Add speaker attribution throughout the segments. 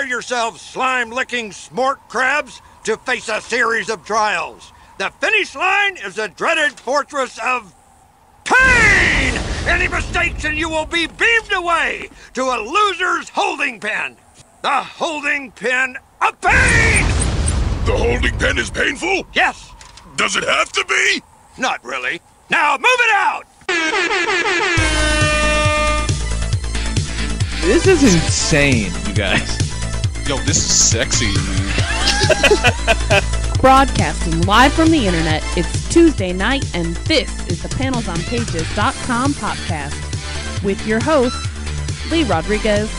Speaker 1: Prepare yourselves, slime-licking smort crabs, to face a series of trials. The finish line is the dreaded fortress of pain! Any mistakes and you will be beamed away to a loser's holding pen. The holding pen of pain!
Speaker 2: The holding pen is painful?
Speaker 1: Yes.
Speaker 2: Does it have to be?
Speaker 1: Not really. Now move it out!
Speaker 3: This is insane, you guys.
Speaker 4: Yo, this is sexy, man.
Speaker 5: Broadcasting live from the internet, it's Tuesday night, and this is the PanelsOnPages.com podcast with your host, Lee Rodriguez.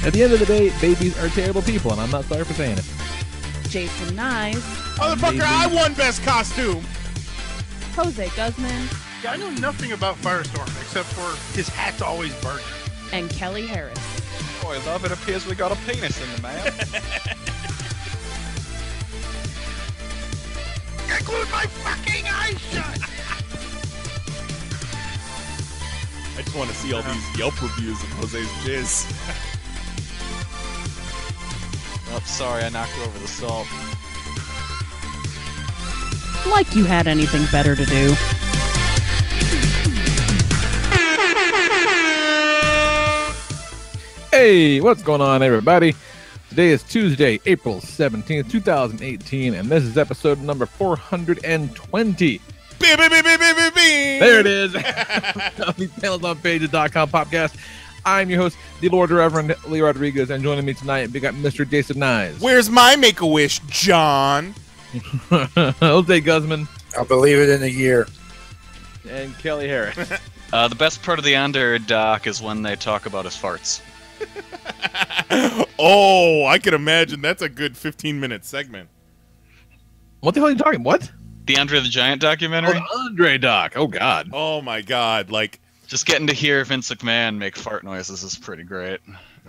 Speaker 3: At the end of the day, babies are terrible people, and I'm not sorry for saying it.
Speaker 5: Jason Nyes.
Speaker 6: Motherfucker, I won best costume.
Speaker 5: Jose Guzman.
Speaker 6: Yeah, I know nothing about Firestorm except for his hat's always burning.
Speaker 5: And Kelly Harris.
Speaker 4: Boy, love, it appears we got a penis in the mail.
Speaker 6: I glued my fucking eyes shut!
Speaker 7: I just want to see all these Yelp reviews of Jose's jizz.
Speaker 4: Oh, sorry, I knocked over the salt.
Speaker 5: Like you had anything better to do.
Speaker 3: Hey, what's going on, everybody? Today is Tuesday, April 17th, 2018, and this is episode number 420. There it is. Of the PanelsOnPages.com podcast. I'm your host, the Lord Reverend Lee Rodriguez, and joining me tonight, we got Mr. Jason Nyes.
Speaker 6: Where's my Make-A-Wish, John?
Speaker 3: Jose Guzman.
Speaker 1: I'll believe it in a year.
Speaker 3: And Kelly Harris.
Speaker 4: The best part of the Under doc is when they talk about his farts.
Speaker 7: Oh, I can imagine that's a good 15-minute segment.
Speaker 3: What the hell are you talking? What?
Speaker 4: The Andre the Giant documentary?
Speaker 3: Oh, the Andre doc. Oh, God.
Speaker 7: Oh my God! Like,
Speaker 4: just getting to hear Vince McMahon make fart noises is pretty great.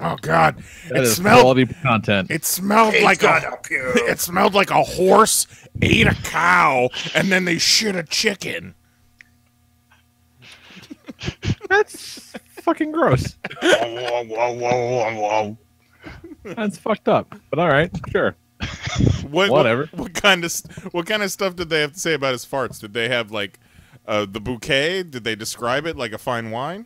Speaker 6: Oh, God.
Speaker 3: That is quality content.
Speaker 6: It smelled like it smelled like a horse ate a cow, and then they shit a chicken.
Speaker 3: That's fucking gross. That's fucked up. But all right, sure. Whatever.
Speaker 7: What kind of stuff did they have to say about his farts? Did they have like the bouquet? Did they describe it like a fine wine?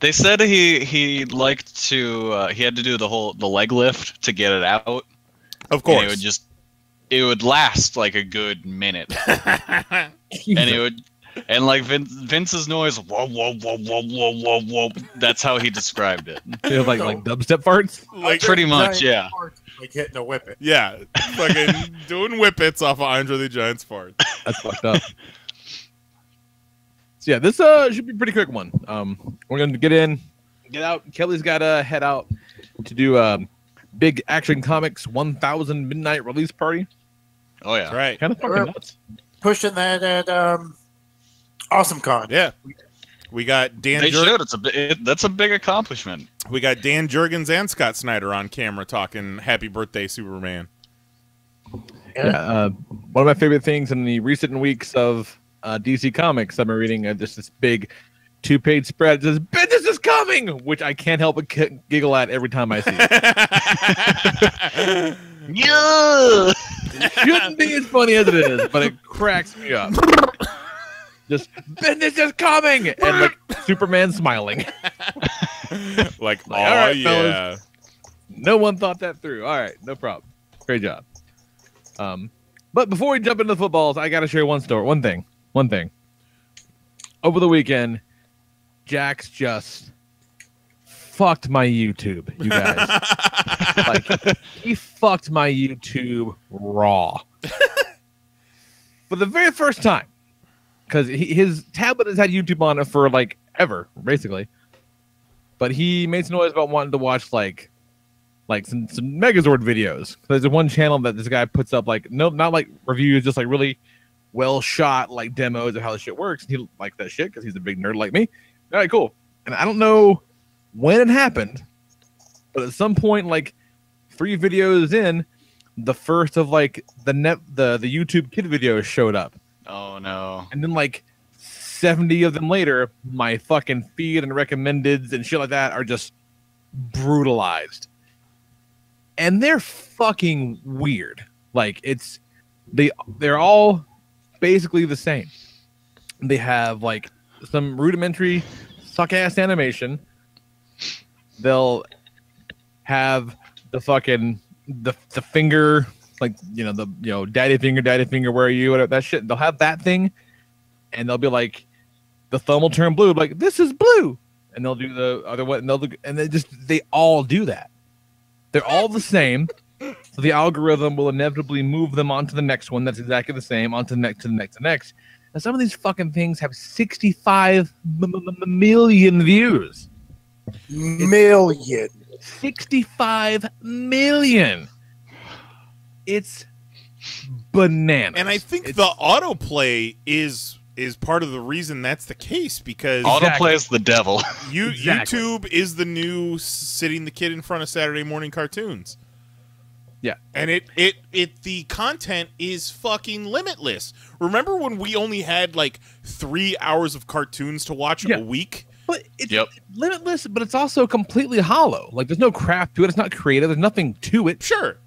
Speaker 4: They said he liked to he had to do the leg lift to get it out.
Speaker 7: Of course.
Speaker 4: And it would last like a good minute. And it would. And like Vince's noise, whoa, whoa, whoa, whoa, whoa, whoa, whoa. That's how he described it.
Speaker 3: Like dubstep farts?
Speaker 7: Like
Speaker 4: pretty much, yeah.
Speaker 1: Like hitting a whippet.
Speaker 7: Yeah, fucking doing whippets off of Andre the Giant's farts.
Speaker 3: That's fucked up. So yeah, this should be a pretty quick one. We're going to get out. Kelly's got to head out to do big Action Comics 1000 midnight release party.
Speaker 4: Oh yeah,
Speaker 7: that's right.
Speaker 3: Kind of fucking nuts.
Speaker 1: Pushing that at Awesome Con.
Speaker 7: Yeah, we got Dan.
Speaker 4: They should. That's a big accomplishment.
Speaker 7: We got Dan Jurgens and Scott Snyder on camera talking "Happy Birthday, Superman."
Speaker 3: Yeah, one of my favorite things in the recent weeks of DC Comics, I've been reading just this big 2-page spread that says "BENDIS is coming," which I can't help but giggle at every time I see it.
Speaker 4: Yeah,
Speaker 3: it shouldn't be as funny as it is, but it cracks me up. Just BENDIS is coming, and like Superman smiling.
Speaker 7: like, oh
Speaker 3: all right,
Speaker 7: yeah.
Speaker 3: fellas. No one thought that through. All right, no problem. Great job. But before we jump into the footballs, I got to share one thing. Over the weekend, Jax just fucked my YouTube, you guys. Like, he fucked my YouTube raw. For the very first time. Because his tablet has had YouTube on it for, like, ever, basically. But he made some noise about wanting to watch, like some Megazord videos. There's one channel that this guy puts up, like, no, not, like, reviews, just, like, really well-shot, like, demos of how the shit works. And he likes that shit because he's a big nerd like me. All right, cool. And I don't know when it happened, but at some point, like, 3 videos in, the first of, like, the YouTube kid videos showed up.
Speaker 4: Oh no.
Speaker 3: And then like 70 of them later, my fucking feed and recommendeds and shit like that are just brutalized. and they're fucking weird. Like they're all basically the same. They have like some rudimentary suck ass animation. They'll have the fucking the finger, like daddy finger, where are you? Whatever that shit. They'll have that thing, and they'll be like, the thumb will turn blue, like this is blue, and they'll do the other one, and they all do that. They're all the same, so the algorithm will inevitably move them onto the next one that's exactly the same, onto the next, to the next, to the next. And some of these fucking things have 65 million views.
Speaker 8: Million.
Speaker 3: 65 million. It's bananas.
Speaker 7: And I think the autoplay is part of the reason that's the case, because
Speaker 4: autoplay is the devil.
Speaker 3: Exactly.
Speaker 7: YouTube is the new sitting the kid in front of Saturday morning cartoons.
Speaker 3: Yeah.
Speaker 7: And the content is fucking limitless. Remember when we only had like 3 hours of cartoons to watch a week?
Speaker 3: But it's limitless, but it's also completely hollow. Like there's no craft to it. It's not creative. There's nothing to it.
Speaker 7: Sure.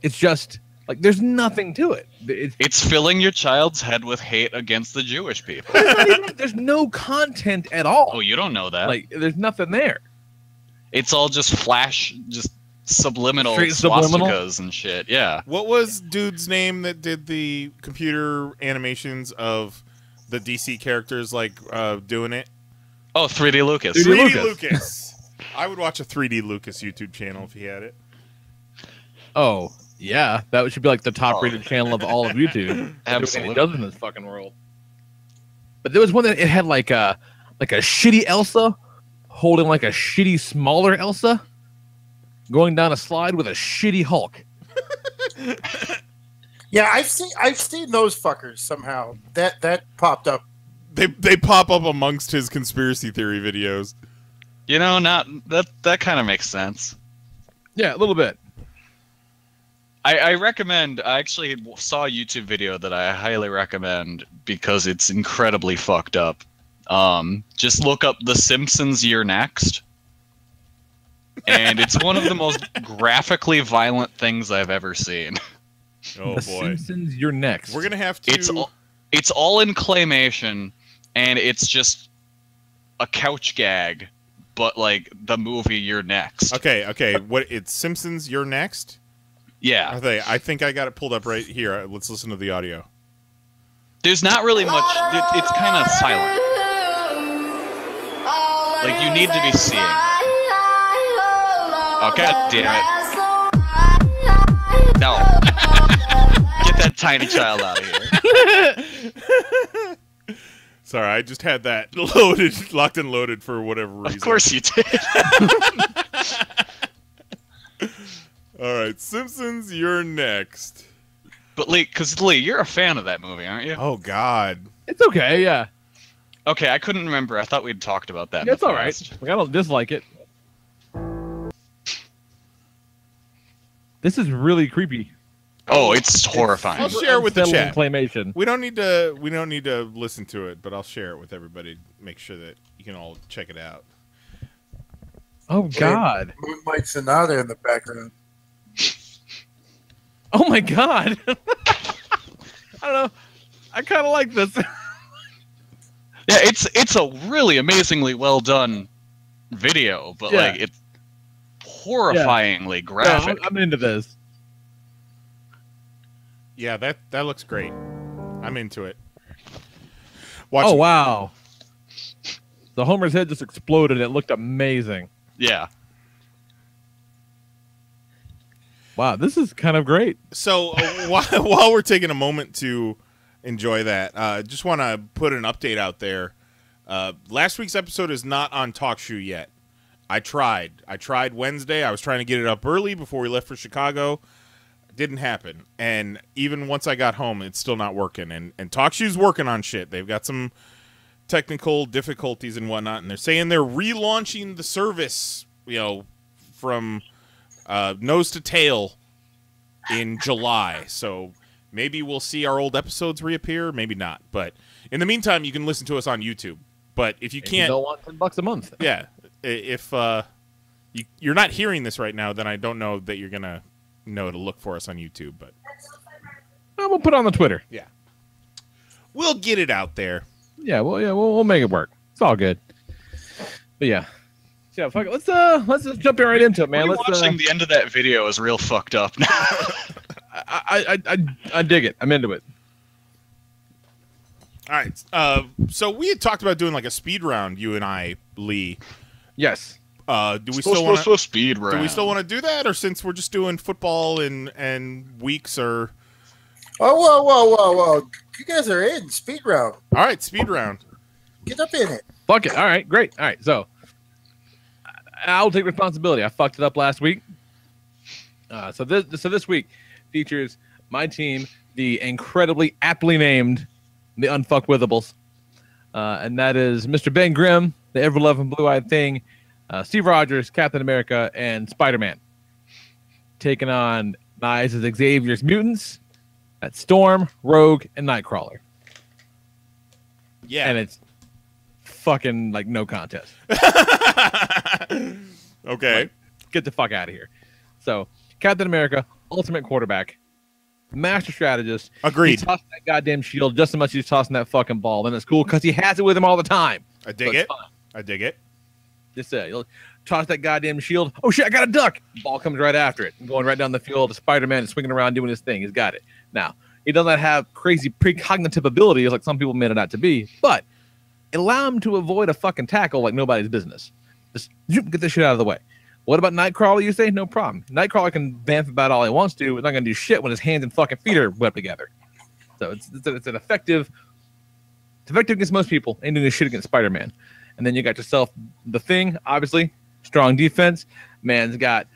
Speaker 3: It's just like there's nothing to it.
Speaker 4: It's filling your child's head with hate against the Jewish people.
Speaker 3: There's no content at all.
Speaker 4: Oh, you don't know that.
Speaker 3: Like there's nothing there.
Speaker 4: It's all just subliminal
Speaker 3: Straight
Speaker 4: swastikas
Speaker 3: subliminal?
Speaker 4: and shit. Yeah.
Speaker 7: What was dude's name that did the computer animations of the DC characters like doing it?
Speaker 4: Oh, 3D Lucas.
Speaker 7: 3D Lucas. I would watch a 3D Lucas YouTube channel if he had it.
Speaker 3: Oh, yeah. That should be like the top rated channel of all of YouTube.
Speaker 4: Absolutely.
Speaker 3: It does in this fucking world. But there was one that it had like a shitty Elsa holding like a shitty smaller Elsa going down a slide with a shitty Hulk.
Speaker 8: Yeah, I've seen those fuckers somehow. That popped up.
Speaker 7: They pop up amongst his conspiracy theory videos.
Speaker 4: You know, that kind of makes sense.
Speaker 3: Yeah, a little bit.
Speaker 4: I recommend. I actually saw a YouTube video that I highly recommend because it's incredibly fucked up. Just look up The Simpsons You're Next. And it's one of the most graphically violent things I've ever seen.
Speaker 7: Oh,
Speaker 3: The
Speaker 7: boy.
Speaker 3: Simpsons You're Next.
Speaker 7: We're going to have to...
Speaker 4: It's all in claymation, and it's just a couch gag, but like the movie You're Next.
Speaker 7: Okay. It's Simpsons You're Next?
Speaker 4: Yeah.
Speaker 7: I think I got it pulled up right here. Let's listen to the audio.
Speaker 4: There's not really much. It's kind of silent. Like, you need to be seeing. Oh, god damn it. No. Get that tiny child out of here.
Speaker 7: Sorry, I just had that locked and loaded for whatever reason.
Speaker 4: Of course you did.
Speaker 7: All right, Simpsons, You're Next.
Speaker 4: But Lee, you're a fan of that movie, aren't you?
Speaker 7: Oh, God.
Speaker 3: It's okay, yeah.
Speaker 4: Okay, I couldn't remember. I thought we'd talked about that.
Speaker 3: It's all right. Like, I don't dislike it. This is really creepy.
Speaker 4: Oh, it's horrifying.
Speaker 7: I'll share it with the chat.
Speaker 3: Claymation.
Speaker 7: We don't need to listen to it, but I'll share it with everybody. Make sure that you can all check it out.
Speaker 3: Oh God!
Speaker 8: Moonlight Sonata in the background.
Speaker 3: Oh my God! I don't know. I kind of like this.
Speaker 4: Yeah, it's a really amazingly well done video, but like it's horrifyingly graphic.
Speaker 3: Yeah, I'm into this.
Speaker 7: Yeah, that looks great. I'm into it.
Speaker 3: Oh wow! The Homer's head just exploded. It looked amazing.
Speaker 4: Yeah.
Speaker 3: Wow, this is kind of great.
Speaker 7: So while we're taking a moment to enjoy that, just want to put an update out there. Last week's episode is not on TalkShoe yet. I tried Wednesday. I was trying to get it up early before we left for Chicago. Didn't happen. And even once I got home, it's still not working. And TalkShoe's working on shit. They've got some technical difficulties and whatnot, and they're saying they're relaunching the service, from nose to tail in July. So maybe we'll see our old episodes reappear, maybe not. But in the meantime, you can listen to us on YouTube. But if you can't,
Speaker 3: you don't want $10 a month.
Speaker 7: Yeah, if you're not hearing this right now, then I don't know that you're gonna know to look for us on YouTube. But
Speaker 3: we'll put it on the Twitter.
Speaker 7: yeah, we'll get it out there.
Speaker 3: Yeah, we'll make it work. It's all good. But yeah. Yeah, fuck it. Let's just jump right into it, man.
Speaker 4: Watching the end of that video is real fucked up now.
Speaker 3: I dig it. I'm into it.
Speaker 7: All right. So we had talked about doing like a speed round, you and I, Lee.
Speaker 3: Yes.
Speaker 7: Do we still want to
Speaker 4: speed round?
Speaker 7: Do we still want to do that, or since we're just doing football and weeks, or?
Speaker 8: Whoa! You guys are in speed round.
Speaker 7: All right, speed round.
Speaker 8: Get up in it.
Speaker 3: Fuck it. All right, great. All right, so I'll take responsibility. I fucked it up last week. So this week features my team, the incredibly aptly named the Unfuckwithables, and that is Mr. Ben Grimm, the ever-loving blue-eyed thing, Steve Rogers, Captain America, and Spider-Man, taking on Knives as Xavier's mutants. That's Storm, Rogue, and Nightcrawler.
Speaker 7: Yeah,
Speaker 3: and it's fucking like no contest.
Speaker 7: Okay.
Speaker 3: Like, get the fuck out of here. So, Captain America, ultimate quarterback, master strategist.
Speaker 7: Agreed.
Speaker 3: He tossed that goddamn shield just as much as he's tossing that fucking ball. And it's cool because he has it with him all the time.
Speaker 7: I dig it. I dig it.
Speaker 3: Just he'll toss that goddamn shield. Oh, shit, I got a duck. Ball comes right after it. Going right down the field. The Spider-Man is swinging around doing his thing. He's got it. Now, he doesn't have crazy precognitive abilities like some people made it out to be, but allow him to avoid a fucking tackle like nobody's business. Just get this shit out of the way. What about Nightcrawler, you say? No problem. Nightcrawler can vamp about all he wants to. He's not going to do shit when his hands and fucking feet are webbed together. So it's an effective. It's effective against most people. Ain't doing shit against Spider-Man. And then you got yourself the Thing, obviously. Strong defense. Man's got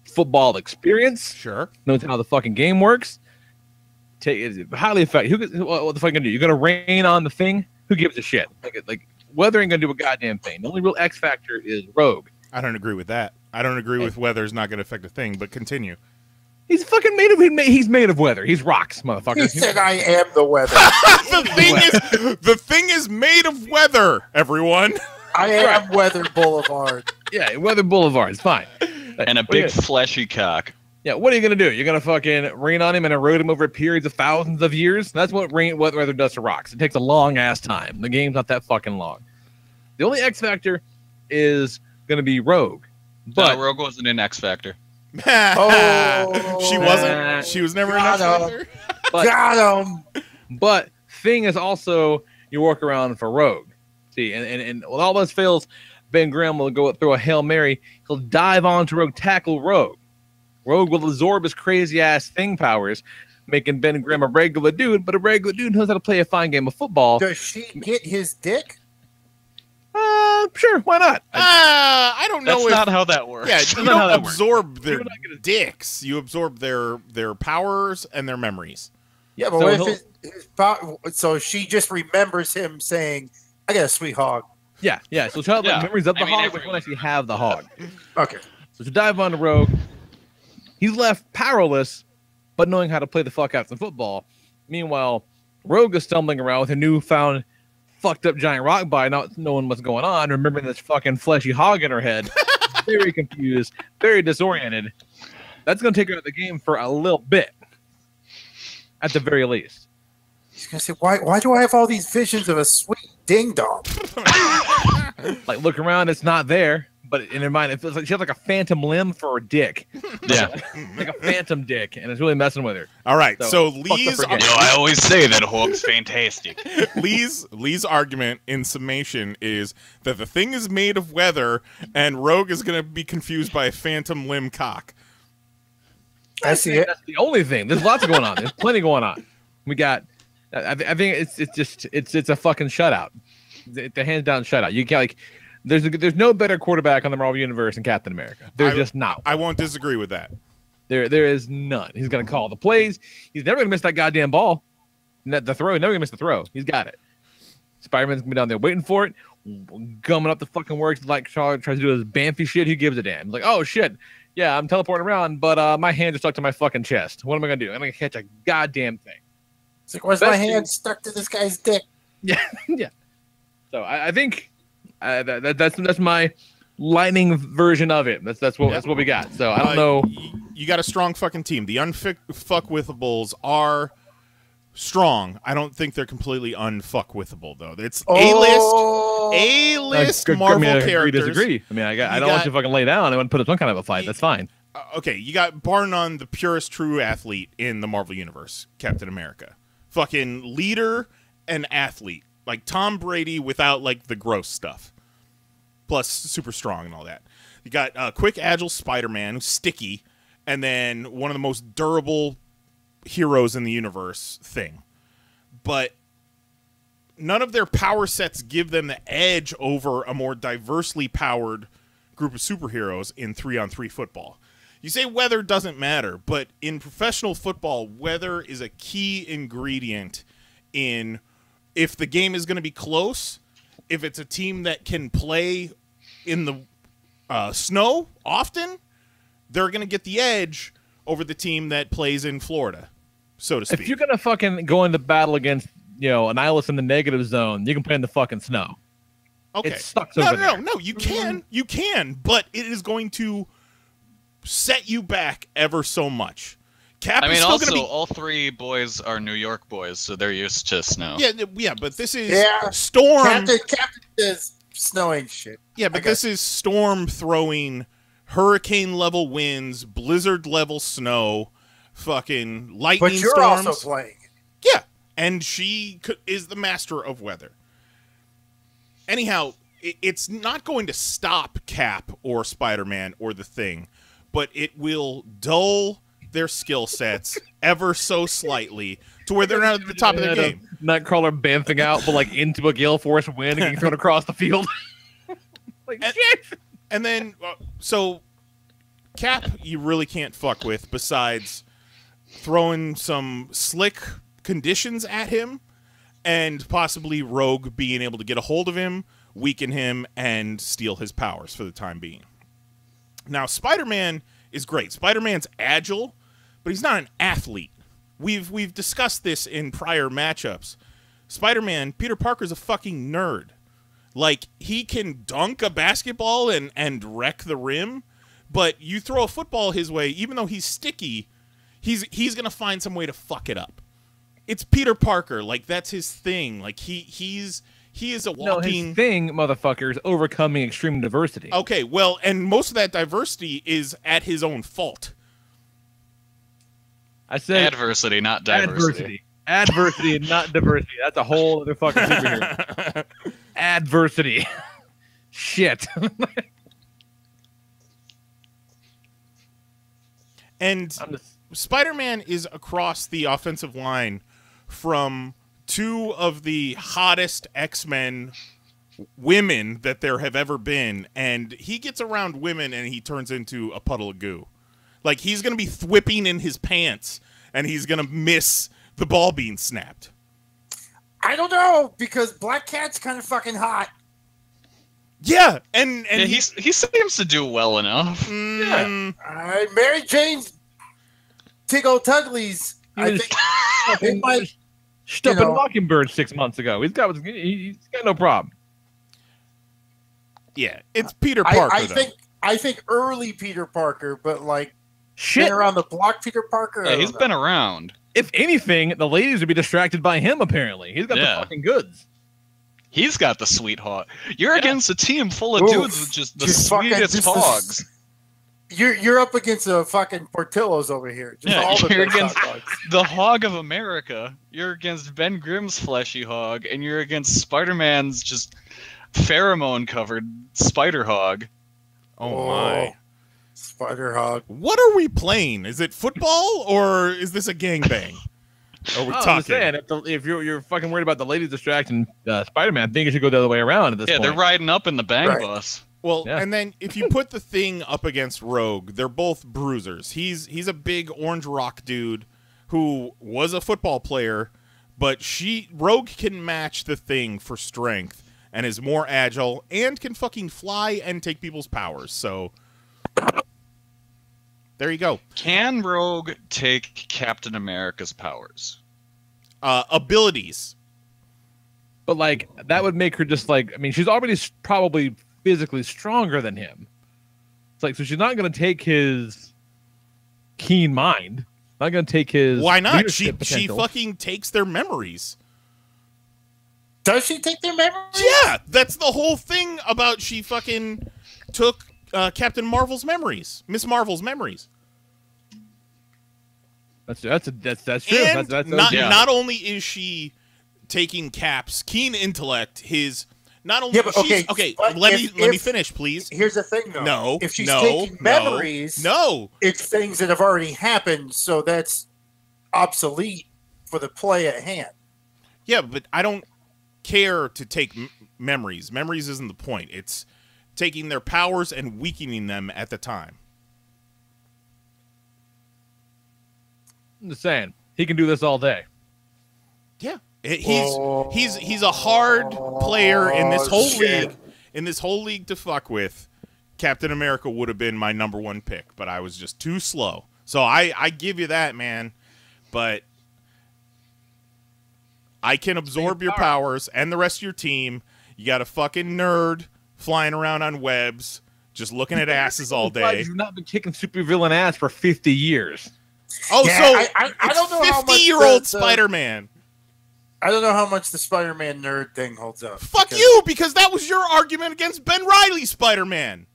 Speaker 3: football experience.
Speaker 7: Sure.
Speaker 3: Knows how the fucking game works. It's highly effective. What the fuck are you going to do? You're going to rain on the Thing? Who gives a shit? Like Weather ain't gonna do a goddamn thing. The only real X factor is Rogue.
Speaker 7: I don't agree with that. I don't agree with weather's not gonna affect a thing. But continue.
Speaker 3: He's fucking he's made of weather. He's rocks, motherfucker.
Speaker 8: He said, "I am the weather."
Speaker 7: the thing is made of weather. Everyone.
Speaker 8: I am Weather Boulevard.
Speaker 3: Yeah, Weather Boulevard. It's fine.
Speaker 4: And a big fleshy cock.
Speaker 3: Yeah, what are you gonna do? You're gonna fucking rain on him and erode him over periods of thousands of years? That's what weather does to rocks. It takes a long ass time. The game's not that fucking long. The only X factor is gonna be Rogue. But
Speaker 4: no, Rogue wasn't in X Factor.
Speaker 7: She wasn't. She was never in X Factor.
Speaker 8: Got him.
Speaker 3: But Thing is also your workaround for Rogue. See, and with all those fails, Ben Grimm will go through a Hail Mary. He'll dive onto Rogue, tackle Rogue. Rogue will absorb his crazy-ass Thing powers, making Ben Grimm a regular dude, but a regular dude knows how to play a fine game of football.
Speaker 8: Does she get his dick?
Speaker 3: Sure, why not?
Speaker 7: I don't know.
Speaker 4: That's not how that works.
Speaker 7: Yeah, you don't absorb their dicks. You absorb their powers and their memories.
Speaker 8: Yeah, but so she just remembers him saying, "I got a sweet hog."
Speaker 3: Yeah. So she'll have memories of the hog, but she won't actually have the hog.
Speaker 8: Okay.
Speaker 3: So she'll dive onto Rogue. He's left powerless, but knowing how to play the fuck out some football. Meanwhile, Rogue is stumbling around with a newfound fucked up giant rock body, not knowing what's going on, remembering this fucking fleshy hog in her head. Very confused, very disoriented. That's going to take her out of the game for a little bit, at the very least.
Speaker 8: He's going to say, why do I have all these visions of a sweet ding-dong?
Speaker 3: Like, look around, it's not there. But in her mind, it feels like she has like a phantom limb for a dick.
Speaker 4: Yeah.
Speaker 3: Like a phantom dick, and it's really messing with her.
Speaker 7: All right, so Lee's...
Speaker 4: I always say that Hog's fantastic.
Speaker 7: Lee's argument in summation is that the Thing is made of weather, and Rogue is going to be confused by a phantom limb cock.
Speaker 8: I see it.
Speaker 3: That's the only thing. There's lots going on. There's plenty going on. We got... I think it's a fucking shutout. It's a hands down shutout. You can't like... There's no better quarterback on the Marvel Universe than Captain America. There's just not.
Speaker 7: I won't disagree with that.
Speaker 3: There is none. He's going to call the plays. He's never going to miss that goddamn ball. The throw. He's never going to miss the throw. He's got it. Spider-Man's going to be down there waiting for it, gumming up the fucking works like Charlie tries to do his Bamfy shit. Who gives a damn? He's like, oh, shit. Yeah, I'm teleporting around, but my hand is stuck to my fucking chest. What am I going to do? I'm going to catch a goddamn thing.
Speaker 8: It's like, where's my hand stuck to this guy's dick?
Speaker 3: Yeah. Yeah. So I think... that's my lightning version of it. That's what we got. So I don't know.
Speaker 7: You got a strong fucking team. The unfuckwithables are strong. I don't think they're completely unfuckwithable though. It's A-list Marvel characters.
Speaker 3: Disagree. I mean, I don't want you to fucking lay down. I want to put up some kind of a fight. That's fine.
Speaker 7: Okay, you got bar none the purest true athlete in the Marvel universe, Captain America. Fucking leader and athlete, like Tom Brady without like the gross stuff. Plus super strong and all that. You got quick, agile Spider-Man, who's sticky, and then one of the most durable heroes in the universe thing. But none of their power sets give them the edge over a more diversely powered group of superheroes in 3-on-3 football. You say weather doesn't matter, but in professional football, weather is a key ingredient in if the game is going to be close, if it's a team that can play in the snow often, they're going to get the edge over the team that plays in Florida, so to speak.
Speaker 3: If you're going to fucking go into battle against, an Nihilus in the negative zone, you can play in the fucking snow.
Speaker 7: Okay.
Speaker 3: It sucks over there.
Speaker 7: No, you can, but it is going to set you back ever so much. Cap is still
Speaker 4: also,
Speaker 7: gonna be...
Speaker 4: all three boys are New York boys, so they're used to snow.
Speaker 7: Yeah, but this is Storm.
Speaker 8: Captain says snowing shit.
Speaker 7: Yeah, but this is Storm throwing hurricane-level winds, blizzard-level snow, fucking lightning storms.
Speaker 8: But you're also playing.
Speaker 7: Yeah, and she is the master of weather. Anyhow, it's not going to stop Cap or Spider-Man or the Thing, but it will dull their skill sets ever so slightly to where they're not at the top of their game.
Speaker 3: Nightcrawler bamfing out, but like into a gale force wind and getting thrown across the field. Shit.
Speaker 7: And then, so Cap, you really can't fuck with besides throwing some slick conditions at him and possibly Rogue being able to get a hold of him, weaken him, and steal his powers for the time being. Now, Spider-Man is great. Spider-Man's agile, but he's not an athlete. We've discussed this in prior matchups. Spider-Man, Peter Parker's a fucking nerd. Like, he can dunk a basketball and wreck the rim, but you throw a football his way, even though he's sticky, he's going to find some way to fuck it up. It's Peter Parker. Like, that's his thing. Like, he is a walking...
Speaker 3: No, his thing, motherfucker, is overcoming extreme diversity.
Speaker 7: Okay, well, and most of that diversity is at his own fault.
Speaker 3: I said...
Speaker 4: Adversity, not diversity.
Speaker 3: Adversity, not diversity. That's a whole other fucking superhero. Adversity. Shit.
Speaker 7: And Spider-Man is across the offensive line from two of the hottest X-Men women that there have ever been, and he gets around women and he turns into a puddle of goo. Like, he's going to be thwipping in his pants, and he's going to miss the ball being snapped.
Speaker 8: I don't know, because Black Cat's kind of fucking hot.
Speaker 7: Yeah, and
Speaker 4: he seems to do well enough.
Speaker 8: Yeah. Mary Jane's Tiggle Tugglies. I think it might...
Speaker 3: Stuffing Mockingbird 6 months ago. He's got no problem.
Speaker 7: Yeah, it's Peter Parker.
Speaker 8: I think early Peter Parker, but like
Speaker 3: shit
Speaker 8: been around the block Peter Parker.
Speaker 4: Yeah, he's been around.
Speaker 3: If anything, the ladies would be distracted by him. Apparently, he's got the fucking goods.
Speaker 4: He's got the sweet hog. You're against a team full of dudes with just the sweetest hogs.
Speaker 8: You're up against a fucking Portillo's over here.
Speaker 4: You're against the Hog of America. You're against Ben Grimm's fleshy hog, and you're against Spider-Man's just pheromone-covered spider hog.
Speaker 7: Oh my.
Speaker 8: Spider hog.
Speaker 7: What are we playing? Is it football, or is this a gangbang? Are we talking?
Speaker 3: I'm saying, if you're fucking worried about the ladies distracting Spider-Man, I think you should go the other way around at this point.
Speaker 4: Yeah, they're riding up in the bang bus.
Speaker 7: Well, and then if you put the Thing up against Rogue, they're both bruisers. He's a big orange rock dude who was a football player, but Rogue can match the Thing for strength and is more agile and can fucking fly and take people's powers. So there you go.
Speaker 4: Can Rogue take Captain America's powers?
Speaker 7: Abilities.
Speaker 3: But like that would make her just like, I mean, she's already probably physically stronger than him. It's like, so she's not going to take his keen mind. Not going to take his.
Speaker 7: Why not?
Speaker 3: leadership
Speaker 7: She
Speaker 3: potential.
Speaker 7: fucking takes their memories.
Speaker 8: Does she take their memories?
Speaker 7: Yeah, that's the whole thing about she fucking took Captain Marvel's memories, Miss Marvel's memories.
Speaker 3: That's true.
Speaker 7: And
Speaker 3: That's
Speaker 7: not only is she taking Cap's keen intellect, his not only
Speaker 8: Yeah, but but
Speaker 7: let me
Speaker 8: if-
Speaker 7: finish, please.
Speaker 8: Here's the thing, though.
Speaker 7: No,
Speaker 8: if she's
Speaker 7: no,
Speaker 8: taking
Speaker 7: no,
Speaker 8: memories,
Speaker 7: no.
Speaker 8: it's things that have already happened, so that's obsolete for the play at hand.
Speaker 7: Yeah, but I don't care to take memories. Memories isn't the point. It's taking their powers and weakening them at the time.
Speaker 3: I'm just saying, he can do this all day.
Speaker 7: Yeah, he's a hard player in this whole
Speaker 8: shit.
Speaker 7: league. In this whole league to fuck with, Captain America would have been my number one pick, but I was just too slow. So I give you that, man. But I can absorb your powers and the rest of your team. You got a fucking nerd flying around on webs, just looking at asses all day.
Speaker 3: You've not been kicking supervillain ass for 50 years.
Speaker 7: Oh,
Speaker 8: Yeah,
Speaker 7: so
Speaker 8: I don't know how much
Speaker 7: 50-year-old
Speaker 8: the-
Speaker 7: Spider-Man.
Speaker 8: I don't know how much the Spider-Man nerd thing holds up.
Speaker 7: Fuck you, because that was your argument against Ben Reilly Spider-Man.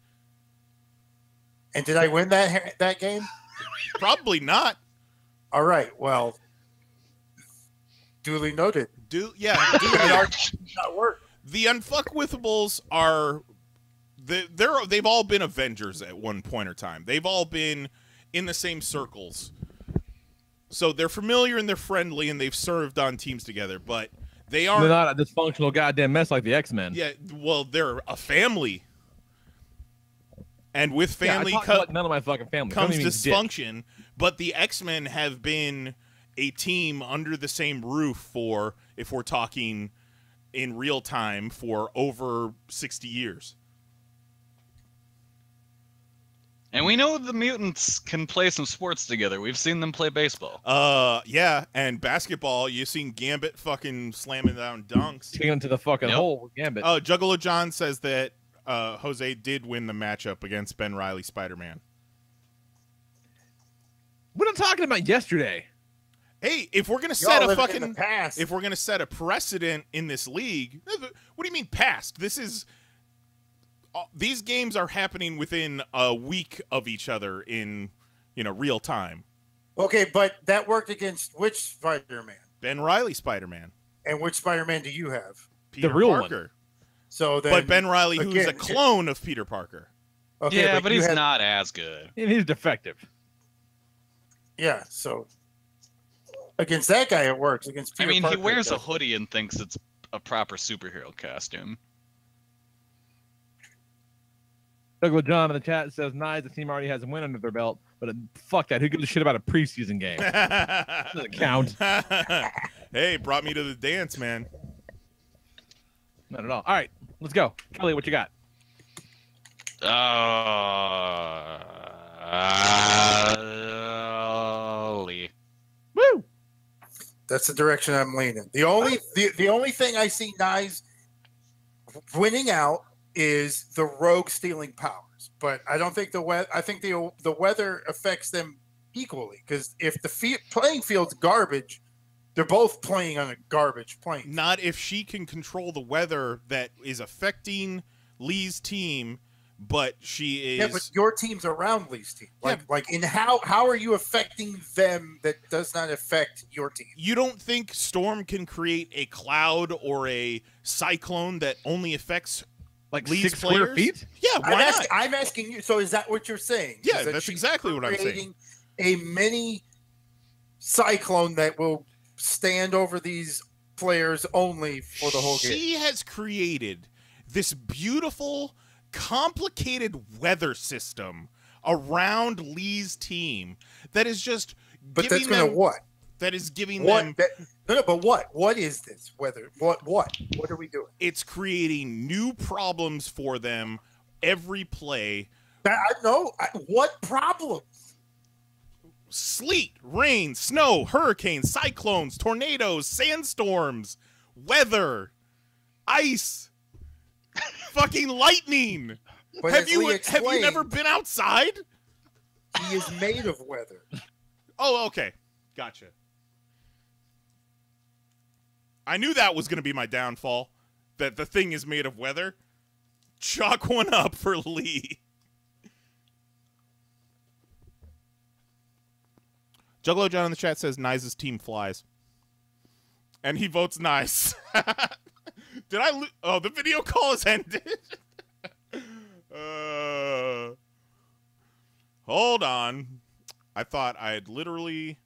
Speaker 8: And did I win that game?
Speaker 7: Probably not.
Speaker 8: All right. Well, duly noted.
Speaker 7: That
Speaker 8: argument did not work.
Speaker 7: The Unfuckwithables are they've all been Avengers at one point or time. They've all been in the same circles. So they're familiar and they're friendly and they've served on teams together, but they're
Speaker 3: not a dysfunctional goddamn mess like the X-Men.
Speaker 7: Yeah, well, they're a family. And with family
Speaker 3: none of my fucking family
Speaker 7: comes dysfunction, but the X-Men have been a team under the same roof for, if we're talking in real time, for over 60 years.
Speaker 4: And we know the mutants can play some sports together. We've seen them play baseball.
Speaker 7: Yeah, and basketball, you've seen Gambit fucking slamming down dunks.
Speaker 3: Taking into the fucking hole with Gambit.
Speaker 7: Juggalo John says that Jose did win the matchup against Ben Reilly Spider-Man.
Speaker 3: What am I talking about yesterday?
Speaker 7: Hey, if we're gonna set a fucking
Speaker 8: in the past.
Speaker 7: if we're gonna set a precedent in this league, what do you mean past? This is these games are happening within a week of each other in real time.
Speaker 8: Okay, but that worked against which Spider-Man?
Speaker 7: Ben Reilly Spider-Man.
Speaker 8: And which Spider-Man do you have?
Speaker 7: Peter
Speaker 3: real
Speaker 7: Parker.
Speaker 8: So then,
Speaker 7: But Ben Reilly, who's
Speaker 8: again,
Speaker 7: a clone of Peter Parker.
Speaker 8: Okay,
Speaker 4: yeah, but
Speaker 8: you
Speaker 4: he's
Speaker 8: had-
Speaker 4: not as good.
Speaker 3: He's defective.
Speaker 8: Yeah, so against that guy it works. Against Peter
Speaker 4: He
Speaker 8: Parker,
Speaker 4: wears
Speaker 8: it
Speaker 4: a
Speaker 8: doesn't.
Speaker 4: hoodie and thinks it's a proper superhero costume.
Speaker 3: Douglas John in the chat says, nice, the team already has a win under their belt, but fuck that. Who gives a shit about a preseason game? Doesn't count.
Speaker 7: Hey, brought me to the dance, man.
Speaker 3: Not at all. All right, let's go. Kelly, what you got?
Speaker 4: Lee.
Speaker 3: Woo!
Speaker 8: That's the direction I'm leaning. The only thing I see Nyes winning out is the rogue stealing powers, but I don't think I think the weather affects them equally, because if the playing field's garbage, they're both playing on a garbage plane.
Speaker 7: Not if she can control the weather that is affecting Lee's team, but she is.
Speaker 8: Yeah, but your team's around Lee's team. Like in how are you affecting them that does not affect your team?
Speaker 7: You don't think Storm can create a cloud or a cyclone that only affects
Speaker 3: Like
Speaker 7: Lee's
Speaker 3: 6 square
Speaker 7: players?
Speaker 3: feet?
Speaker 7: Yeah, why not?
Speaker 8: I'm asking you. So is that what you're saying?
Speaker 7: Yeah,
Speaker 8: Is that
Speaker 7: that's
Speaker 8: she's
Speaker 7: exactly what I'm saying.
Speaker 8: creating a mini cyclone that will stand over these players only for the whole game.
Speaker 7: She has created this beautiful, complicated weather system around Lee's team that is just
Speaker 8: But
Speaker 7: giving
Speaker 8: that's going to
Speaker 7: them,
Speaker 8: what?
Speaker 7: That is giving
Speaker 8: What?
Speaker 7: them.
Speaker 8: No, but what? What is this weather? What? What are we doing?
Speaker 7: It's creating new problems for them every play.
Speaker 8: What problems?
Speaker 7: Sleet, rain, snow, hurricanes, cyclones, tornadoes, sandstorms, weather, ice. Fucking lightning.
Speaker 8: But
Speaker 7: Have
Speaker 8: as
Speaker 7: you
Speaker 8: Lee
Speaker 7: never
Speaker 8: explained,
Speaker 7: been outside?
Speaker 8: He is made of weather.
Speaker 7: Oh, okay. Gotcha. I knew that was going to be my downfall, that the thing is made of weather. Chalk one up for Lee. Juggalo John in the chat says Nice's team flies. And he votes nice. Did I oh, the video call has ended. Hold on. I thought I had literally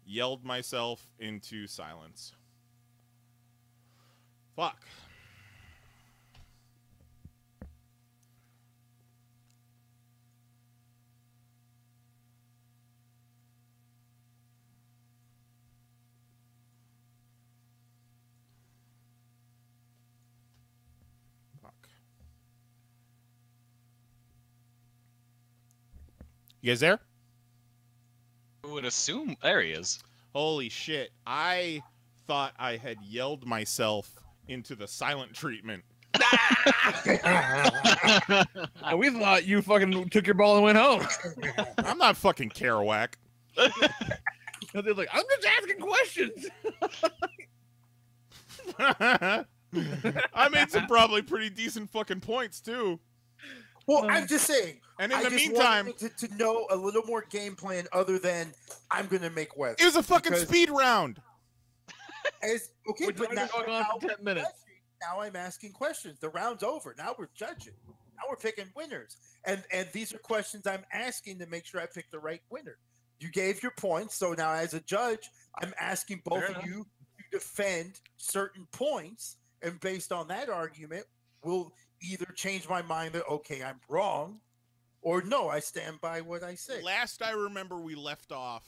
Speaker 7: yelled myself into silence. Fuck. Fuck. You guys there?
Speaker 4: I would assume there he is.
Speaker 7: Holy shit. I thought I had yelled myself into the silent treatment.
Speaker 3: And we thought you fucking took your ball and went home.
Speaker 7: I'm not fucking Kerouac.
Speaker 3: They're like, I'm just asking questions.
Speaker 7: I made some probably pretty decent fucking points, too.
Speaker 8: Well, I'm just saying.
Speaker 7: And in
Speaker 8: I
Speaker 7: the
Speaker 8: just
Speaker 7: meantime...
Speaker 8: wanted to know a little more game plan other than I'm going to make weather.
Speaker 7: It was a fucking
Speaker 8: Because
Speaker 7: speed round.
Speaker 8: okay,
Speaker 3: We're
Speaker 8: but now,
Speaker 3: going on for 10 minutes.
Speaker 8: Now I'm asking questions. The round's over. Now we're judging. Now we're picking winners. And these are questions I'm asking to make sure I pick the right winner. You gave your points, so now as a judge, I'm asking both
Speaker 3: Fair
Speaker 8: of
Speaker 3: enough.
Speaker 8: you to defend certain points, and based on that argument, we'll either change my mind that, okay, I'm wrong, or no, I stand by what I say.
Speaker 7: Last I remember we left off,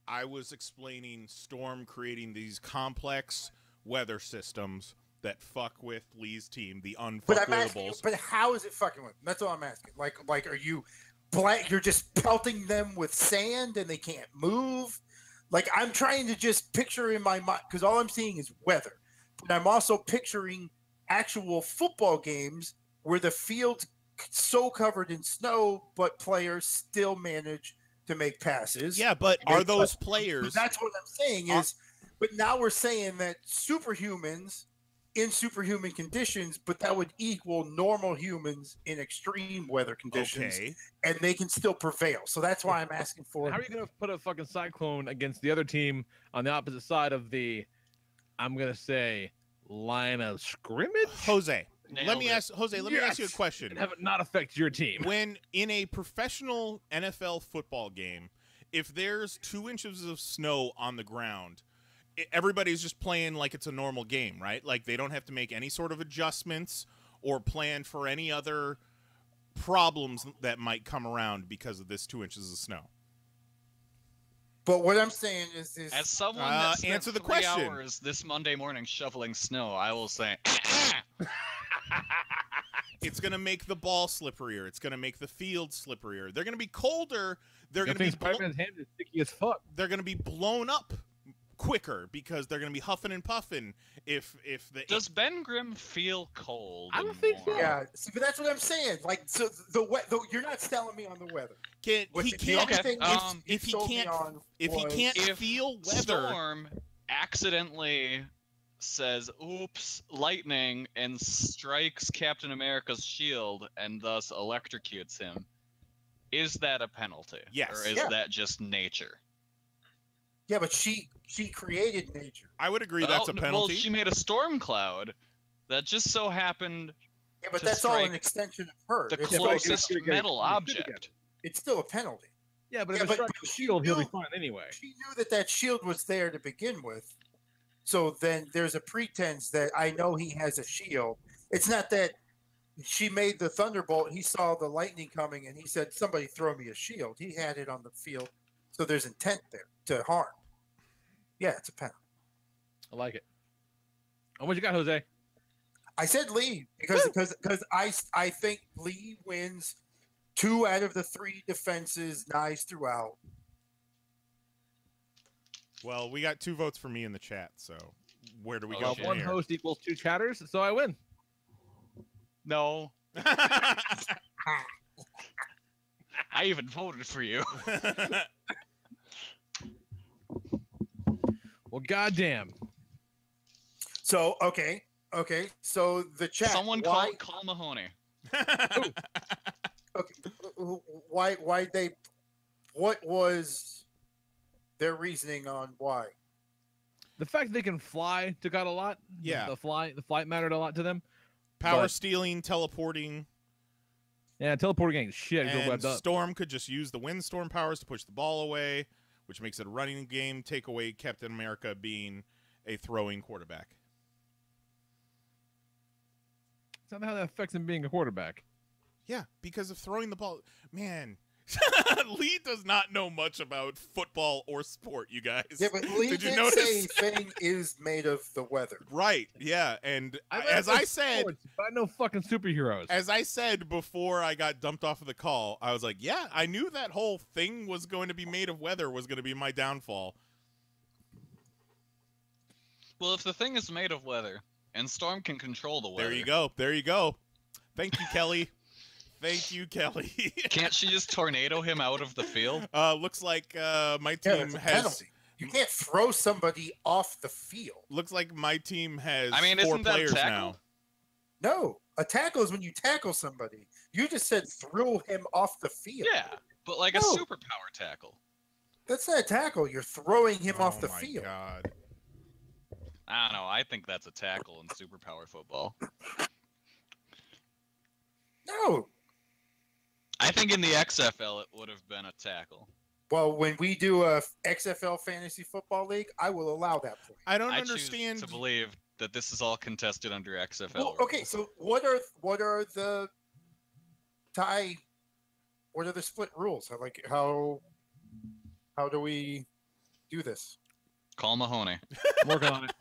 Speaker 7: I was explaining Storm creating these complex weather systems that fuck with Lee's team, the
Speaker 8: But I'm asking you,
Speaker 7: unfuckwitables.
Speaker 8: but how is it fucking with them? That's all I'm asking. Like, are you blank? You're just pelting them with sand and they can't move. Like, I'm trying to just picture in my mind because all I'm seeing is weather. But I'm also picturing actual football games where the field's so covered in snow, but players still manage to make passes.
Speaker 7: Yeah, but are those players...
Speaker 8: But that's what I'm saying is. But now we're saying that superhumans in superhuman conditions, but that would equal normal humans in extreme weather conditions,
Speaker 7: Okay.
Speaker 8: and they can still prevail. So that's why I'm asking for.
Speaker 3: How are you going to put a fucking cyclone against the other team on the opposite side of the, I'm going to say, line of scrimmage?
Speaker 7: Jose,
Speaker 4: Nailed
Speaker 7: let me
Speaker 4: it.
Speaker 7: ask you a question.
Speaker 3: And have it not affect your team.
Speaker 7: When in a professional NFL football game, if there's 2 inches of snow on the ground, everybody's just playing like it's a normal game, right? Like they don't have to make any sort of adjustments or plan for any other problems that might come around because of this 2 inches of snow.
Speaker 8: But what I'm saying is
Speaker 4: As someone that spent
Speaker 7: answer the
Speaker 4: 3
Speaker 7: question.
Speaker 4: hours this Monday morning shoveling snow, I will say,
Speaker 7: It's going to make the ball slipperier. It's going to make the field slipperier. They're going to be colder. They're going to be
Speaker 3: Spider-Man's hand is sticky as fuck.
Speaker 7: they're going to be blown up quicker because they're going to be huffing and puffing. If the
Speaker 4: does Ben Grimm feel cold?
Speaker 3: I don't think so.
Speaker 4: anymore?
Speaker 8: yeah. See, but that's what I'm saying. Like, so you're not selling me on the weather.
Speaker 7: he
Speaker 8: What the
Speaker 7: can't
Speaker 8: only thing you
Speaker 7: if he
Speaker 8: sold me
Speaker 7: can't
Speaker 8: on
Speaker 7: if he
Speaker 8: was-
Speaker 7: can't
Speaker 4: If
Speaker 7: feel weather.
Speaker 4: Storm accidentally says "oops, lightning" and strikes Captain America's shield and thus electrocutes him, is that a penalty?
Speaker 7: Yes.
Speaker 4: Or is
Speaker 8: Yeah.
Speaker 4: that just nature?
Speaker 8: Yeah, but she created nature.
Speaker 7: I would agree that's a
Speaker 4: Well,
Speaker 7: penalty.
Speaker 4: she made a storm cloud that just so happened
Speaker 8: Yeah, but
Speaker 4: to
Speaker 8: that's all an
Speaker 4: strike
Speaker 8: extension of her.
Speaker 4: the
Speaker 8: It's
Speaker 4: closest
Speaker 3: still-
Speaker 4: metal
Speaker 3: it's-
Speaker 4: object.
Speaker 8: it's still a penalty.
Speaker 3: Yeah, but
Speaker 8: Yeah,
Speaker 3: if
Speaker 8: but-
Speaker 3: it's strikes
Speaker 8: but
Speaker 3: the
Speaker 8: she
Speaker 3: shield, he'll be
Speaker 8: knew-
Speaker 3: fine anyway.
Speaker 8: She knew that shield was there to begin with. So then there's a pretense that I know he has a shield. It's not that she made the thunderbolt. He saw the lightning coming and he said, somebody throw me a shield. He had it on the field. So there's intent there to harm. Yeah, it's a penalty.
Speaker 3: I like it. And what you got, Jose?
Speaker 8: I said Lee because I think Lee wins 2 out of the 3 defenses, nice throughout.
Speaker 7: Well, we got 2 votes for me in the chat, so where do we
Speaker 4: Oh,
Speaker 7: go
Speaker 4: shit.
Speaker 7: from
Speaker 3: One
Speaker 7: here?
Speaker 3: host equals 2 chatters, so I win.
Speaker 4: No. I even voted for you.
Speaker 3: Well, goddamn.
Speaker 8: So okay. So the chat.
Speaker 4: Someone call Mahoney.
Speaker 8: Okay, why they? What was their reasoning on why?
Speaker 3: The fact that they can fly took out a lot.
Speaker 7: Yeah.
Speaker 3: The flight mattered a lot to them.
Speaker 7: Power
Speaker 3: But-
Speaker 7: stealing, teleporting,
Speaker 3: Yeah, teleporting ain't shit. Go
Speaker 7: and
Speaker 3: webbed up.
Speaker 7: Storm could just use the windstorm powers to push the ball away, which makes it a running game. Take away Captain America being a throwing quarterback.
Speaker 3: That's not how that affects him being a quarterback.
Speaker 7: Yeah, because of throwing the ball. Man, Lee does not know much about football or sport, you guys.
Speaker 8: Yeah, but Lee
Speaker 7: Did you
Speaker 8: did
Speaker 7: notice?
Speaker 8: say Thing is made of the weather.
Speaker 7: Right, yeah, and
Speaker 3: I
Speaker 7: as
Speaker 3: know
Speaker 7: I said,
Speaker 3: sports, but I know fucking superheroes.
Speaker 7: as I said before I got dumped off of the call, I was like, yeah, I knew that whole thing was going to be made of weather was going to be my downfall.
Speaker 4: Well, if the thing is made of weather, and Storm can control the weather.
Speaker 7: There you go. There you go. Thank you, Kelly. Thank you, Kelly.
Speaker 4: Can't she just tornado him out of the field?
Speaker 7: Looks like my
Speaker 8: Yeah,
Speaker 7: team
Speaker 8: that's a
Speaker 7: has.
Speaker 8: penalty. You can't throw somebody off the field.
Speaker 7: Looks like my team has
Speaker 4: I mean,
Speaker 7: 4
Speaker 4: isn't that
Speaker 7: players
Speaker 4: tackle?
Speaker 7: now.
Speaker 8: No, a tackle is when you tackle somebody. You just said threw him off the field.
Speaker 4: Yeah, but like a
Speaker 8: No.
Speaker 4: superpower tackle.
Speaker 8: That's not a tackle. You're throwing him off the
Speaker 7: Oh my
Speaker 8: field.
Speaker 7: God.
Speaker 4: I don't know. I think that's a tackle in superpower football.
Speaker 8: No.
Speaker 4: I think in the XFL it would have been a tackle.
Speaker 8: Well, when we do a XFL fantasy football league, I will allow that point.
Speaker 7: I don't
Speaker 4: I
Speaker 7: understand.
Speaker 4: choose to believe that this is all contested under XFL.
Speaker 8: Well, okay,
Speaker 4: rules.
Speaker 8: so what are the tie? What are the split rules? Like how do we do this?
Speaker 4: Call Mahoney.
Speaker 3: I'm working on it.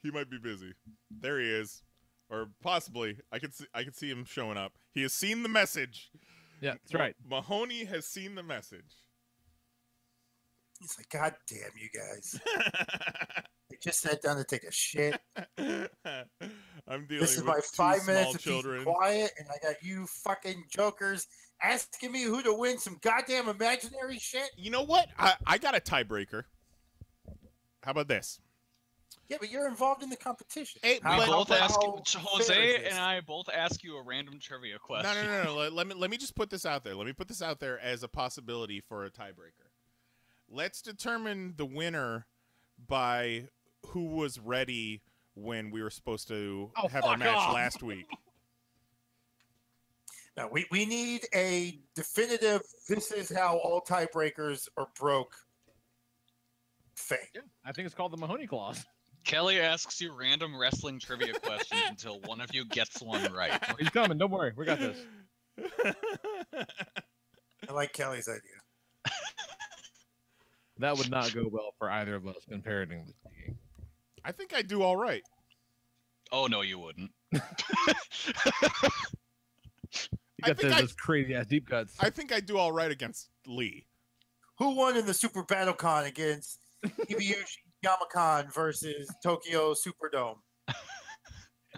Speaker 7: He might be busy. There he is, or possibly I could see him showing up. He has seen the message.
Speaker 3: Yeah, that's right.
Speaker 7: Mahoney has seen the message.
Speaker 8: He's like, God damn you guys! I just sat down to take a shit.
Speaker 7: I'm dealing
Speaker 8: This is
Speaker 7: with
Speaker 8: my
Speaker 7: two
Speaker 8: 5
Speaker 7: small
Speaker 8: minutes of
Speaker 7: children.
Speaker 8: being quiet, and I got you fucking jokers asking me who to win some goddamn imaginary shit.
Speaker 7: You know what? I got a tiebreaker. How about this?
Speaker 8: Yeah, but you're involved in the competition.
Speaker 7: Hey,
Speaker 4: We
Speaker 7: How-
Speaker 4: both ask
Speaker 8: how fair
Speaker 4: Jose
Speaker 8: is this?
Speaker 4: and I both ask you a random trivia question.
Speaker 7: No. Let me just put this out there. Let me put this out there as a possibility for a tiebreaker. Let's determine the winner by who was ready when we were supposed to
Speaker 3: Oh,
Speaker 7: have our
Speaker 3: fuck
Speaker 7: match
Speaker 3: off.
Speaker 7: last week.
Speaker 8: Now, we need a definitive, this is how all tiebreakers are broke thing.
Speaker 3: I think it's called the Mahoney Clause.
Speaker 4: Kelly asks you random wrestling trivia questions until one of you gets one right.
Speaker 3: He's coming. Don't worry. We got this.
Speaker 8: I like Kelly's idea.
Speaker 3: That would not go well for either of us, comparatively speaking.
Speaker 7: I think I do all right.
Speaker 4: Oh no, you wouldn't.
Speaker 3: You
Speaker 7: I
Speaker 3: got
Speaker 7: think I-
Speaker 3: this crazy ass deep cuts.
Speaker 7: I think I do all right against Lee.
Speaker 8: Who won in the Super Battle Con against Ibushi Yamakan versus Tokyo Superdome?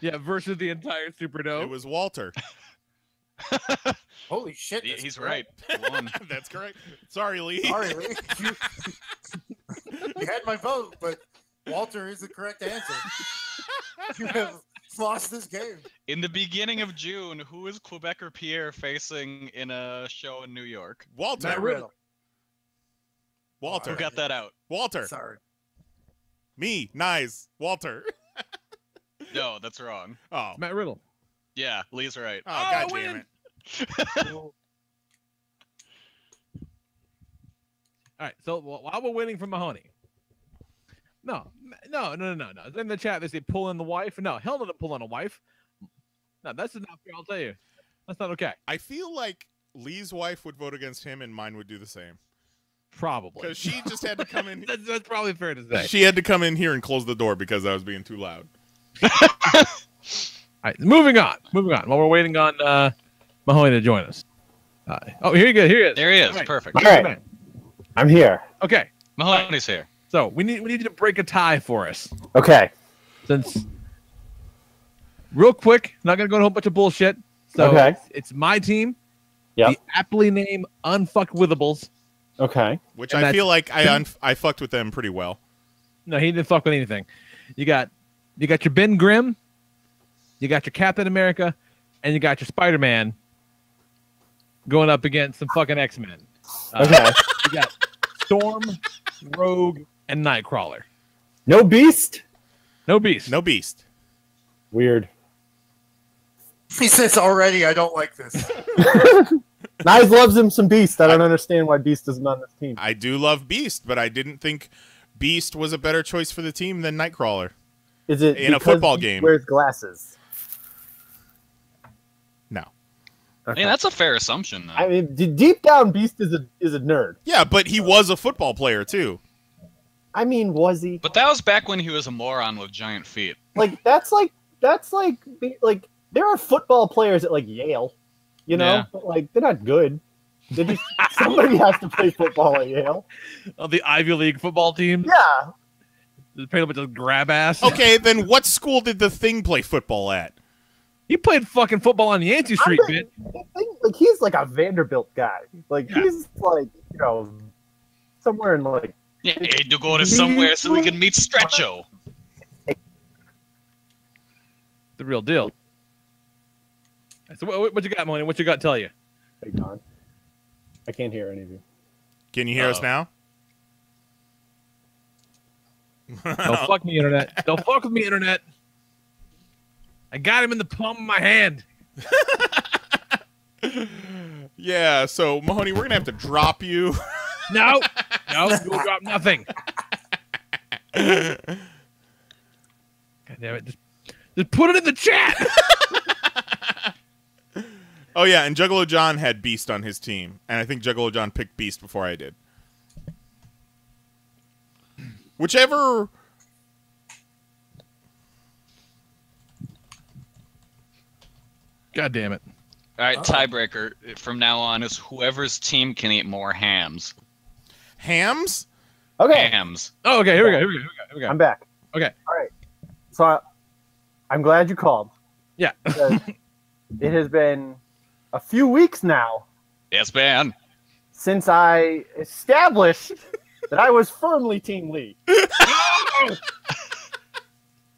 Speaker 3: Yeah, versus the entire
Speaker 7: It
Speaker 3: Superdome.
Speaker 7: was Walter.
Speaker 8: Holy shit. that's
Speaker 4: He's
Speaker 8: correct.
Speaker 4: right. One.
Speaker 7: That's correct. Sorry, Lee.
Speaker 8: Sorry, Lee. You had my vote, but Walter is the correct answer. You have lost this game.
Speaker 4: In the beginning of June, who is Quebecer Pierre facing in a show in New York?
Speaker 7: Walter.
Speaker 8: Matt Riddle.
Speaker 7: Walter.
Speaker 4: Who got that out?
Speaker 7: Walter.
Speaker 8: Sorry.
Speaker 7: Me. Nice. Walter.
Speaker 4: No, that's wrong.
Speaker 7: Oh.
Speaker 3: Matt Riddle.
Speaker 4: Yeah, Lee's right.
Speaker 7: Oh, God
Speaker 3: win.
Speaker 7: damn it.
Speaker 3: All right, so while we're waiting for Mahoney. No. In the chat, they say pull in the wife. No, hell no, to pull in a wife. No, that's not fair. I'll tell you. That's not okay.
Speaker 7: I feel like Lee's wife would vote against him and mine would do the same.
Speaker 3: Probably.
Speaker 7: Because she just had to come in.
Speaker 3: That's probably fair to say.
Speaker 7: She had to come in here and close the door because I was being too loud.
Speaker 3: All right, moving on. While we're waiting on Mahoney to join us. Oh, here he is.
Speaker 4: There he is.
Speaker 3: All right.
Speaker 4: Perfect.
Speaker 9: All right. I'm here.
Speaker 3: Okay.
Speaker 4: Mahoney's here.
Speaker 3: So we need you to break a tie for us.
Speaker 9: Okay.
Speaker 3: Since real quick, not gonna go into a whole bunch of bullshit. So
Speaker 9: Okay.
Speaker 3: it's my team.
Speaker 9: Yep.
Speaker 3: The aptly named Unfuckwithables.
Speaker 9: Okay.
Speaker 7: Which
Speaker 3: And
Speaker 7: I feel
Speaker 3: that's-
Speaker 7: like I fucked with them pretty well.
Speaker 3: No, he didn't fuck with anything. You got your Ben Grimm, you got your Captain America, and you got your Spider-Man going up against some fucking X-Men.
Speaker 9: Okay.
Speaker 3: You got Storm, Rogue, and Nightcrawler.
Speaker 9: No Beast?
Speaker 3: No Beast.
Speaker 7: No Beast.
Speaker 9: Weird.
Speaker 8: He says already, I don't like this.
Speaker 9: Knives loves him some Beast. I don't understand why Beast isn't on this team.
Speaker 7: I do love Beast, but I didn't think Beast was a better choice for the team than Nightcrawler.
Speaker 9: Is it
Speaker 7: in a
Speaker 9: because
Speaker 7: football
Speaker 9: Beast
Speaker 7: game.
Speaker 9: wears glasses?
Speaker 7: No.
Speaker 9: Okay.
Speaker 4: Hey, that's a fair assumption, though.
Speaker 9: I mean, deep down, Beast is a nerd.
Speaker 7: Yeah, but he was a football player too.
Speaker 9: I mean, was he?
Speaker 4: But that was back when he was a moron with giant feet.
Speaker 9: Like that's like there are football players at like Yale, you know,
Speaker 4: Yeah.
Speaker 9: but like they're not good. Somebody has to play football at Yale.
Speaker 3: Of the Ivy League football team.
Speaker 9: Yeah.
Speaker 3: They're pretty much just grab ass.
Speaker 7: Okay, then what school did the Thing play football at?
Speaker 3: He played fucking football on Yancey Street, bitch.
Speaker 9: Like he's like a Vanderbilt guy. Like
Speaker 3: Yeah.
Speaker 9: he's like, you know, somewhere in like
Speaker 4: Yeah, he had to go to somewhere so we can meet Stretcho.
Speaker 3: The real deal. So what you got, Maloney? What you got to tell you?
Speaker 9: Hey, Don. I can't hear any of you.
Speaker 7: Can you hear us now?
Speaker 3: Don't fuck me, internet. Don't fuck with me, internet. I got him in the palm of my hand.
Speaker 7: Yeah, so Mahoney, we're gonna have to drop you.
Speaker 3: No, you will drop nothing. God damn it! Just put it in the chat.
Speaker 7: Oh yeah, and Juggalo John had Beast on his team, and I think Juggalo John picked Beast before I did. Whichever.
Speaker 3: God damn it!
Speaker 4: All right, tiebreaker from now on is whoever's team can eat more hams.
Speaker 7: Hams?
Speaker 9: Okay.
Speaker 4: Hams.
Speaker 3: Oh, okay. Here we go.
Speaker 9: I'm back.
Speaker 3: Okay.
Speaker 9: All right. So I'm glad you called.
Speaker 3: Yeah.
Speaker 9: Because it has been a few weeks now
Speaker 4: Yes, man.
Speaker 9: since I established that I was firmly Team Lee.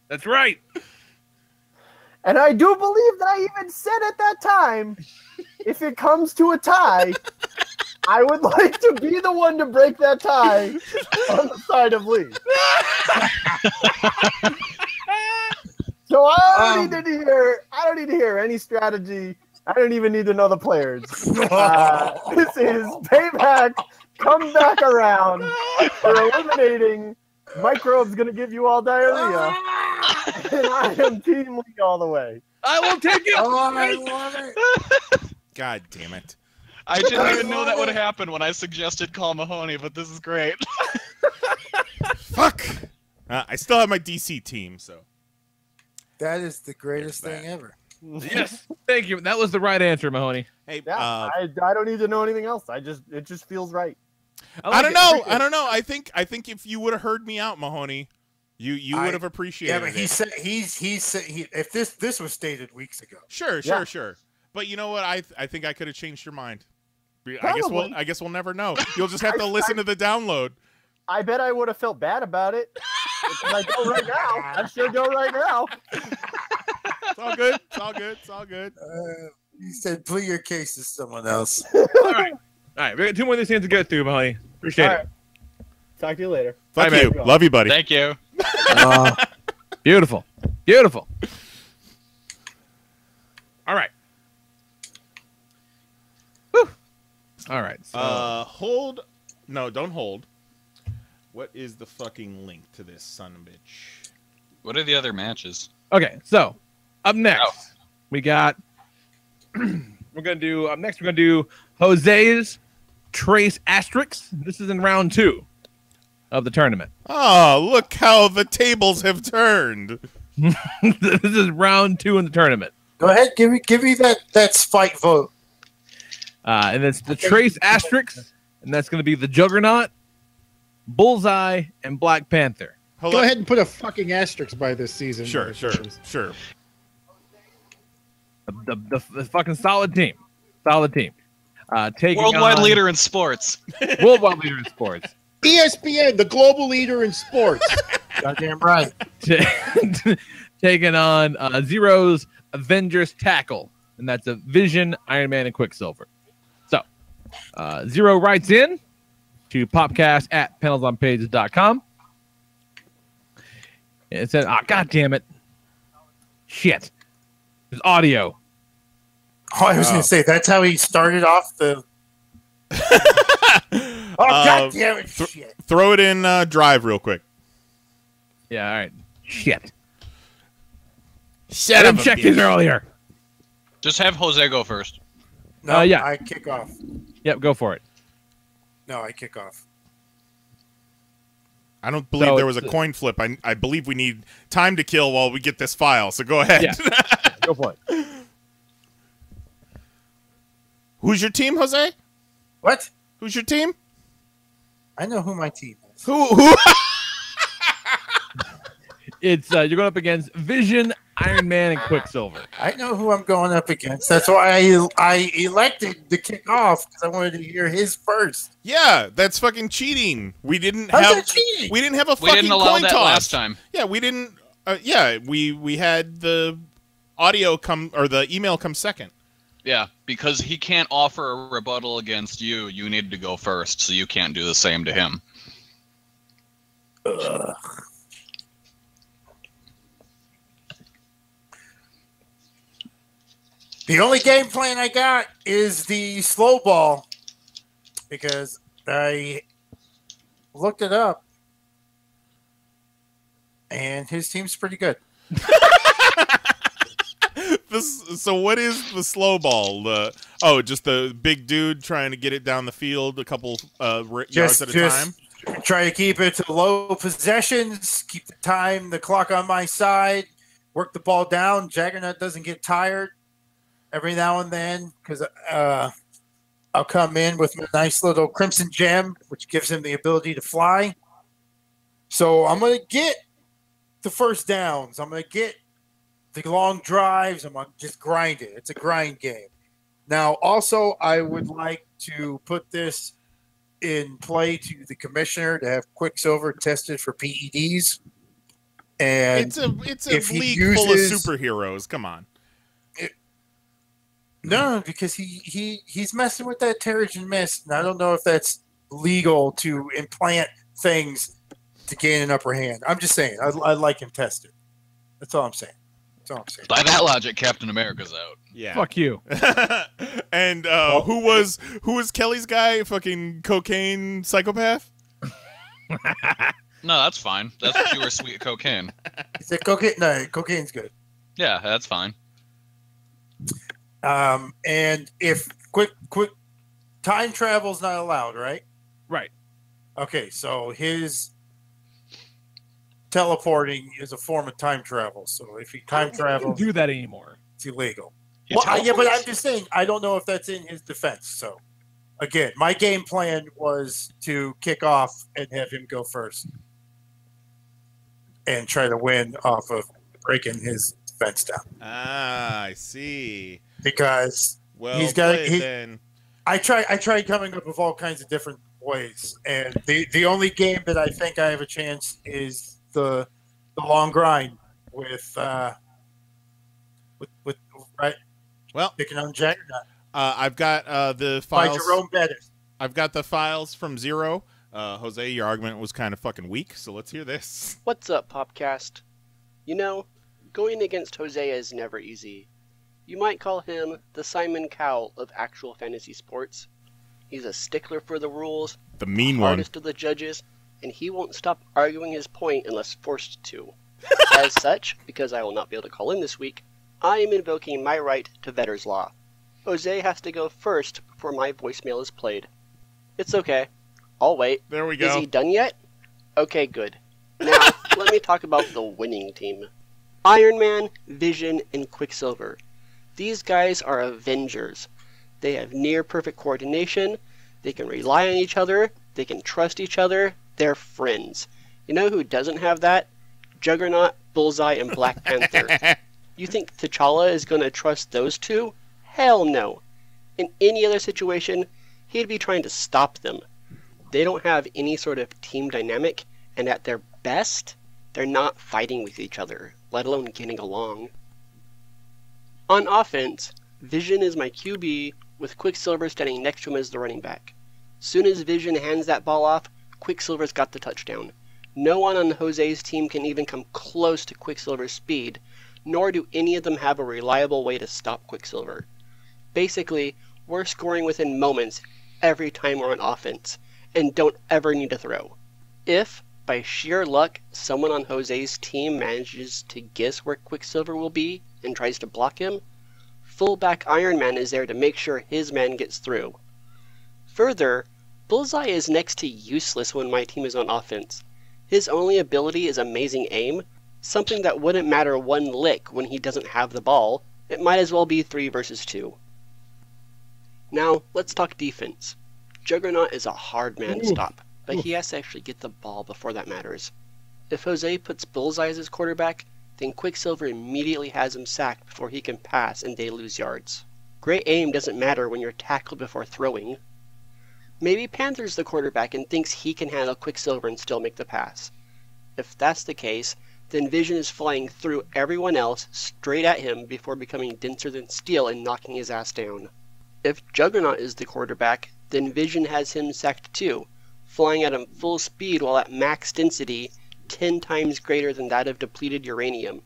Speaker 3: That's right.
Speaker 9: And I do believe that I even said at that time, if it comes to a tie, I would like to be the one to break that tie on the side of Lee. So I don't need to hear any strategy. I don't even need to know the players. This is payback. Come back around for eliminating microbes going to give you all diarrhea. And I am Team Lee all the way.
Speaker 3: I will take it.
Speaker 8: I love it.
Speaker 7: God damn it.
Speaker 4: I didn't even know that would happen when I suggested call Mahoney, but this is great.
Speaker 7: Fuck. I still have my DC team, so.
Speaker 8: That is the greatest
Speaker 7: There's
Speaker 8: thing ever.
Speaker 3: Yes. Thank you. That was the right answer, Mahoney.
Speaker 7: Hey,
Speaker 9: Yeah, I don't need to know anything else. It just feels right.
Speaker 7: I don't know. I don't know. I think if you would have heard me out, Mahoney, you would have appreciated
Speaker 8: Yeah, but he
Speaker 7: it.
Speaker 8: said if this was stated weeks ago.
Speaker 7: Sure. But you know what? I think I could have changed your mind. I guess we'll never know. You'll just have to listen to the download.
Speaker 9: I bet I would have felt bad about it. I go right now. I sure go right now.
Speaker 7: It's all good. It's all good. It's all good.
Speaker 8: He said, "Plead your case to someone else."
Speaker 3: All right. We got two more of these things to get through, Mahoney. Appreciate
Speaker 9: All
Speaker 3: it.
Speaker 9: right. Talk to you later.
Speaker 7: Fuck
Speaker 3: Bye,
Speaker 7: you.
Speaker 9: man.
Speaker 7: Love you, buddy.
Speaker 4: Thank you.
Speaker 3: Beautiful. Beautiful. All right. Whew. All right. So,
Speaker 7: Hold. No, don't hold. What is the fucking link to this son of a bitch?
Speaker 4: What are the other matches?
Speaker 3: okay. So, up next,
Speaker 4: Oh.
Speaker 3: we got. We're gonna do Jose's Trace Asterix. This is in round 2 of the tournament.
Speaker 7: Oh, look how the tables have turned.
Speaker 3: This is round 2 in the tournament.
Speaker 8: Go ahead, give me that spike vote.
Speaker 3: And it's the Trace Asterix, and that's going to be the Juggernaut Bullseye, and Black Panther.
Speaker 7: Hold
Speaker 10: Go
Speaker 7: on.
Speaker 10: ahead and put a fucking asterisk by this season.
Speaker 7: Sure.
Speaker 3: The fucking solid team. Taking
Speaker 4: Worldwide
Speaker 3: on
Speaker 4: leader in sports.
Speaker 3: Worldwide leader in sports.
Speaker 10: ESPN, the global leader in sports.
Speaker 8: Goddamn right.
Speaker 3: Taking on Zero's Avengers Tackle, and that's a Vision, Iron Man, and Quicksilver. So, Zero writes in to popcast@PanelsOnPages.com. And it said, God damn it. Shit. There's audio.
Speaker 8: Oh, I was going to say, that's how he started off the... God damn it, shit.
Speaker 7: Throw it in Drive real quick.
Speaker 3: Yeah, all right. Shit.
Speaker 7: Shut
Speaker 3: I didn't check these earlier.
Speaker 4: Just have Jose go first.
Speaker 8: No,
Speaker 3: yeah.
Speaker 8: I kick off.
Speaker 3: Yep, go for it.
Speaker 8: No, I kick off.
Speaker 7: I don't believe there was a coin flip. I believe we need time to kill while we get this file, so go ahead.
Speaker 3: Yeah. Go for it.
Speaker 7: Who's your team, Jose?
Speaker 8: What?
Speaker 7: Who's your team?
Speaker 8: I know who my team is.
Speaker 7: Who?
Speaker 3: It's you're going up against Vision, Iron Man, and Quicksilver.
Speaker 8: I know who I'm going up against. That's why I elected to kick off, because I wanted to hear his first.
Speaker 7: Yeah, that's fucking cheating. We didn't
Speaker 8: How's
Speaker 7: have
Speaker 8: that cheating?
Speaker 7: We didn't have a
Speaker 4: We
Speaker 7: fucking
Speaker 4: didn't allow
Speaker 7: coin
Speaker 4: that
Speaker 7: toss
Speaker 4: last time.
Speaker 7: Yeah, we didn't. We had the audio come or the email come second.
Speaker 4: Yeah, because he can't offer a rebuttal against you. You need to go first, so you can't do the same to him.
Speaker 8: Ugh. The only game plan I got is the slow ball, because I looked it up, and his team's pretty good.
Speaker 7: So what is the slow ball? Just the big dude trying to get it down the field a couple yards at a time?
Speaker 8: Try to keep it to low possessions, keep the clock on my side, work the ball down. Juggernaut doesn't get tired every now and then, because I'll come in with my nice little Crimson Gem, which gives him the ability to fly. So I'm going to get the first downs. I'm going to get the long drives. I'm going to just grind it. It's a grind game. Now, also, I would like to put this in play to the commissioner to have Quicksilver tested for PEDs. And
Speaker 7: it's a league full of superheroes. Come on.
Speaker 8: No, because he's messing with that Terrigen Mist, and I don't know if that's legal to implant things to gain an upper hand. I'm just saying, I'd like him tested. That's all I'm saying.
Speaker 4: By that logic, Captain America's out.
Speaker 7: Yeah.
Speaker 3: Fuck you.
Speaker 7: And who was Kelly's guy? Fucking cocaine psychopath?
Speaker 4: No, that's fine. That's pure sweet cocaine.
Speaker 8: Is it cocaine? No, cocaine's good.
Speaker 4: Yeah, that's fine.
Speaker 8: And if quick time travel's not allowed, right?
Speaker 3: Right.
Speaker 8: Okay, so his teleporting is a form of time travel. So if he time travels,
Speaker 3: do that anymore.
Speaker 8: It's illegal.
Speaker 4: He
Speaker 8: Well, yeah, but
Speaker 4: teleports.
Speaker 8: I'm just saying, I don't know if that's in his defense. So again, my game plan was to kick off and have him go first and try to win off of breaking his defense down.
Speaker 7: Ah, I see.
Speaker 8: Because
Speaker 7: Well,
Speaker 8: he's got
Speaker 7: played then.
Speaker 8: I tried coming up with all kinds of different ways, and the only game that I think I have a chance is the long grind with right.
Speaker 7: Well,
Speaker 8: picking on Juggernaut.
Speaker 7: I've got the
Speaker 8: By
Speaker 7: files.
Speaker 8: Jerome Bettis.
Speaker 7: I've got the files from Zero. Jose, your argument was kind of fucking weak, so let's hear this.
Speaker 11: What's up, Popcast? You know, going against Jose is never easy. You might call him the Simon Cowell of actual fantasy sports. He's a stickler for the rules,
Speaker 7: The mean one.
Speaker 11: hardest of the judges, and he won't stop arguing his point unless forced to. As such, because I will not be able to call in this week, I am invoking my right to Vetter's Law. Jose has to go first before my voicemail is played. It's okay. I'll wait.
Speaker 7: There we go.
Speaker 11: Is he done yet? Okay, good. Now, let me talk about the winning team. Iron Man, Vision, and Quicksilver. These guys are Avengers. They have near-perfect coordination, they can rely on each other, they can trust each other, They're friends. You know who doesn't have that? Juggernaut, Bullseye, and Black Panther. You think T'Challa is going to trust those two? Hell no. In any other situation, he'd be trying to stop them. They don't have any sort of team dynamic, and at their best, they're not fighting with each other, let alone getting along. On offense, Vision is my QB, with Quicksilver standing next to him as the running back. Soon as Vision hands that ball off, Quicksilver's got the touchdown. No one on Jose's team can even come close to Quicksilver's speed, nor do any of them have a reliable way to stop Quicksilver. Basically, we're scoring within moments every time we're on offense, and don't ever need to throw. If, by sheer luck, someone on Jose's team manages to guess where Quicksilver will be and tries to block him, fullback Iron Man is there to make sure his man gets through. Further, Bullseye is next to useless when my team is on offense. His only ability is amazing aim, something that wouldn't matter one lick when he doesn't have the ball. It might as well be 3 versus 2. Now, let's talk defense. Juggernaut is a hard man to stop, but he has to actually get the ball before that matters. If Jose puts Bullseye as his quarterback, then Quicksilver immediately has him sacked before he can pass and they lose yards. Great aim doesn't matter when you're tackled before throwing. Maybe Panther's the quarterback and thinks he can handle Quicksilver and still make the pass. If that's the case, then Vision is flying through everyone else straight at him before becoming denser than steel and knocking his ass down. If Juggernaut is the quarterback, then Vision has him sacked too, flying at him full speed while at max density, 10 times greater than that of depleted uranium,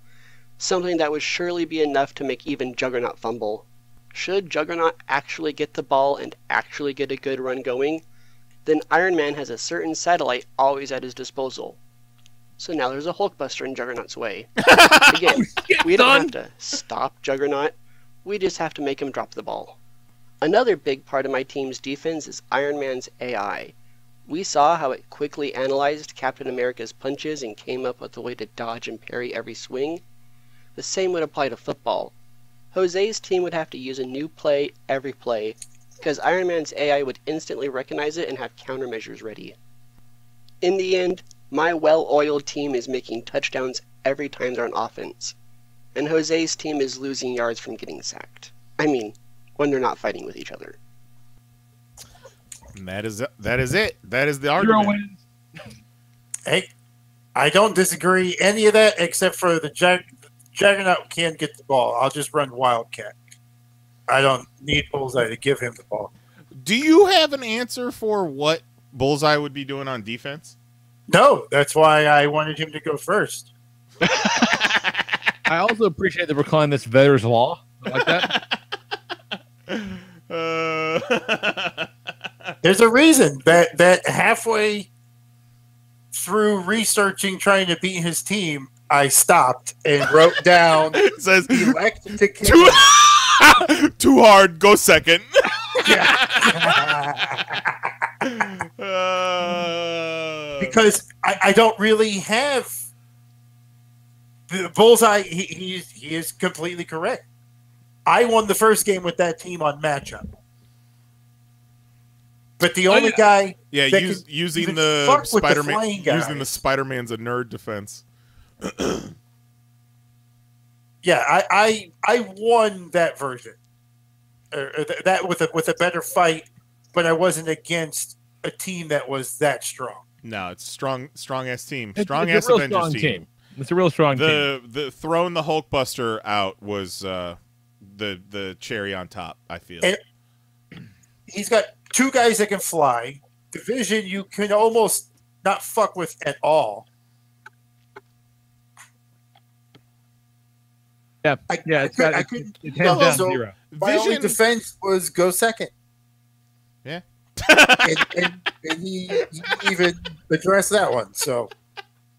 Speaker 11: something that would surely be enough to make even Juggernaut fumble. Should Juggernaut actually get the ball and actually get a good run going, then Iron Man has a certain satellite always at his disposal. So now there's a Hulkbuster in Juggernaut's way. Again, we don't have to stop Juggernaut, we just have to make him drop the ball. Another big part of my team's defense is Iron Man's AI. We saw how it quickly analyzed Captain America's punches and came up with a way to dodge and parry every swing. The same would apply to football. Jose's team would have to use a new play every play, because Iron Man's AI would instantly recognize it and have countermeasures ready. In the end, my well-oiled team is making touchdowns every time they're on offense, and Jose's team is losing yards from getting sacked. I mean, when they're not fighting with each other.
Speaker 7: And that is it. That is the argument.
Speaker 8: Hey, I don't disagree any of that except for the Juggernaut can get the ball. I'll just run Wildcat. I don't need Bullseye to give him the ball.
Speaker 7: Do you have an answer for what Bullseye would be doing on defense?
Speaker 8: No, that's why I wanted him to go first.
Speaker 3: I also appreciate that we're calling this Vetter's Law. I like that.
Speaker 8: There's a reason that halfway through researching trying to beat his team, I stopped and wrote down
Speaker 7: it says
Speaker 8: elect to kill
Speaker 7: too hard, go second.
Speaker 8: Because I don't really have the Bullseye. He is completely correct. I won the first game with that team on matchup. But the only guy,
Speaker 7: using the Spider-Man, using the Spider-Man's a nerd defense.
Speaker 8: Yeah, I won that version, that with a better fight, but I wasn't against a team that was that strong.
Speaker 7: No, it's strong ass team,
Speaker 3: strong ass Avengers team. It's a real strong team.
Speaker 7: The throwing the Hulkbuster out was the cherry on top. I feel.
Speaker 8: And he's got 2 guys that can fly. Division you can almost not fuck with at all.
Speaker 3: Yeah, it's hands down 0.
Speaker 8: My only defense was go second.
Speaker 7: Yeah.
Speaker 8: and he even addressed that one. So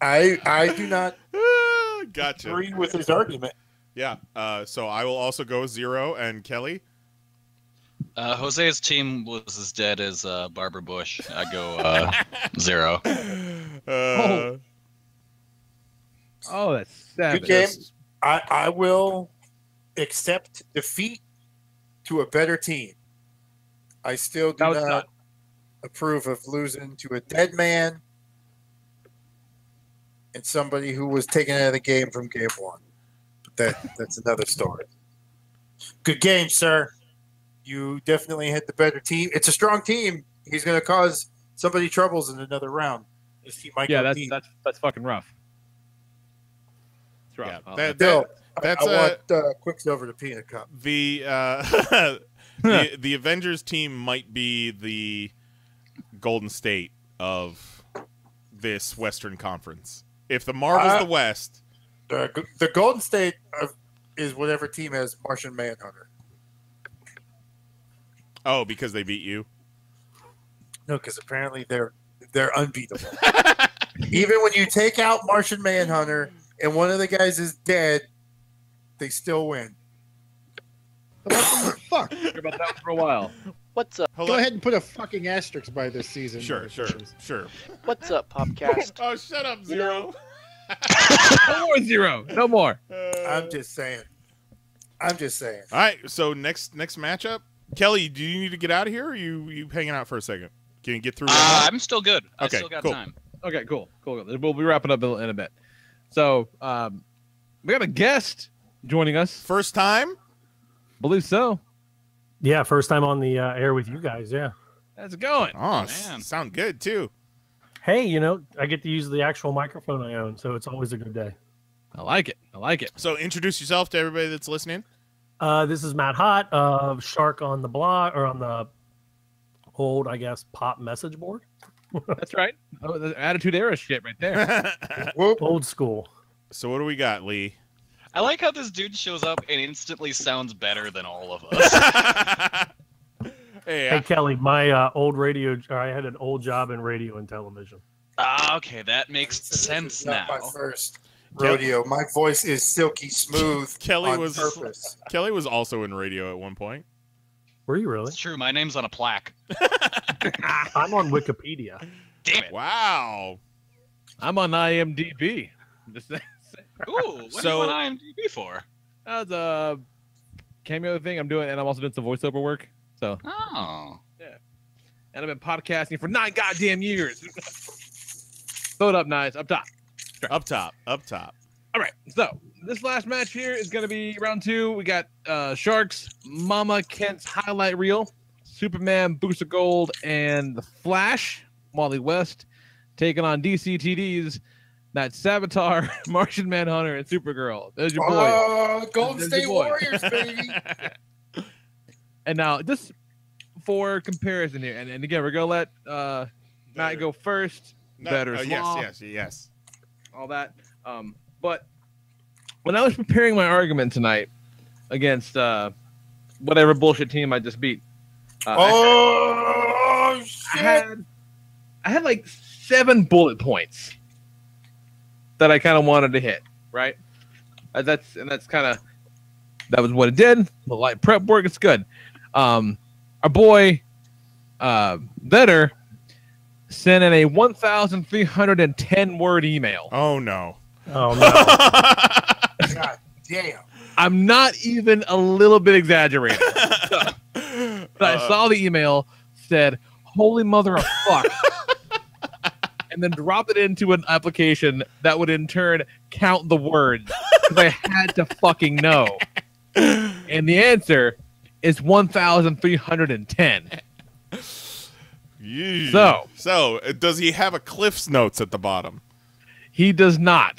Speaker 8: I do not agree with his argument.
Speaker 7: Yeah. So I will also go 0. And Kelly?
Speaker 4: Jose's team was as dead as Barbara Bush. I go 0.
Speaker 3: Oh, that's savage.
Speaker 8: Good game. I will accept defeat to a better team. I still do not approve of losing to a dead man and somebody who was taken out of the game from game one. But that's another story. Good game, sir. You definitely had the better team. It's a strong team. He's going to cause somebody troubles in another round. This team might go deep.
Speaker 3: That's fucking rough. It's rough.
Speaker 7: Yeah,
Speaker 8: I want Quicksilver to pee in a cup.
Speaker 7: The Avengers team might be the Golden State of this Western Conference. If the Marvel's the West,
Speaker 8: the Golden State is whatever team has Martian Manhunter.
Speaker 7: Oh, because they beat you?
Speaker 8: No, because apparently they're unbeatable. Even when you take out Martian Manhunter and one of the guys is dead, they still win.
Speaker 10: Fuck.
Speaker 3: Hear about that for a while.
Speaker 11: What's up?
Speaker 10: Go ahead and put a fucking asterisk by this season.
Speaker 7: Sure.
Speaker 11: What's up, Popcast?
Speaker 7: Oh, shut up, Zero.
Speaker 3: No more Zero. No more.
Speaker 8: I'm just saying.
Speaker 7: All right, so next matchup. Kelly, do you need to get out of here, or are you hanging out for a second? Can you get through?
Speaker 4: I'm still good. I
Speaker 7: Okay,
Speaker 4: still got
Speaker 7: cool.
Speaker 4: time.
Speaker 3: Okay, cool. We'll be wrapping up in a bit. So, we got a guest joining us.
Speaker 7: First time?
Speaker 3: Believe so.
Speaker 12: Yeah, first time on the air with you guys. Yeah.
Speaker 3: How's it going?
Speaker 7: Oh,
Speaker 4: man.
Speaker 7: Sound good too.
Speaker 12: Hey, I get to use the actual microphone I own, so it's always a good day.
Speaker 3: I like it.
Speaker 7: So introduce yourself to everybody that's listening.
Speaker 12: This is Matt Hott of Shark on the blog, or on the old, I guess, PoP message board.
Speaker 3: That's right. Oh, the Attitude Era shit right there.
Speaker 12: Old school.
Speaker 7: So what do we got, Lee?
Speaker 4: I like how this dude shows up and instantly sounds better than all of us.
Speaker 12: Hey, Kelly, my old radio, I had an old job in radio and television.
Speaker 4: Okay, that makes sense now.
Speaker 8: My first rodeo. My voice is silky smooth.
Speaker 7: Kelly was also in radio at one point.
Speaker 12: Were you really?
Speaker 4: It's true. My name's on a plaque.
Speaker 12: I'm on Wikipedia.
Speaker 4: Damn it!
Speaker 7: Wow.
Speaker 3: I'm on IMDb. Just saying.
Speaker 4: Ooh, what are you on IMDb for?
Speaker 3: That's a cameo thing I'm doing, and I'm also doing some voiceover work. So.
Speaker 4: Oh.
Speaker 3: Yeah. And I've been podcasting for 9 goddamn years. Throw it up, nice. Up top.
Speaker 7: Sure. Up top.
Speaker 3: All right. So this last match here is going to be round 2. We got Sharks, Mama Kent's highlight reel, Superman, Booster Gold, and the Flash, Wally West, taking on DCTD's. That's Savitar, Martian Manhunter, and Supergirl. There's your boy.
Speaker 8: Golden State Warriors, baby.
Speaker 3: And now, just for comparison here, and again, we're going to let Matt go first.
Speaker 7: Yes.
Speaker 3: All that. But when I was preparing my argument tonight against whatever bullshit team I just beat,
Speaker 8: shit!
Speaker 3: I had like 7 bullet points that I kind of wanted to hit, right? That was what it did. The light prep work, it's good. Our boy Vetter sent in a 1,310 word email.
Speaker 7: Oh no!
Speaker 8: God damn!
Speaker 3: I'm not even a little bit exaggerating. But I saw the email, said, "Holy mother of fuck." And then drop it into an application that would in turn count the words because I had to fucking know. And the answer is 1,310.
Speaker 7: So does he have a Cliff's Notes at the bottom?
Speaker 3: He does not.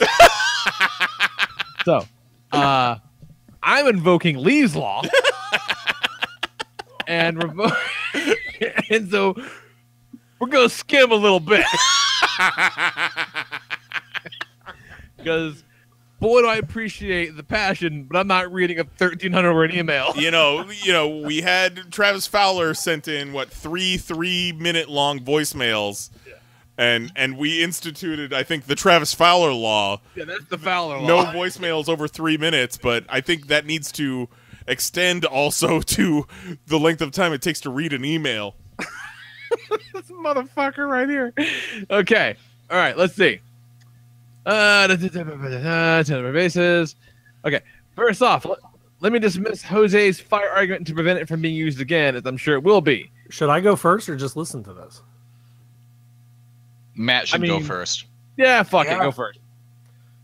Speaker 3: So, I'm invoking Lee's Law. And so we're going to skim a little bit. Because boy, do I appreciate the passion, but I'm not reading a 1,300 word email.
Speaker 7: We had Travis Fowler sent in 3 3-minute long voicemails, and we instituted, I think, the Travis Fowler law.
Speaker 3: Yeah, that's the Fowler law.
Speaker 7: No voicemails over 3 minutes, but I think that needs to extend also to the length of time it takes to read an email.
Speaker 3: This motherfucker right here. Okay. All right. Let's see. Bases. Okay. First off, let me dismiss Jose's fire argument to prevent it from being used again, as I'm sure it will be.
Speaker 12: Should I go first or just listen to this?
Speaker 4: Matt should go first.
Speaker 3: Yeah, fuck it. Go first.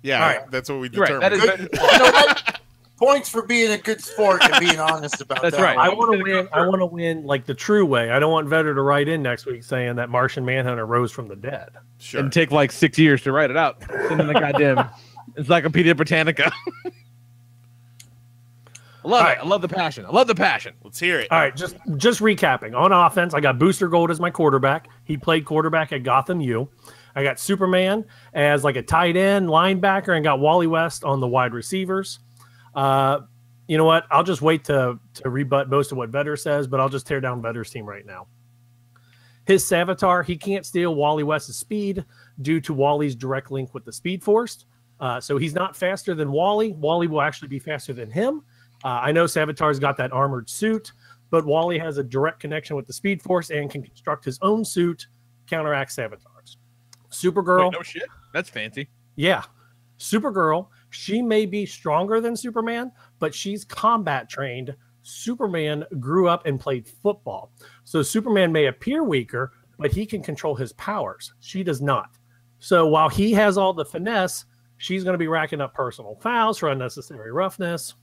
Speaker 7: Yeah,
Speaker 8: All right.
Speaker 7: that's what we
Speaker 3: You're right.
Speaker 7: determined.
Speaker 3: That is
Speaker 8: You know what? Points for being a good sport and being honest about
Speaker 3: That's
Speaker 8: that.
Speaker 3: right.
Speaker 12: I want to win. I want to win like the true way. I don't want Vetter to write in next week saying that Martian Manhunter rose from the dead.
Speaker 7: Sure.
Speaker 3: and take like 6 years to write it out. Send in the goddamn Encyclopedia Britannica. I love it. I love the passion. I love the passion.
Speaker 7: Let's hear it.
Speaker 12: All right, just recapping. On offense, I got Booster Gold as my quarterback. He played quarterback at Gotham U. I got Superman as like a tight end, linebacker, and got Wally West on the wide receivers. You know what? I'll just wait to rebut most of what Vetter says, but I'll just tear down Vetter's team right now. His Savitar, he can't steal Wally West's speed due to Wally's direct link with the Speed Force. So he's not faster than Wally. Wally will actually be faster than him. I know Savitar's got that armored suit, but Wally has a direct connection with the Speed Force and can construct his own suit, counteract Savitar's. Supergirl.
Speaker 3: Wait, no shit. That's fancy.
Speaker 12: Yeah. Supergirl, she may be stronger than Superman, but she's combat trained. Superman grew up and played football. So Superman may appear weaker, but he can control his powers. She does not. So while he has all the finesse, she's going to be racking up personal fouls for unnecessary roughness.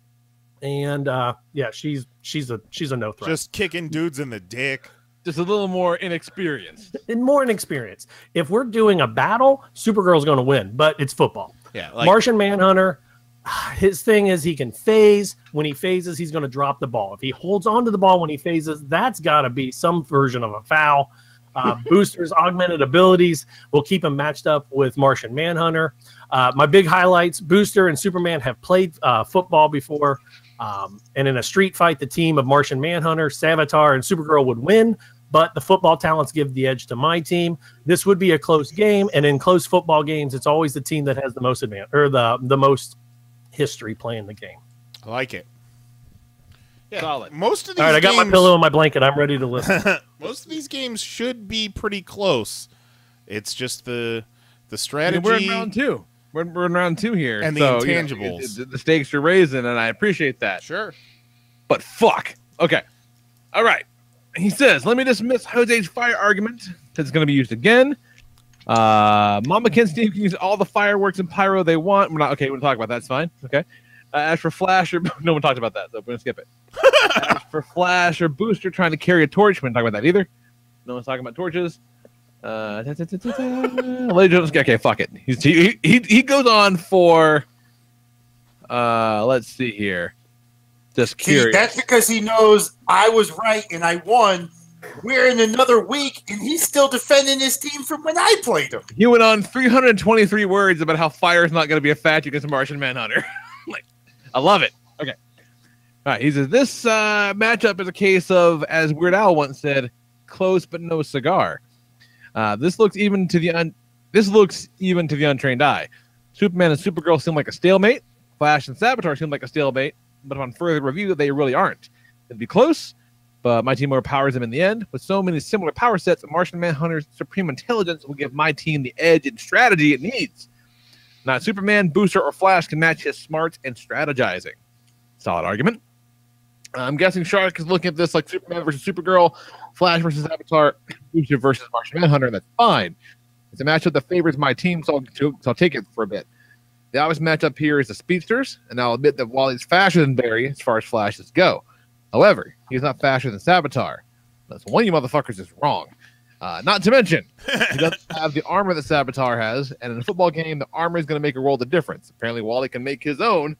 Speaker 12: And yeah, she's a no threat.
Speaker 7: Just kicking dudes in the dick.
Speaker 3: Just a little more inexperienced.
Speaker 12: And more inexperienced. If we're doing a battle, Supergirl's going to win, but it's football.
Speaker 7: Yeah, like,
Speaker 12: Martian Manhunter, his thing is he can phase. When he phases, he's going to drop the ball. If he holds onto the ball when he phases, that's got to be some version of a foul. Booster's augmented abilities will keep him matched up with Martian Manhunter. My big highlights, Booster and Superman have played football before. And in a street fight, the team of Martian Manhunter, Savitar, and Supergirl would win, but the football talents give the edge to my team. This would be a close game, and in close football games, it's always the team that has the most advantage or the most history playing the game.
Speaker 7: I like it. Yeah,
Speaker 3: Solid.
Speaker 7: Most of these
Speaker 12: All right, I got my pillow and my blanket. I'm ready to listen.
Speaker 7: Most of these games should be pretty close. It's just the strategy.
Speaker 3: And we're in round two. We're in round two here.
Speaker 7: And the
Speaker 3: so,
Speaker 7: intangibles.
Speaker 3: You know, the stakes are raising, and I appreciate that.
Speaker 7: Sure.
Speaker 3: But fuck. Okay. All right. He says, let me dismiss Jose's fire argument because it's going to be used again. Mama Ken's team can use all the fireworks and pyro they want. We're not okay. We'll talk about that. That's fine. Okay. As for Flash, or no one talked about that, so we're going to skip it. As for Flash or Booster trying to carry a torch, we didn't talk about that either. No one's talking about torches. Okay, fuck it. He goes on for let's see here. Just curious.
Speaker 8: That's because he knows I was right and I won. We're in another week and he's still defending his team from when I played him.
Speaker 3: He went on 323 words about how fire is not going to be a factor against Martian Manhunter. Like, I love it. Okay. All right. He says this matchup is a case of, as Weird Al once said, close but no cigar. This looks even to the untrained eye. Superman and Supergirl seem like a stalemate. Flash and Savitar seem like a stalemate, but upon further review, they really aren't. It'd be close, but my team overpowers them in the end. With so many similar power sets, Martian Manhunter's supreme intelligence will give my team the edge and strategy it needs. Not Superman, Booster, or Flash can match his smarts and strategizing. Solid argument. I'm guessing Shark is looking at this like Superman versus Supergirl, Flash versus Avatar, Booster versus Martian Manhunter, and that's fine. It's a matchup that favors my team, so I'll take it for a bit. The obvious matchup here is the Speedsters, and I'll admit that Wally's faster than Barry as far as Flashes go. However, he's not faster than Savitar. That's one of you motherfuckers is wrong. Not to mention, he doesn't have the armor that Savitar has, and in a football game, the armor is going to make a world of difference. Apparently, Wally can make his own.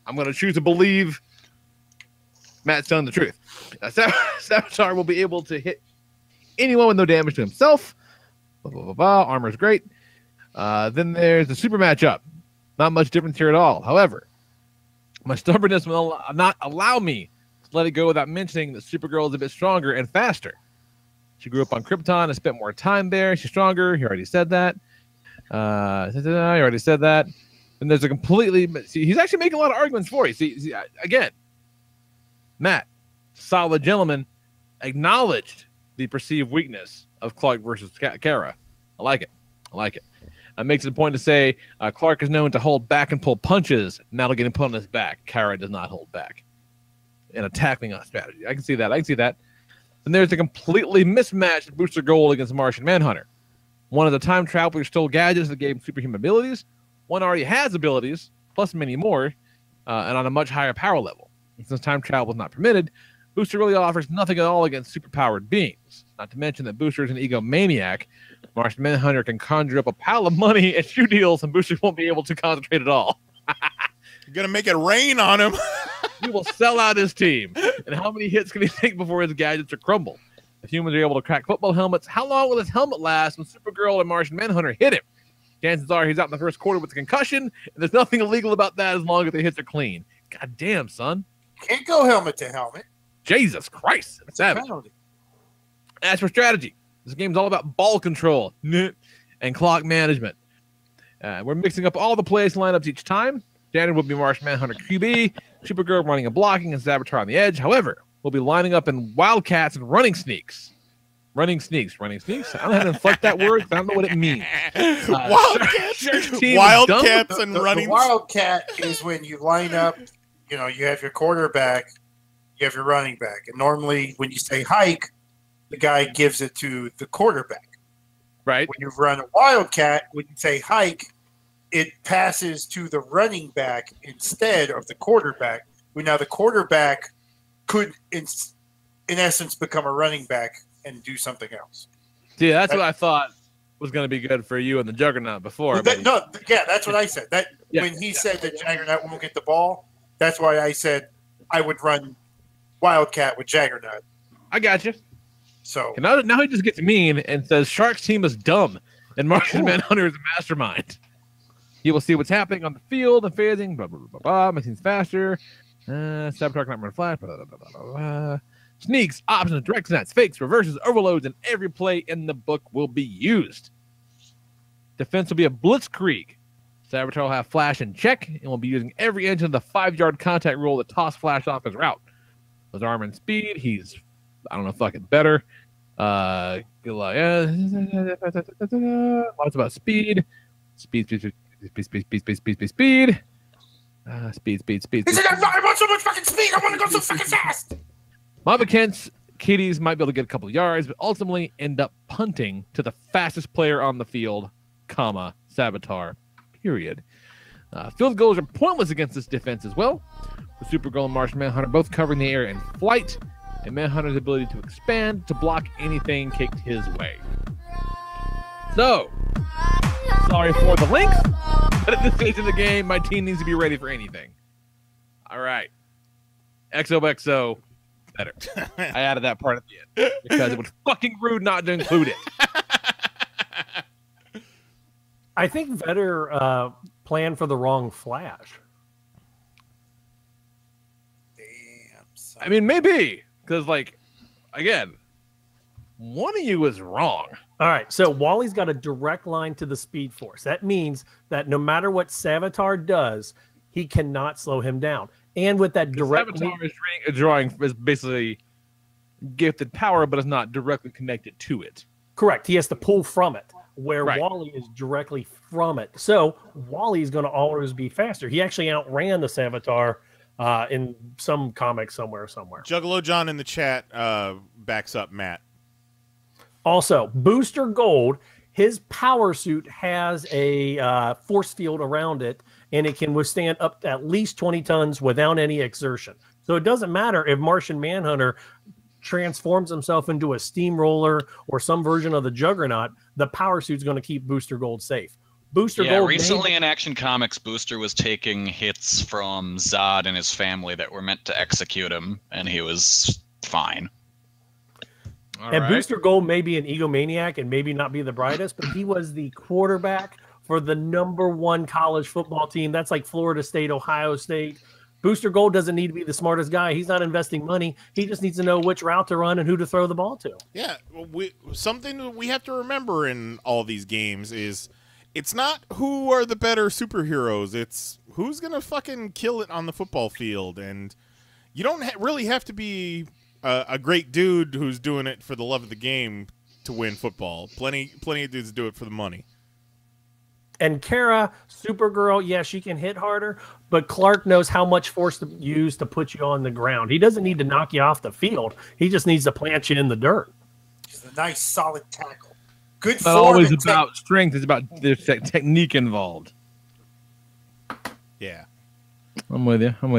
Speaker 3: I'm going to choose to believe Matt's telling the truth. Savitar will be able to hit anyone with no damage to himself. Blah, blah, blah, blah. Armor's great. Then there's the super matchup. Not much difference here at all. However, my stubbornness will not allow me to let it go without mentioning that Supergirl is a bit stronger and faster. She grew up on Krypton and spent more time there. She's stronger. He already said that. And there's a completely... See, he's actually making a lot of arguments for you. See, again, Matt, solid gentleman, acknowledged the perceived weakness of Clark versus Kara. I like it. Makes it a point to say Clark is known to hold back and pull punches, and that'll get him put on his back. Kara does not hold back in a tackling strategy. I can see that. And there's a completely mismatched Booster Gold against Martian Manhunter. One of the time travelers stole gadgets that gave him superhuman abilities. one already has abilities, plus many more, and on a much higher power level. And since time travel is not permitted, Booster really offers nothing at all against superpowered beings. Not to mention that Booster is an egomaniac. Martian Manhunter can conjure up a pile of money and shoe deals, and Booster won't be able to concentrate at all.
Speaker 7: You're going to make it rain on him.
Speaker 3: He will sell out his team. And how many hits can he take before his gadgets are crumbled? If humans are able to crack football helmets, how long will his helmet last when Supergirl and Martian Manhunter hit him? Chances are he's out in the first quarter with a concussion, and there's nothing illegal about that as long as the hits are clean. God damn, son.
Speaker 8: Can't go helmet to helmet.
Speaker 3: Jesus Christ. That's savage. As for strategy, this game's all about ball control and clock management. We're mixing up all the plays and lineups each time. Standard will be Martian Manhunter QB, Supergirl running and blocking, and Saboteur on the edge. However, we'll be lining up in Wildcats and running sneaks. Running sneaks. I don't know how to inflect that word. I don't know what it means.
Speaker 7: Wildcats and running.
Speaker 8: The Wildcat is when you line up, you have your quarterback, you have your running back. And normally when you say hike, the guy gives it to the quarterback.
Speaker 3: Right.
Speaker 8: When you run a Wildcat, when you say hike, it passes to the running back instead of the quarterback. Now the quarterback could, in essence, become a running back and do something else.
Speaker 3: See, that's what I thought was going to be good for you and the Juggernaut before.
Speaker 8: That's what I said. When he said that Juggernaut won't get the ball, that's why I said I would run Wildcat with Juggernaut.
Speaker 3: I got you.
Speaker 8: So
Speaker 3: now he just gets mean and says Shark's team is dumb and Martian Manhunter is a mastermind. You will see what's happening on the field and phasing. Blah blah blah blah. My team's faster. Saboteur cannot run flash. Blah blah blah blah blah. Sneaks, options, direct snaps, fakes, reverses, overloads, and every play in the book will be used. Defense will be a blitzkrieg. Saboteur will have flash and check, and will be using every inch of the 5-yard contact rule to toss flash off his route. With armor and speed, he's, fucking better. Lots about speed. Speed. He said, I want so much fucking speed. I want to go so fucking fast. Mob against Kitties might be able to get a couple yards, but ultimately end up punting to the fastest player on the field, Saboteur, period. Field goals are pointless against this defense as well, with Supergirl and Martian Manhunter both covering the air in flight, and Manhunter's ability to expand to block anything kicked his way. So, sorry for the length, but at this stage of the game, my team needs to be ready for anything. All right. XOXO, better. I added that part at the end because it was fucking rude not to include it.
Speaker 12: I think Vetter planned for the wrong Flash.
Speaker 8: Damn. Son.
Speaker 3: I mean, maybe. Because, again, one of you is wrong.
Speaker 12: All right, so Wally's got a direct line to the Speed Force. That means that no matter what Savitar does, he cannot slow him down. And with that direct
Speaker 3: Savitar is drawing is basically gifted power, but is not directly connected to it.
Speaker 12: Correct. He has to pull from it, where
Speaker 3: Right.
Speaker 12: Wally is directly from it. So Wally's going to always be faster. He actually outran the Savitar in some comic somewhere.
Speaker 7: Juggalo John in the chat backs up Matt.
Speaker 12: Also, Booster Gold, his power suit has a force field around it, and it can withstand up to at least 20 tons without any exertion. So it doesn't matter if Martian Manhunter transforms himself into a steamroller or some version of the Juggernaut, the power suit's going to keep Booster Gold safe. Booster Gold
Speaker 4: recently in Action Comics, Booster was taking hits from Zod and his family that were meant to execute him, and he was fine.
Speaker 12: Booster Gold may be an egomaniac and maybe not be the brightest, but he was the quarterback for the #1 college football team. That's like Florida State, Ohio State. Booster Gold doesn't need to be the smartest guy. He's not investing money. He just needs to know which route to run and who to throw the ball to.
Speaker 7: Yeah, something that we have to remember in all these games is it's not who are the better superheroes. It's who's going to fucking kill it on the football field. And you don't really have to be a great dude who's doing it for the love of the game to win football. Plenty of dudes do it for the money.
Speaker 12: And Kara, Supergirl, yeah, she can hit harder, but Clark knows how much force to use to put you on the ground. He doesn't need to knock you off the field. He just needs to plant you in the dirt.
Speaker 8: It's a nice, solid tackle. Good.
Speaker 3: It's not always about strength. It's about the technique involved.
Speaker 7: Yeah.
Speaker 3: I'm with you.
Speaker 8: All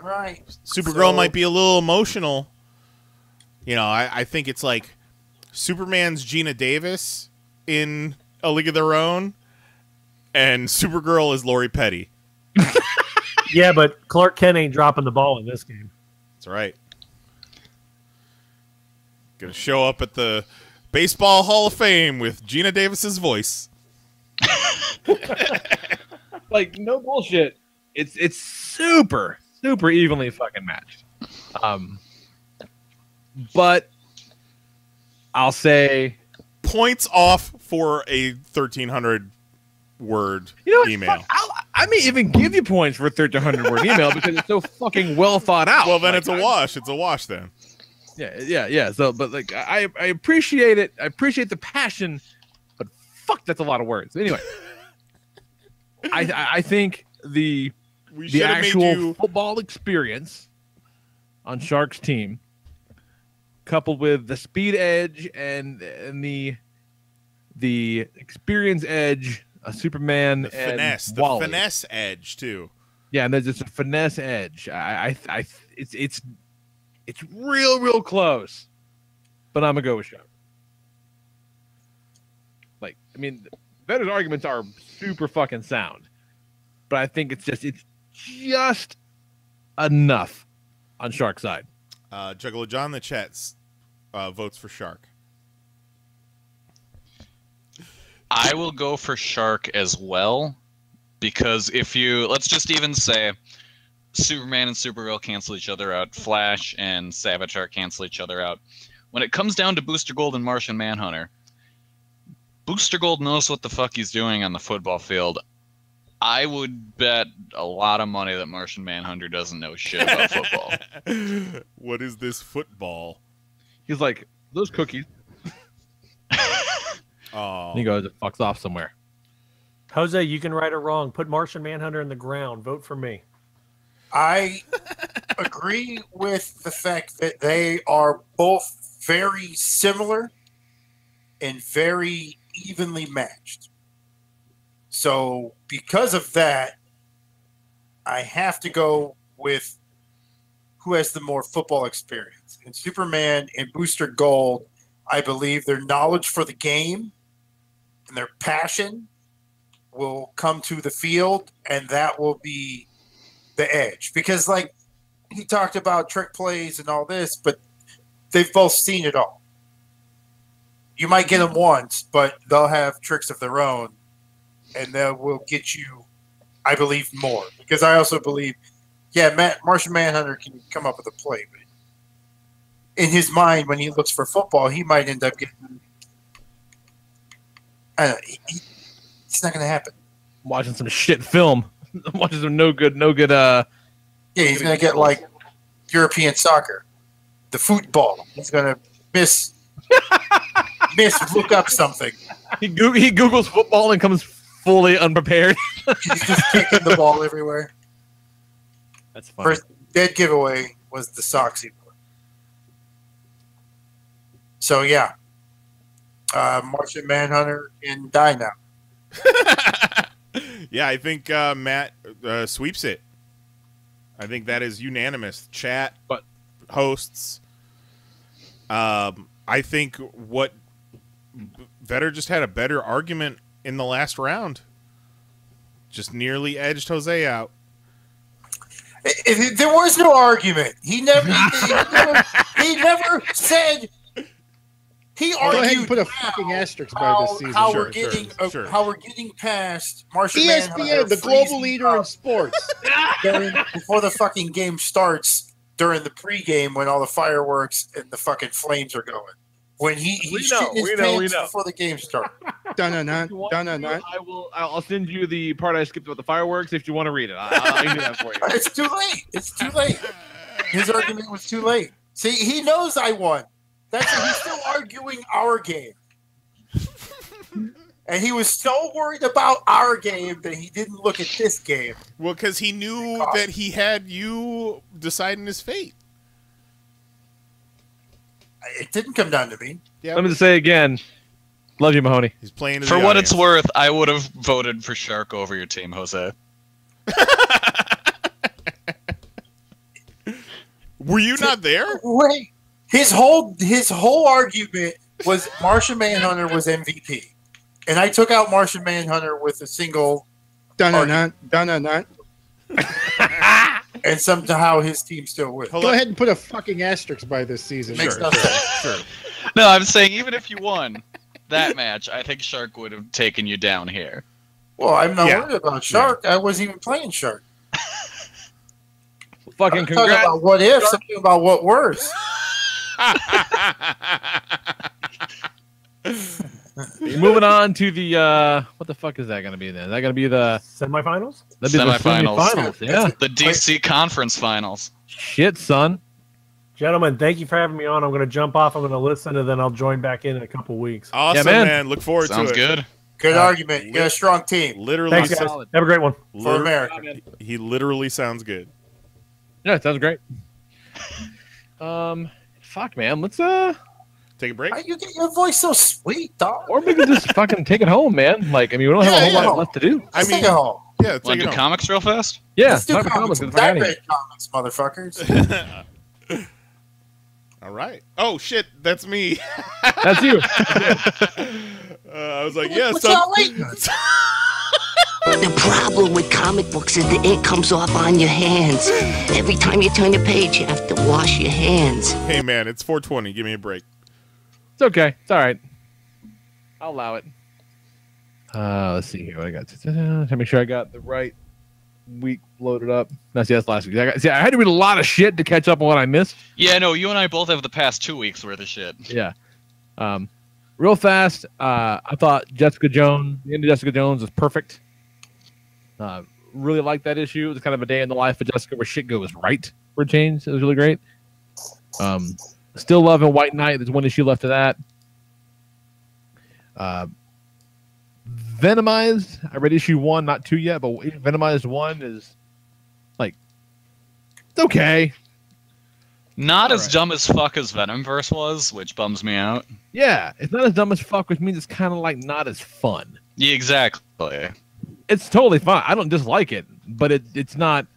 Speaker 8: right.
Speaker 7: Supergirl might be a little emotional. You know, I think it's like Superman's Gina Davis in A League of Their Own, and Supergirl is Lori Petty.
Speaker 12: Yeah, but Clark Kent ain't dropping the ball in this game.
Speaker 7: That's right. Gonna show up at the Baseball Hall of Fame with Gina Davis's voice.
Speaker 3: Like, no bullshit. It's super evenly fucking matched. But I'll say
Speaker 7: points off for a 1,300 word email.
Speaker 3: I may even give you points for a 1,300 word email because it's so fucking well thought out.
Speaker 7: Well, then it's a wash. It's a wash then.
Speaker 3: Yeah. So, but like, I appreciate it. I appreciate the passion, but fuck, that's a lot of words. Anyway, I think the actual football experience on Shark's team, coupled with the speed edge and the experience edge, a Superman
Speaker 7: the
Speaker 3: and
Speaker 7: finesse,
Speaker 3: Wally.
Speaker 7: The finesse edge too.
Speaker 3: Yeah, and there's just a finesse edge. It's real close, but I'm gonna go with Shark. Like, I mean, Vetter's arguments are super fucking sound, but I think it's just enough on Shark's side.
Speaker 7: Juggalo John in the chats votes for Shark.
Speaker 4: I will go for Shark as well, because if you, let's just even say Superman and Supergirl cancel each other out, Flash and Savitar cancel each other out. When it comes down to Booster Gold and Martian Manhunter, Booster Gold knows what the fuck he's doing on the football field. I would bet a lot of money that Martian Manhunter doesn't know shit about football.
Speaker 7: What is this football?
Speaker 3: He's like, those cookies.
Speaker 7: Oh.
Speaker 3: He goes, it fucks off somewhere.
Speaker 12: Jose, you can right or wrong. Put Martian Manhunter in the ground. Vote for me.
Speaker 8: I agree with the fact that they are both very similar and very evenly matched. So because of that, I have to go with who has the more football experience. And Superman and Booster Gold, I believe their knowledge for the game and their passion will come to the field, and that will be the edge. Because, like, he talked about trick plays and all this, but they've both seen it all. You might get them once, but they'll have tricks of their own, and they will get you, I believe, more. Because I also believe, Martian Manhunter can come up with a play, but in his mind, when he looks for football, he might end up getting. I don't know. It's not going to happen.
Speaker 3: I'm watching some shit film. I'm watching some no good.
Speaker 8: Yeah, he's going to get like European soccer, the football. He's going to miss look up something.
Speaker 3: He Googles football and comes fully unprepared.
Speaker 8: He's just kicking the ball everywhere.
Speaker 3: That's funny.
Speaker 8: First dead giveaway was the socks he put. So yeah, Martian Manhunter and Die Now.
Speaker 7: Yeah, I think Matt sweeps it. I think that is unanimous. Chat,
Speaker 3: but
Speaker 7: hosts. I think what Vetter just had a better argument in the last round. Just nearly edged Jose out.
Speaker 8: There was no argument. He never said. He argued.
Speaker 10: Go ahead and put a fucking asterisk by this season.
Speaker 8: How we're getting past Martian Manhunter,
Speaker 10: ESPN, the global leader in sports.
Speaker 8: Before the fucking game starts, during the pregame when all the fireworks and the fucking flames are going. When he's shitting his pants before the game starts.
Speaker 3: I'll send you the part I skipped about the fireworks if you want to read it. I'll do that for you.
Speaker 8: It's too late. It's too late. His argument was too late. See, he knows I won. He's still arguing our game. And he was so worried about our game that he didn't look at this game.
Speaker 7: Well, because he knew that he had you deciding his fate.
Speaker 8: It didn't come down to me.
Speaker 7: Yeah,
Speaker 3: let me just say again, love you, Mahoney.
Speaker 7: He's playing
Speaker 4: for what it's worth. I would have voted for Shark over your team, Jose.
Speaker 7: Were you not there?
Speaker 8: Wait, his whole argument was Martian Manhunter was MVP, and I took out Martian Manhunter with a single
Speaker 10: Dun.
Speaker 8: and somehow his team still wins.
Speaker 10: Go ahead and put a fucking asterisk by this season.
Speaker 8: Makes no sense.
Speaker 7: Sure.
Speaker 4: No, I'm saying even if you won that match, I think Shark would have taken you down here.
Speaker 8: Well, I'm not worried about Shark. I wasn't even playing Shark.
Speaker 3: Fucking
Speaker 8: I'm
Speaker 3: congrats.
Speaker 8: talking about what if, something about what worse.
Speaker 3: Moving on to the what the fuck is that going to be then? Is that going to be the
Speaker 12: semifinals?
Speaker 3: That'd be
Speaker 4: Semifinals.
Speaker 3: The semifinals, yeah.
Speaker 4: The DC Conference Finals.
Speaker 3: Shit, son.
Speaker 12: Gentlemen, thank you for having me on. I'm going to jump off. I'm going to listen, and then I'll join back in a couple weeks.
Speaker 7: Awesome,
Speaker 3: Yeah,
Speaker 7: man. Look forward
Speaker 4: Sounds
Speaker 7: to it.
Speaker 4: good.
Speaker 8: Good argument. You got a strong team.
Speaker 7: Literally,
Speaker 12: Thanks, guys. Have a great one.
Speaker 8: For America.
Speaker 7: He literally sounds good.
Speaker 3: Yeah, it sounds great. Fuck, man. Let's
Speaker 7: take a break.
Speaker 8: Why you get your voice so sweet, dog?
Speaker 3: Or we can just fucking take it home, man. Like, I mean, we don't have a whole lot left to do.
Speaker 8: Let's take it home.
Speaker 7: Yeah,
Speaker 4: Want to do comics real fast?
Speaker 3: Yeah,
Speaker 8: Let's do
Speaker 3: talk about
Speaker 8: comics.
Speaker 3: comics.
Speaker 8: I read comics, motherfuckers.
Speaker 7: All right. Oh shit, that's me.
Speaker 3: That's you.
Speaker 7: I was like, yeah.
Speaker 8: What
Speaker 7: So
Speaker 8: y'all waiting?
Speaker 13: The problem with comic books is the ink comes off on your hands. Every time you turn the page, you have to wash your hands.
Speaker 7: Hey man, it's 4:20. Give me a break.
Speaker 3: It's okay. It's all right. I'll allow it. Let's see here. What I got to make sure I got the right week loaded up. That's last week. I had to read a lot of shit to catch up on what I missed.
Speaker 4: Yeah, no, you and I both have the past 2 weeks worth of shit.
Speaker 3: Yeah. Real fast. I thought the end of Jessica Jones was perfect. Really liked that issue. It was kind of a day in the life of Jessica where shit goes right for a change. It was really great. Still loving White Knight. There's one issue left of that. Venomized. I read issue 1, not 2 yet, but Venomized 1 is like it's okay.
Speaker 4: Not as dumb as fuck as Venomverse was, which bums me out.
Speaker 3: Yeah, it's not as dumb as fuck, which means it's kind of like not as fun.
Speaker 4: Yeah, exactly.
Speaker 3: It's totally fine. I don't dislike it, but it's not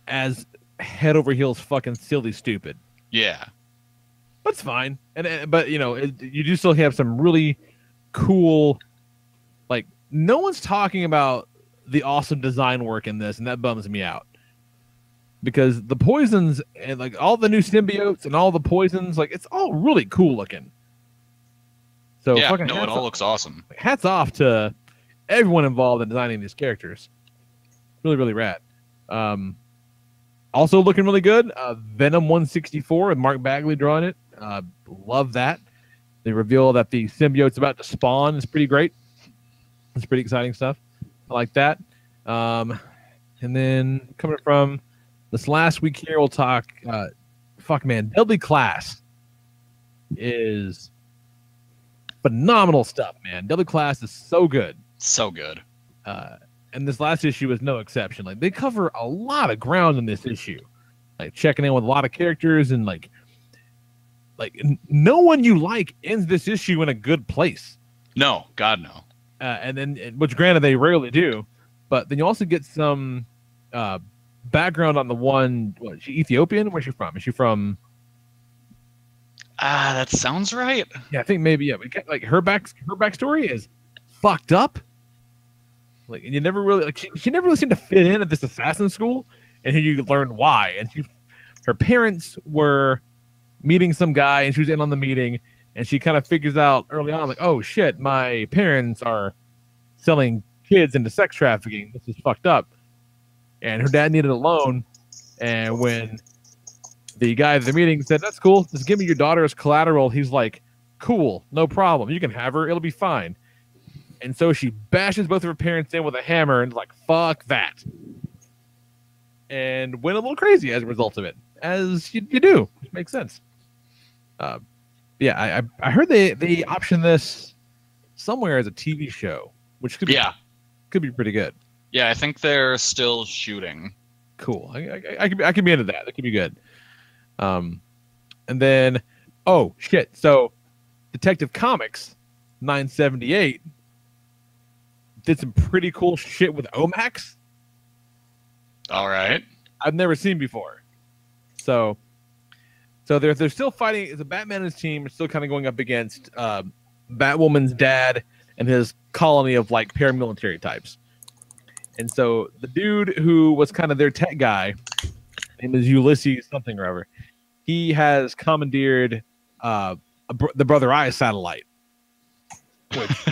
Speaker 3: as head over heels fucking silly stupid.
Speaker 4: Yeah.
Speaker 3: That's fine. But you know, you do still have some really cool, like, no one's talking about the awesome design work in this, and that bums me out. Because the poisons and like all the new symbiotes and all the poisons, like it's all really cool looking. So
Speaker 4: yeah,
Speaker 3: fucking
Speaker 4: no, it all looks awesome.
Speaker 3: Hats off to everyone involved in designing these characters. Really, really rad. Also looking really good. Venom 164 and Mark Bagley drawing it. Love that. They reveal that the symbiote's about to spawn. It's pretty great. It's pretty exciting stuff. I like that. And then coming from this last week here, we'll talk. Fuck, man. Deadly Class is phenomenal stuff, man. Deadly Class is so good.
Speaker 4: So good.
Speaker 3: And this last issue is no exception. Like, they cover a lot of ground in this issue. Like, checking in with a lot of characters and like no one you like ends this issue in a good place.
Speaker 4: No, God no.
Speaker 3: And then, which granted they rarely do, but then you also get some background on the one. What, is she Ethiopian? Where's she from? Is she from?
Speaker 4: That sounds right.
Speaker 3: Yeah, I think maybe. Yeah, we get, like her backstory is fucked up. Like, and you never really she never really seemed to fit in at this assassin school, and here you learn why. And her parents were meeting some guy, and she was in on the meeting, and she kind of figures out early on, like, oh shit, my parents are selling kids into sex trafficking. This is fucked up. And her dad needed a loan, and when the guy at the meeting said, that's cool, just give me your daughter as collateral, he's like, cool, no problem, you can have her, it'll be fine. And so she bashes both of her parents in with a hammer and like, fuck that. And went a little crazy as a result of it, as you do. Which makes sense. Yeah, I heard they optioned this somewhere as a TV show, which could be pretty good.
Speaker 4: Yeah, I think they're still shooting.
Speaker 3: Cool. I could be into that. That could be good. And then, oh shit! So, Detective Comics 978 did some pretty cool shit with Omax.
Speaker 4: All right.
Speaker 3: I've never seen before. So they're still fighting. The Batman and his team are still kind of going up against Batwoman's dad and his colony of like paramilitary types. And so the dude who was kind of their tech guy, name is Ulysses something or other, he has commandeered the Brother Eye satellite, which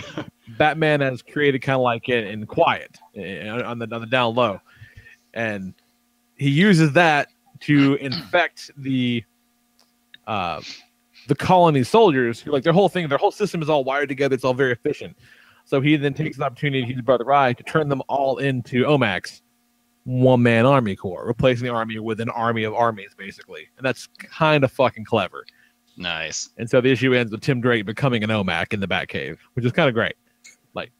Speaker 3: Batman has created kind of like in quiet on the down low, and he uses that to infect the colony soldiers who like their whole system is all wired together. It's all very efficient. So he then takes an opportunity to use Brother Eye to turn them all into OMAC's one-man army corps, replacing the army with an army of armies, basically. And that's kind of fucking clever.
Speaker 4: Nice.
Speaker 3: And so the issue ends with Tim Drake becoming an OMAC in the Batcave, which is kind of great. Like,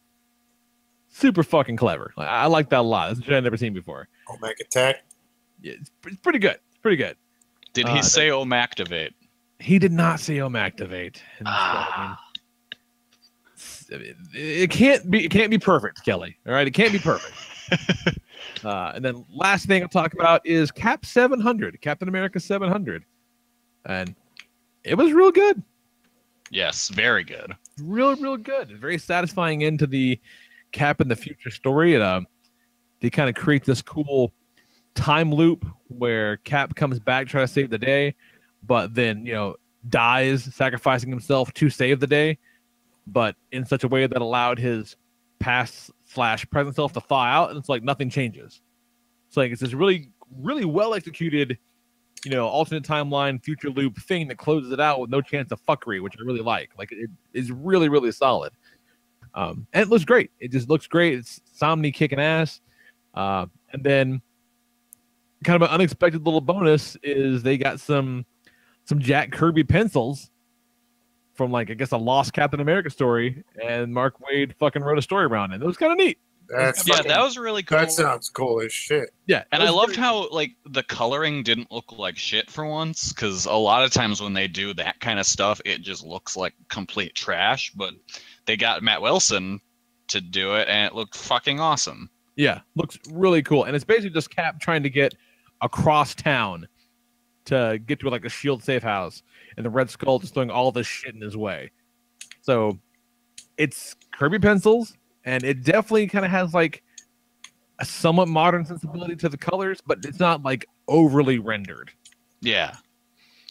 Speaker 3: super fucking clever. Like, I like that a lot. That's a shit I've never seen before.
Speaker 8: OMAC attack?
Speaker 3: Yeah, it's pretty good. It's pretty good.
Speaker 4: Did he say OMActivate?
Speaker 3: He did not say OMActivate. It can't be perfect, Kelly. All right, it can't be perfect. And then last thing I'll talk about is Cap 700, Captain America 700, and it was real good.
Speaker 4: Yes, very good.
Speaker 3: Real good. Very satisfying end to the Cap in the Future story. They kind of create this cool time loop where Cap comes back trying to save the day, but then dies, sacrificing himself to save the day, but in such a way that allowed his past/present self to thaw out, and it's like nothing changes. It's like it's this really well executed, alternate timeline, future loop thing that closes it out with no chance of fuckery, which I really like. Like it is really solid. And it looks great. It just looks great. It's Somni kicking ass. And then kind of an unexpected little bonus is they got some Jack Kirby pencils from like I guess a lost Captain America story, and Mark Waid fucking wrote a story around it. It was kind of neat.
Speaker 4: That was really cool.
Speaker 8: That sounds cool as shit.
Speaker 3: Yeah,
Speaker 4: and I loved how like the coloring didn't look like shit for once, because a lot of times when they do that kind of stuff, it just looks like complete trash. But they got Matt Wilson to do it, and it looked fucking awesome.
Speaker 3: Yeah, looks really cool, and it's basically just Cap trying to get across town to get to like a shield safe house, and the Red Skull just throwing all this shit in his way. So it's Kirby pencils, and it definitely kind of has like a somewhat modern sensibility to the colors, but it's not like overly rendered.
Speaker 4: Yeah,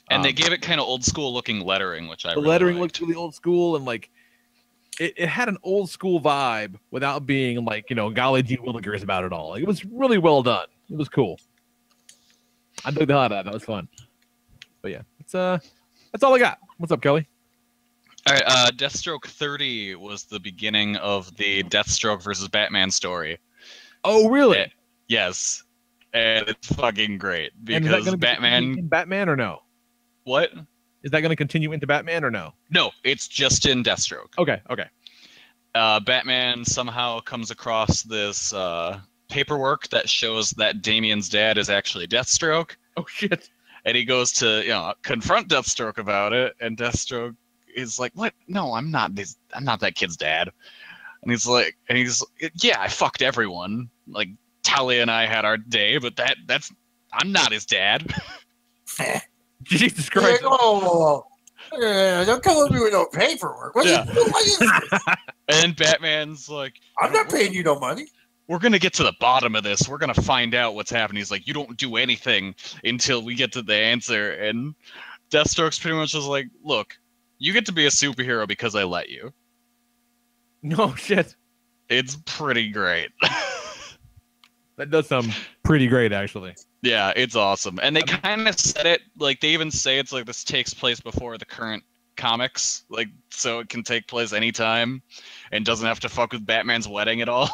Speaker 4: and they gave it kind of old school looking lettering, which I
Speaker 3: the
Speaker 4: really
Speaker 3: lettering
Speaker 4: liked.
Speaker 3: looked really old school, and like it had an old school vibe without being like golly gee willikers about it all. Like, it was really well done. It was cool. I dug the hell out of that. That was fun. But yeah, that's all I got. What's up, Kelly?
Speaker 4: All right, Deathstroke 30 was the beginning of the Deathstroke versus Batman story.
Speaker 3: Oh, really?
Speaker 4: Yes, and it's fucking great
Speaker 3: And is that
Speaker 4: because
Speaker 3: gonna
Speaker 4: Batman.
Speaker 3: continue in Batman or no?
Speaker 4: What?
Speaker 3: Is that going to continue into Batman or no?
Speaker 4: No, it's just in Deathstroke.
Speaker 3: Okay.
Speaker 4: Batman somehow comes across this paperwork that shows that Damian's dad is actually Deathstroke.
Speaker 3: Oh shit!
Speaker 4: And he goes to confront Deathstroke about it, and Deathstroke is like, "What? No, I'm not that kid's dad." And he's like, "Yeah, I fucked everyone. Like Talia and I had our day, but I'm not his dad."
Speaker 3: Jesus Christ!
Speaker 8: Don't come at me with no paperwork. What is this?
Speaker 4: And Batman's like,
Speaker 8: I'm not paying you no money.
Speaker 4: We're going to get to the bottom of this. We're going to find out what's happening. He's like, you don't do anything until we get to the answer. And Deathstroke's pretty much just like, look, you get to be a superhero because I let you.
Speaker 3: No shit.
Speaker 4: It's pretty great.
Speaker 3: That does sound pretty great, actually.
Speaker 4: Yeah, it's awesome. And they kind of said it, like, they even say it's like this takes place before the current comics, like, so it can take place anytime and doesn't have to fuck with Batman's wedding at all.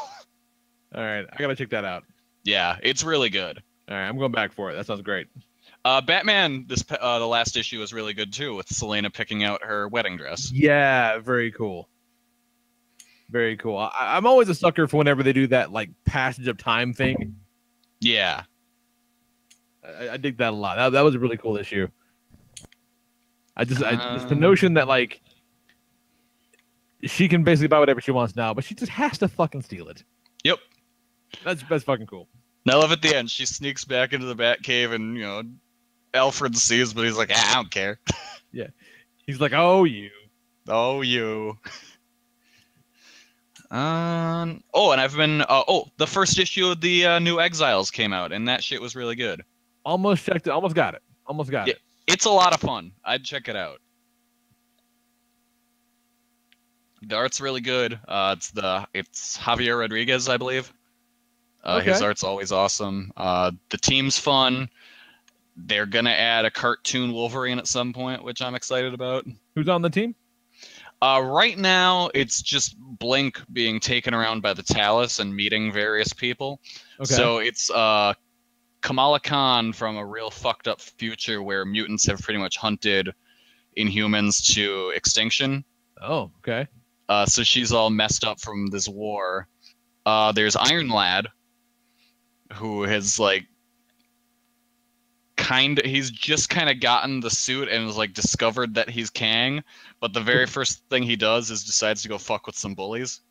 Speaker 3: All right, I gotta check that out.
Speaker 4: Yeah, it's really good.
Speaker 3: All right, I'm going back for it. That sounds great.
Speaker 4: Batman, the last issue was really good too, with Selena picking out her wedding dress.
Speaker 3: Yeah, very cool. Very cool. I'm always a sucker for whenever they do that like passage of time thing.
Speaker 4: Yeah,
Speaker 3: I dig that a lot. That was a really cool issue. Just the notion that like she can basically buy whatever she wants now, but she just has to fucking steal it.
Speaker 4: Yep.
Speaker 3: That's fucking cool.
Speaker 4: I love at the end, she sneaks back into the Batcave and, you know, Alfred sees, but he's like, I don't care.
Speaker 3: Yeah. He's like, oh, you.
Speaker 4: Oh, you. Oh, and I've been, the first issue of the new Exiles came out, and that shit was really good.
Speaker 3: Almost checked it. Almost got it. It.
Speaker 4: It's a lot of fun. I'd check it out. The art's really good. It's Javier Rodriguez, I believe. His art's always awesome. The team's fun. They're gonna add a cartoon Wolverine at some point, which I'm excited about.
Speaker 3: Who's on the team?
Speaker 4: Right now, it's just Blink being taken around by the Talus and meeting various people.
Speaker 3: Okay.
Speaker 4: So it's Kamala Khan from a real fucked up future where mutants have pretty much hunted Inhumans to extinction.
Speaker 3: Oh, okay.
Speaker 4: So she's all messed up from this war. There's Iron Lad, who has he's just kind of gotten the suit and has discovered that he's Kang, but the very first thing he does is decides to go fuck with some bullies.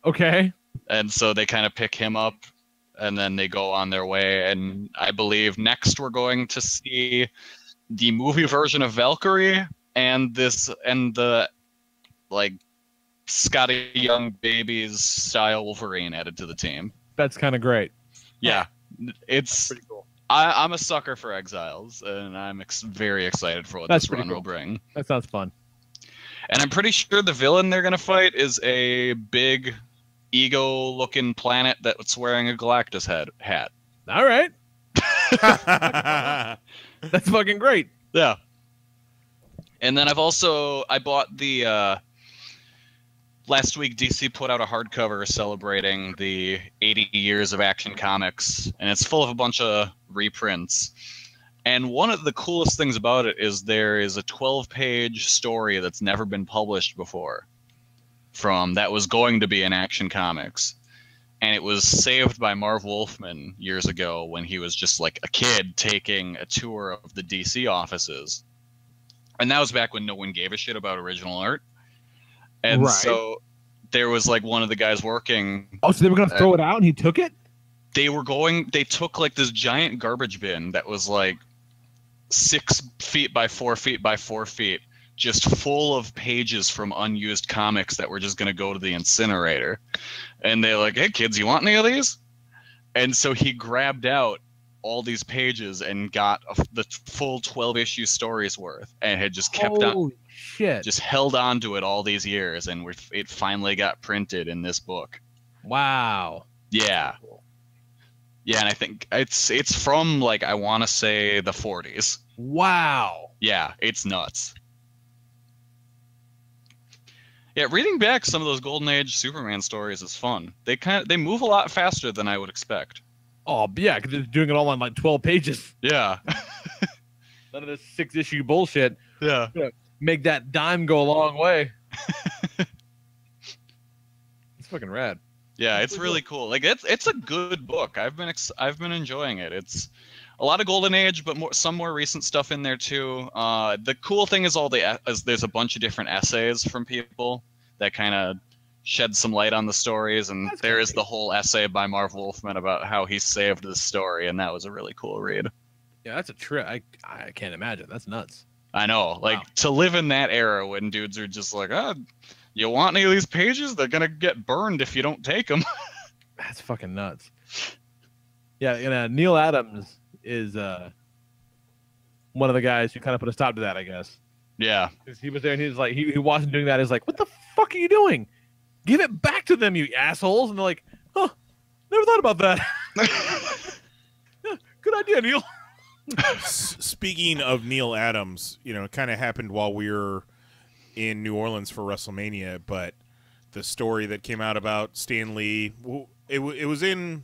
Speaker 3: Okay.
Speaker 4: And so they kind of pick him up, and then they go on their way. And I believe next we're going to see the movie version of Valkyrie and the Scotty Young Babies style Wolverine added to the team.
Speaker 3: That's kind of great.
Speaker 4: Yeah, it's pretty cool. I'm a sucker for Exiles, and I'm very excited for what this run will bring.
Speaker 3: That sounds fun.
Speaker 4: And I'm pretty sure the villain they're going to fight is a big, ego-looking planet that's wearing a Galactus hat.
Speaker 3: All right. That's fucking great.
Speaker 4: Yeah. And then I bought the... Last week, DC put out a hardcover celebrating the 80 years of Action Comics, and it's full of a bunch of reprints. And one of the coolest things about it is there is a 12-page story that's never been published before that was going to be in Action Comics. And it was saved by Marv Wolfman years ago when he was just a kid taking a tour of the DC offices. And that was back when no one gave a shit about original art. And so there was one of the guys working.
Speaker 3: Oh, so they were going to throw it out and he took it?
Speaker 4: They took this giant garbage bin that was 6 feet by 4 feet by 4 feet, just full of pages from unused comics that were just going to go to the incinerator. And they're like, hey kids, you want any of these? And so he grabbed out all these pages and got the full 12-issue stories worth, and had just kept on.
Speaker 3: Shit.
Speaker 4: Just held on to it all these years, and it finally got printed in this book.
Speaker 3: Wow.
Speaker 4: Yeah. Yeah, and I think it's from I want to say the 40s.
Speaker 3: Wow.
Speaker 4: Yeah, it's nuts. Yeah, reading back some of those Golden Age Superman stories is fun. They move a lot faster than I would expect.
Speaker 3: Oh, yeah, because they're doing it all on 12 pages.
Speaker 4: Yeah.
Speaker 3: None of this 6-issue bullshit.
Speaker 4: Yeah.
Speaker 3: Make that dime go a long way. It's fucking rad.
Speaker 4: Yeah, it's really cool. It's a good book. I've been enjoying it. It's a lot of Golden Age, but some more recent stuff in there too. The cool thing is there's a bunch of different essays from people that kind of shed some light on the stories, and there is the whole essay by Marv Wolfman about how he saved the story, and that was a really cool read.
Speaker 3: Yeah, that's a trip. I can't imagine. That's nuts.
Speaker 4: I know. Wow. To live in that era when dudes are just you want any of these pages? They're going to get burned if you don't take them.
Speaker 3: That's fucking nuts. Yeah, and Neil Adams is one of the guys who kind of put a stop to that, I guess.
Speaker 4: Yeah.
Speaker 3: Because he was there and he was he wasn't doing that. He's like, what the fuck are you doing? Give it back to them, you assholes. And they're like, huh, never thought about that. Yeah, good idea, Neil.
Speaker 7: Speaking of Neil Adams, it kind of happened while we were in New Orleans for WrestleMania, but the story that came out about Stan Lee, it was in,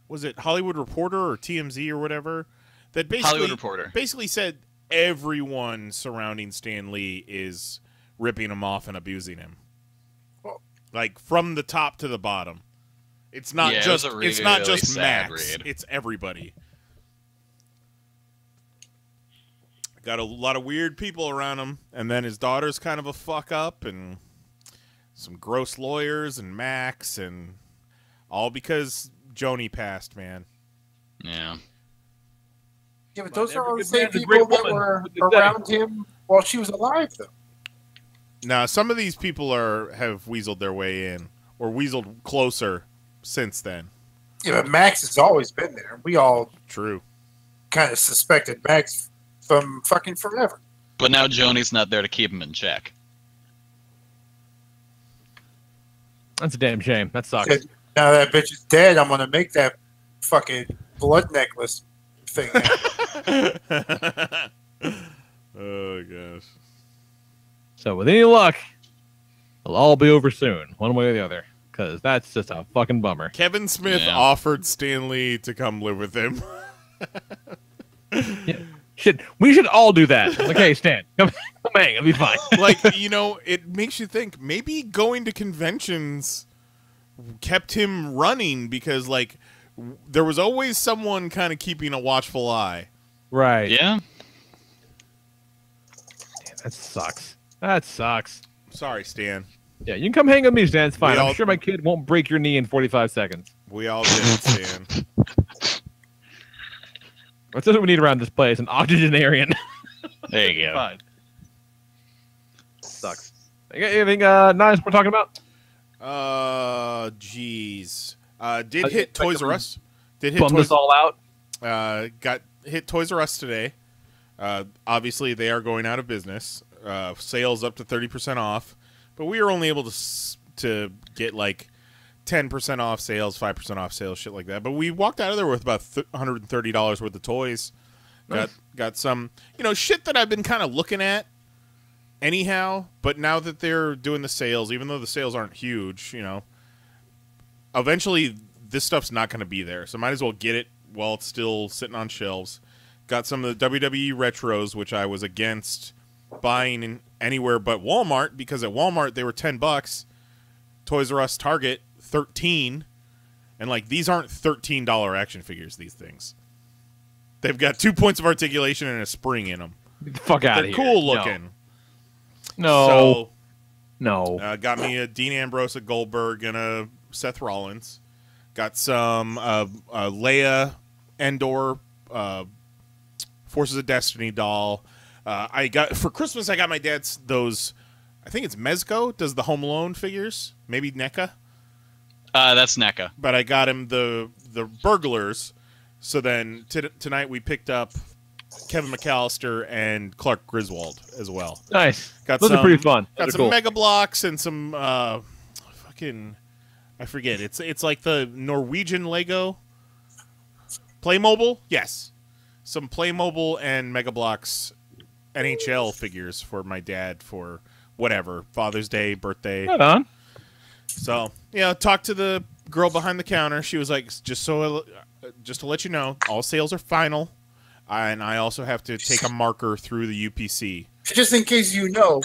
Speaker 7: was it Hollywood Reporter or TMZ or whatever? That
Speaker 4: Hollywood Reporter
Speaker 7: basically said everyone surrounding Stan Lee is ripping him off and abusing him. From the top to the bottom. It's not just Max.
Speaker 4: Read.
Speaker 7: It's everybody. Got a lot of weird people around him, and then his daughter's kind of a fuck up, and some gross lawyers and Max, and all because Joni passed, man.
Speaker 4: Yeah.
Speaker 8: Yeah, but those
Speaker 3: every
Speaker 8: are the
Speaker 3: good
Speaker 8: same
Speaker 3: man's a
Speaker 8: people
Speaker 3: great
Speaker 8: that
Speaker 3: woman.
Speaker 8: were
Speaker 3: What they say.
Speaker 8: around him while she was alive, though.
Speaker 7: Now, some of these people have weaseled their way in, or weaseled closer since then.
Speaker 8: Yeah, but Max has always been there. We all
Speaker 7: True.
Speaker 8: kind of suspected Max from fucking forever.
Speaker 4: But now Joni's not there to keep him in check.
Speaker 3: That's a damn shame. That sucks.
Speaker 8: Said, now that bitch is dead, I'm gonna make that fucking blood necklace thing.
Speaker 7: Oh gosh.
Speaker 3: So with any luck, it'll all be over soon, one way or the other. Because that's just a fucking bummer.
Speaker 7: Kevin Smith
Speaker 4: Yeah.
Speaker 7: offered Stan Lee to come live with him.
Speaker 3: Yeah. Shit, we should all do that. Like, hey, Stan, come hang, it'll be fine.
Speaker 7: Like, it makes you think maybe going to conventions kept him running because, like, there was always someone kind of keeping a watchful eye.
Speaker 3: Right.
Speaker 4: Yeah.
Speaker 3: Damn, that sucks. That sucks.
Speaker 7: Sorry, Stan.
Speaker 3: Yeah, you can come hang with me, Stan. It's fine.
Speaker 7: We all-
Speaker 3: I'm sure my kid won't break your knee in 45 seconds.
Speaker 7: We all did it, Stan.
Speaker 3: That's what we need around this place, an octogenarian.
Speaker 4: There you go.
Speaker 3: Fine. Sucks. Anything nice we're talking about?
Speaker 7: Jeez. Did hit Toys R Us. Did hit
Speaker 3: Bum
Speaker 7: Toys
Speaker 3: this all out?
Speaker 7: Got hit Toys R Us today. Obviously, they are going out of business. Sales up to 30% off, but we were only able to get like 10% off sales, 5% off sales, shit like that. But we walked out of there with about $130 worth of toys. Got some, shit that I've been kind of looking at anyhow. But now that they're doing the sales, even though the sales aren't huge, eventually this stuff's not going to be there. So might as well get it while it's still sitting on shelves. Got some of the WWE retros, which I was against buying in anywhere but Walmart, because at Walmart they were $10. Toys R Us, Target, $13. And like, these aren't $13 action figures, these things. They've got 2 points of articulation and a spring in them.
Speaker 3: Get the fuck out of
Speaker 7: They're
Speaker 3: here.
Speaker 7: cool looking.
Speaker 3: No.
Speaker 7: So, got me a Dean Ambrose, a Goldberg, and a Seth Rollins. Got some Leia, Endor, Forces of Destiny doll. For Christmas, I got my dad's those. I think it's Mezco does the Home Alone figures. Maybe NECA.
Speaker 4: That's NECA.
Speaker 7: But I got him the burglars. So then tonight we picked up Kevin McAllister and Clark Griswold as well.
Speaker 3: Nice.
Speaker 7: Got
Speaker 3: Those
Speaker 7: some,
Speaker 3: are pretty fun.
Speaker 7: Got
Speaker 3: Those are
Speaker 7: some
Speaker 3: cool.
Speaker 7: Mega Blocks and some fucking, I forget. It's like the Norwegian Lego. Playmobil? Yes. Some Playmobil and Mega Blocks NHL figures for my dad for whatever, Father's Day, birthday.
Speaker 3: Right on.
Speaker 7: So, talked to the girl behind the counter. She was like, just to let you know, all sales are final, and I also have to take a marker through the UPC.
Speaker 8: Just in case you know.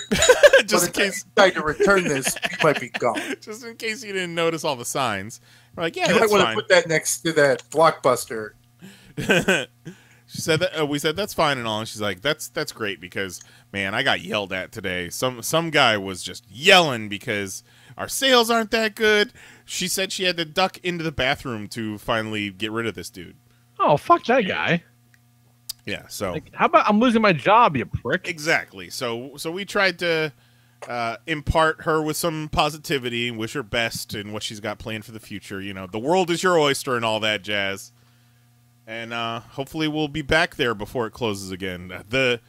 Speaker 7: Just in case
Speaker 8: you decide to return this, you might be gone.
Speaker 7: Just in case you didn't notice all the signs. We're like, yeah,
Speaker 8: You might
Speaker 7: that's
Speaker 8: want to
Speaker 7: fine.
Speaker 8: put that next to that Blockbuster.
Speaker 7: She said that we said that's fine and all, and she's like, that's great because, man, I got yelled at today. Some guy was just yelling because our sales aren't that good. She said she had to duck into the bathroom to finally get rid of this dude.
Speaker 3: Oh, fuck that guy.
Speaker 7: Yeah, so
Speaker 3: Like, how about I'm losing my job, you prick?
Speaker 7: exactly. So we tried to impart her with some positivity and wish her best in what she's got planned for the future. The world is your oyster and all that jazz. And hopefully we'll be back there before it closes again. The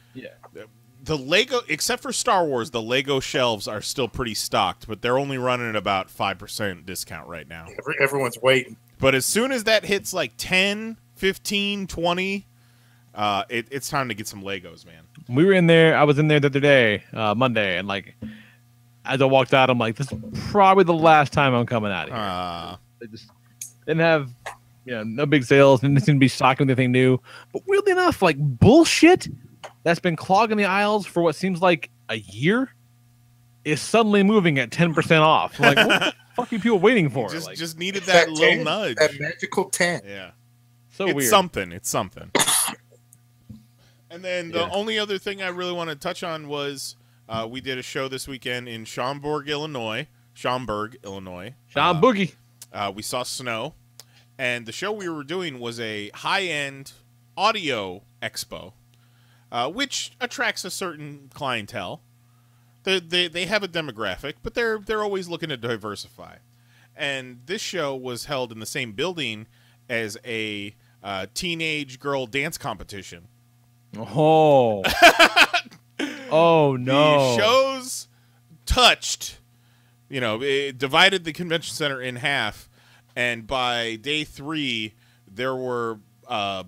Speaker 7: Lego, except for Star Wars, the Lego shelves are still pretty stocked, but they're only running at about 5% discount right now.
Speaker 8: Everyone's waiting.
Speaker 7: But as soon as that hits like 10, 15, 20, it's time to get some Legos, man.
Speaker 3: We were in there. I was in there the other day, Monday, and like, as I walked out, I'm like, this is probably the last time I'm coming out of here. They just didn't have, no big sales, didn't seem to be stocking anything new. But weirdly enough, like bullshit that's been clogging the aisles for what seems like a year is suddenly moving at 10% off. Like, what the fuck are people waiting for?
Speaker 7: Just needed that little
Speaker 8: 10,
Speaker 7: nudge.
Speaker 8: that magical 10.
Speaker 7: Yeah.
Speaker 3: So
Speaker 7: it's
Speaker 3: weird.
Speaker 7: something. It's something. And then the only other thing I really want to touch on was we did a show this weekend in Schaumburg, Illinois.
Speaker 3: Sean Boogie.
Speaker 7: We saw snow, And the show we were doing was a high-end audio expo, which attracts a certain clientele. They have a demographic, but they're always looking to diversify. And this show was held in the same building as a teenage girl dance competition.
Speaker 3: Oh. Oh, no.
Speaker 7: The shows touched, it divided the convention center in half. And by day 3, there were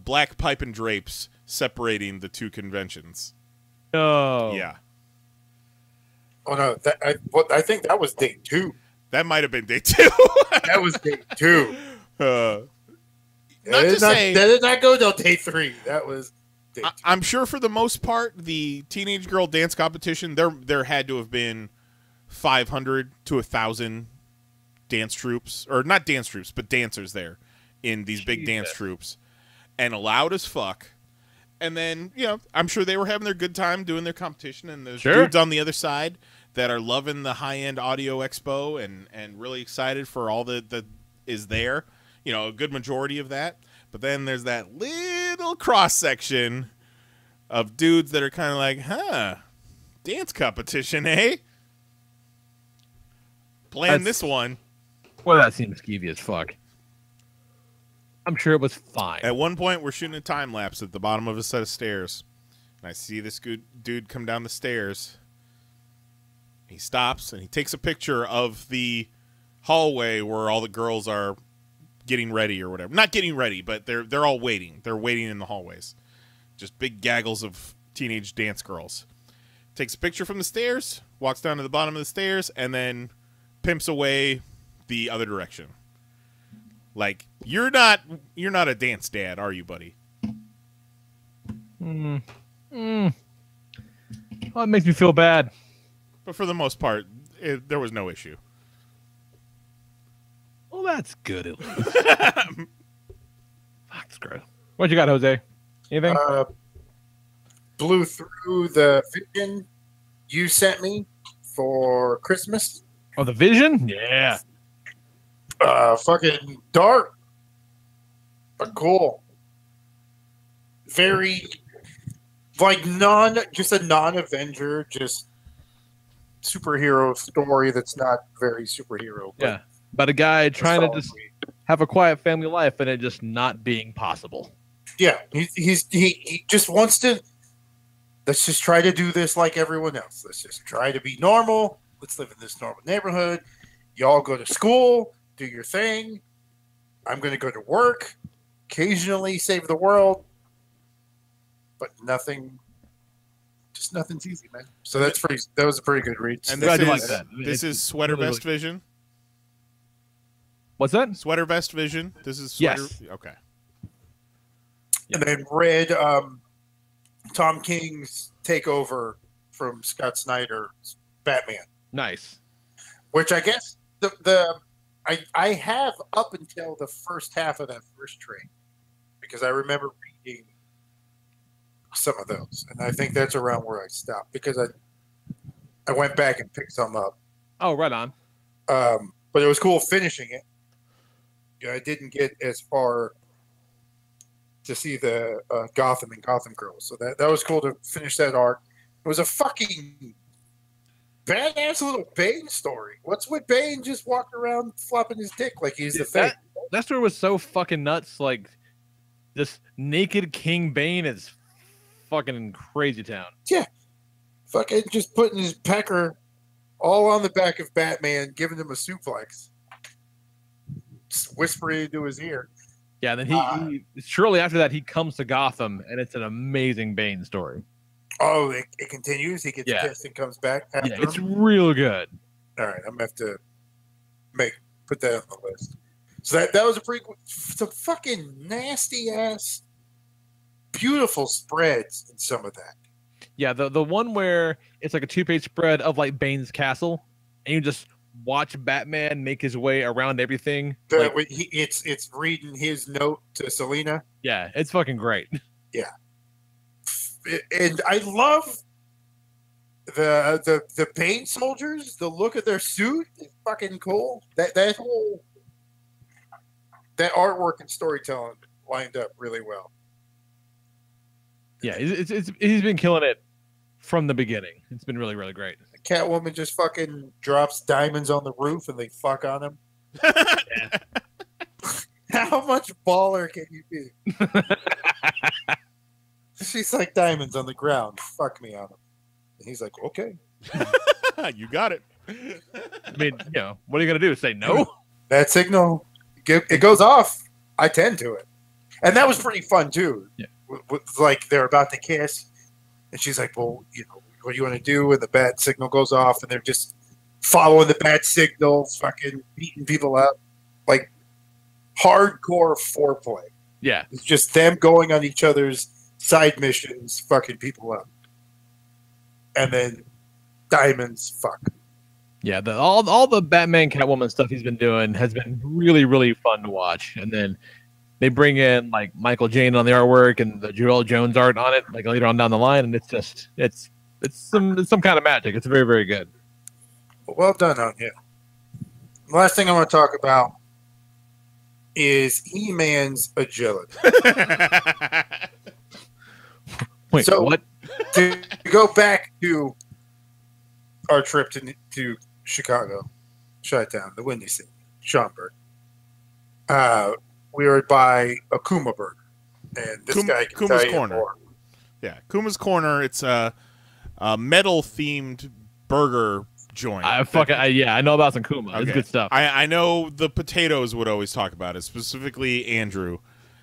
Speaker 7: black pipe and drapes separating the two conventions.
Speaker 3: Oh.
Speaker 7: Yeah.
Speaker 8: Oh, no. I think that was day 2.
Speaker 7: That might have been day 2.
Speaker 8: That was day 2.
Speaker 7: Not to say
Speaker 8: that did not go till day 3. That was day 2.
Speaker 7: I'm sure for the most part, the teenage girl dance competition, there had to have been 500 to 1,000 dance troops, or not dance troops, but dancers there in these big dance troops, and loud as fuck. And then, I'm sure they were having their good time doing their competition, and there's dudes on the other side that are loving the high-end audio expo and really excited for all that is there. A good majority of that. But then there's that little cross-section of dudes that are kind of like, dance competition, eh? Plan this one.
Speaker 3: Well, that seems skeevy as fuck. I'm sure it was fine.
Speaker 7: At one point, we're shooting a time lapse at the bottom of a set of stairs. And I see this good dude come down the stairs. He stops and he takes a picture of the hallway where all the girls are getting ready or whatever. Not getting ready, but they're all waiting. They're waiting in the hallways. Just big gaggles of teenage dance girls. Takes a picture from the stairs, walks down to the bottom of the stairs, and then pimps away the other direction. Like, you're not a dance dad, are you, buddy?
Speaker 3: Well, it makes me feel bad.
Speaker 7: But for the most part, there was no issue.
Speaker 3: Well, that's good at least. That's gross. What you got, Jose? Anything?
Speaker 8: Blew through the vision you sent me for Christmas.
Speaker 3: Oh, the vision? Yeah.
Speaker 8: Fucking dark, but cool. Very, like, just a non-Avenger, just superhero story that's not very superhero.
Speaker 3: Yeah, but a guy trying to just have a quiet family life and it just not being possible.
Speaker 8: Yeah, he just wants to. Let's just try to do this like everyone else. Let's just try to be normal. Let's live in this normal neighborhood. Y'all go to school, do your thing. I'm going to go to work, occasionally save the world, but nothing's easy, man. So that was a pretty good read.
Speaker 7: And this is Sweater Vest Vision?
Speaker 3: What's that?
Speaker 7: Sweater Vest Vision? This is Sweater?
Speaker 3: Yes.
Speaker 7: Okay.
Speaker 8: And then read Tom King's takeover from Scott Snyder's Batman.
Speaker 3: Nice.
Speaker 8: Which I guess I have up until the first half of that first trade, because I remember reading some of those, and I think that's around where I stopped, because I went back and picked some up.
Speaker 3: Oh, right on.
Speaker 8: But it was cool finishing it. I didn't get as far to see the Gotham and Gotham Girls, so that was cool to finish that arc. It was a fucking badass little Bane story. What's with Bane just walking around flopping his dick like he's the thing?
Speaker 3: That story was so fucking nuts. Like, this naked King Bane is fucking in crazy town.
Speaker 8: Yeah. Fucking just putting his pecker all on the back of Batman, giving him a suplex. Just whispering into his ear.
Speaker 3: Yeah, then he shortly after that, he comes to Gotham, and it's an amazing Bane story.
Speaker 8: Oh, it continues? He gets pissed and comes back after
Speaker 3: Yeah, it's
Speaker 8: him?
Speaker 3: real good.
Speaker 8: All right, I'm going to have to put that on the list. So that was a pretty some fucking nasty-ass, beautiful spreads in some of that.
Speaker 3: Yeah, the one where it's like a 2-page spread of like Bane's castle, and you just watch Batman make his way around everything.
Speaker 8: It's reading his note to Selina.
Speaker 3: Yeah, it's fucking great.
Speaker 8: Yeah. And I love the Bane soldiers. The look of their suit is fucking cool. That whole that artwork and storytelling lined up really well.
Speaker 3: Yeah, he's been killing it from the beginning. It's been really, really great.
Speaker 8: Catwoman just fucking drops diamonds on the roof and they fuck on him. How much baller can you be? She's like, diamonds on the ground. Fuck me on them. And he's like, okay.
Speaker 7: You got it.
Speaker 3: I mean, what are you going to do? Say no?
Speaker 8: That signal, it goes off. I tend to it. And that was pretty fun, too.
Speaker 3: Yeah.
Speaker 8: Like, they're about to kiss. And she's like, well, what do you want to do? And the bat signal goes off. And they're just following the bat signal, fucking beating people up. Like, hardcore foreplay.
Speaker 3: Yeah.
Speaker 8: It's just them going on each other's side missions, fucking people up. And then diamonds, fuck.
Speaker 3: Yeah, all the Batman Catwoman stuff he's been doing has been really, really fun to watch. And then they bring in like Michael Jane on the artwork and the Joel Jones art on it, like later on down the line, and it's some kind of magic. It's very, very good.
Speaker 8: Well done on him. The last thing I want to talk about is He-Man's agility.
Speaker 3: Wait, so what?
Speaker 8: To go back to our trip to Chicago, Chi-Town, the Windy City, Schaumburg, we were by a Kuma Burger, and this guy can
Speaker 7: Kuma's
Speaker 8: tell you
Speaker 7: Corner.
Speaker 8: more.
Speaker 7: Yeah, Kuma's Corner. It's a metal-themed burger joint.
Speaker 3: I know about some Kuma.
Speaker 7: Okay.
Speaker 3: It's good stuff.
Speaker 7: I know the potatoes would always talk about it, specifically Andrew.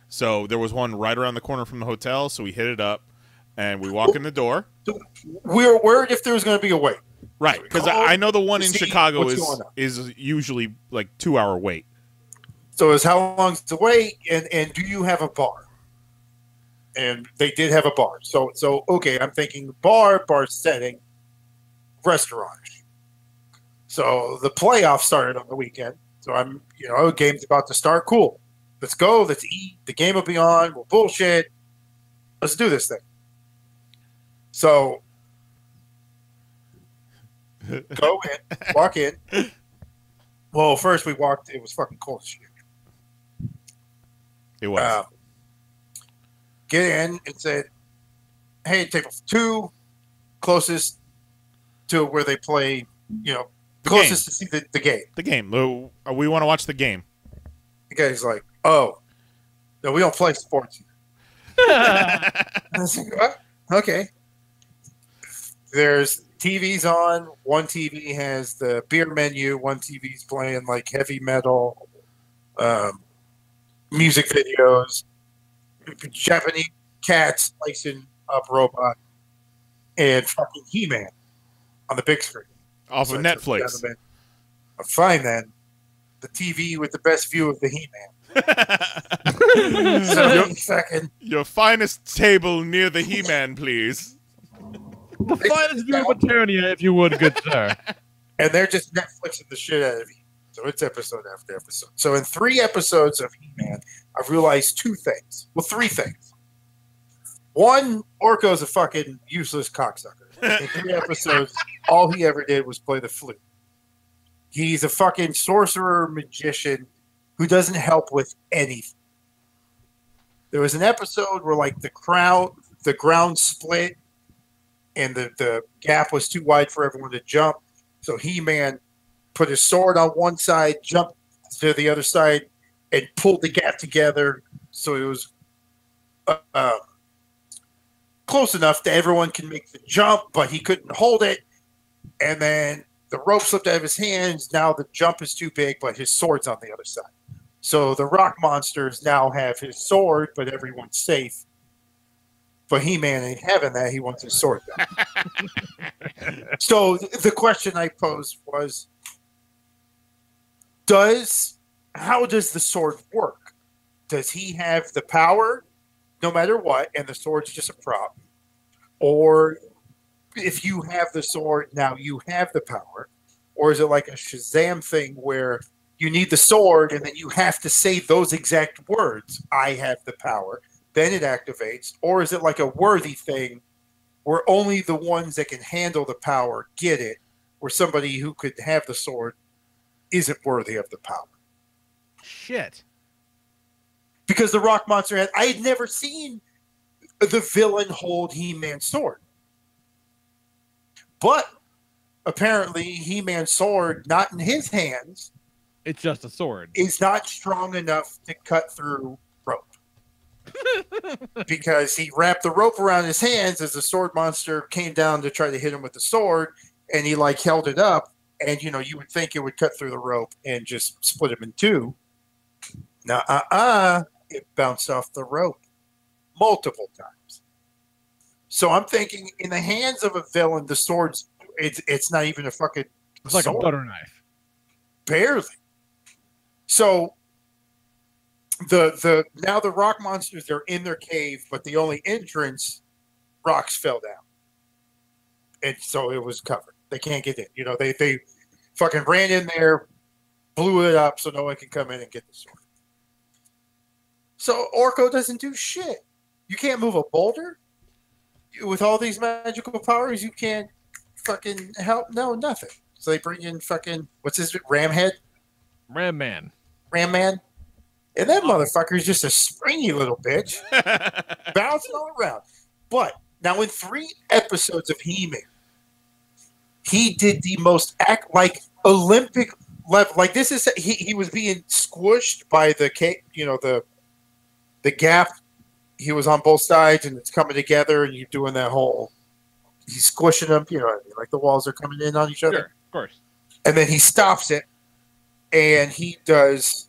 Speaker 7: So there was one right around the corner from the hotel, so we hit it up, and we walk in the door.
Speaker 8: We were worried if there was going to be a wait.
Speaker 7: Right, because I know the one in
Speaker 8: see
Speaker 7: Chicago
Speaker 8: what's going on.
Speaker 7: is usually like 2-hour wait.
Speaker 8: So it's how long's the wait, and do you have a bar? And they did have a bar. So okay, I'm thinking bar setting, restaurant. So the playoffs started on the weekend. So I'm, game's about to start. Cool. Let's go. Let's eat. The game will be on. We'll bullshit. Let's do this thing. So go in, walk in. Well, first we walked. It was fucking cold as shit.
Speaker 7: It was.
Speaker 8: Get in and said, "Hey, table 2, closest to where they play. Closest to see the game.
Speaker 7: The game. We want to watch the game."
Speaker 8: The guy's like, "Oh, no, we don't play sports." I was like, "What? Okay." There's TVs on. One TV has the beer menu. One TV's playing like heavy metal, music videos, Japanese cats slicing up robot, and fucking He-Man on the big screen.
Speaker 7: Off of Netflix.
Speaker 8: Fine then. The TV with the best view of the He-Man.
Speaker 7: Your finest table near the He-Man, please.
Speaker 3: The finest view of Eternia, if you would, good sir.
Speaker 8: And they're just Netflixing the shit out of you. So it's episode after episode. So in 3 episodes of He-Man, I've realized 2 things. Well, 3 things. 1, Orko's a fucking useless cocksucker. In 3 episodes, all he ever did was play the flute. He's a fucking sorcerer magician who doesn't help with anything. There was an episode where the ground split and the gap was too wide for everyone to jump. So He-Man put his sword on one side, jumped to the other side, and pulled the gap together so it was close enough that everyone can make the jump, but he couldn't hold it. And then the rope slipped out of his hands. Now the jump is too big, but his sword's on the other side. So the rock monsters now have his sword, but everyone's safe. But He-Man ain't having that. He wants his sword back. So the question I posed was, how does the sword work? Does he have the power no matter what, and the sword's just a prop? Or if you have the sword, now you have the power? Or is it like a Shazam thing where you need the sword and then you have to say those exact words, I have the power, then it activates? Or is it like a worthy thing where only the ones that can handle the power get it, where somebody who could have the sword isn't worthy of the power?
Speaker 3: Shit.
Speaker 8: because the rock monster had. I had never seen the villain hold He-Man's sword, but apparently He-Man's sword, not in his hands,
Speaker 3: It's just a sword.
Speaker 8: is not strong enough to cut through rope. Because he wrapped the rope around his hands as the sword monster came down to try to hit him with the sword, and he like held it up, and you would think it would cut through the rope and just split him in two. It bounced off the rope multiple times. So I'm thinking, in the hands of a villain, the sword's it's not even a fucking
Speaker 3: It's like
Speaker 8: sword.
Speaker 3: a butter knife.
Speaker 8: Barely. So now the rock monsters, they're in their cave, but the only entrance, rocks fell down, and so it was covered. They can't get in. They fucking ran in there, blew it up, so no one can come in and get the sword. So Orko doesn't do shit. You can't move a boulder with all these magical powers. You can't fucking help. No, nothing. So they bring in fucking what's his Ramhead,
Speaker 3: Ram Man.
Speaker 8: And that motherfucker is just a springy little bitch, bouncing all around. But now, in 3 episodes of He-Man, he did the most Olympic level. Like this is he was being squished by the gap. He was on both sides, and it's coming together, and you're doing that whole. He's squishing them, you know what I mean? Like the walls are coming in on each other.
Speaker 3: Sure, of course.
Speaker 8: And then he stops it, and he does.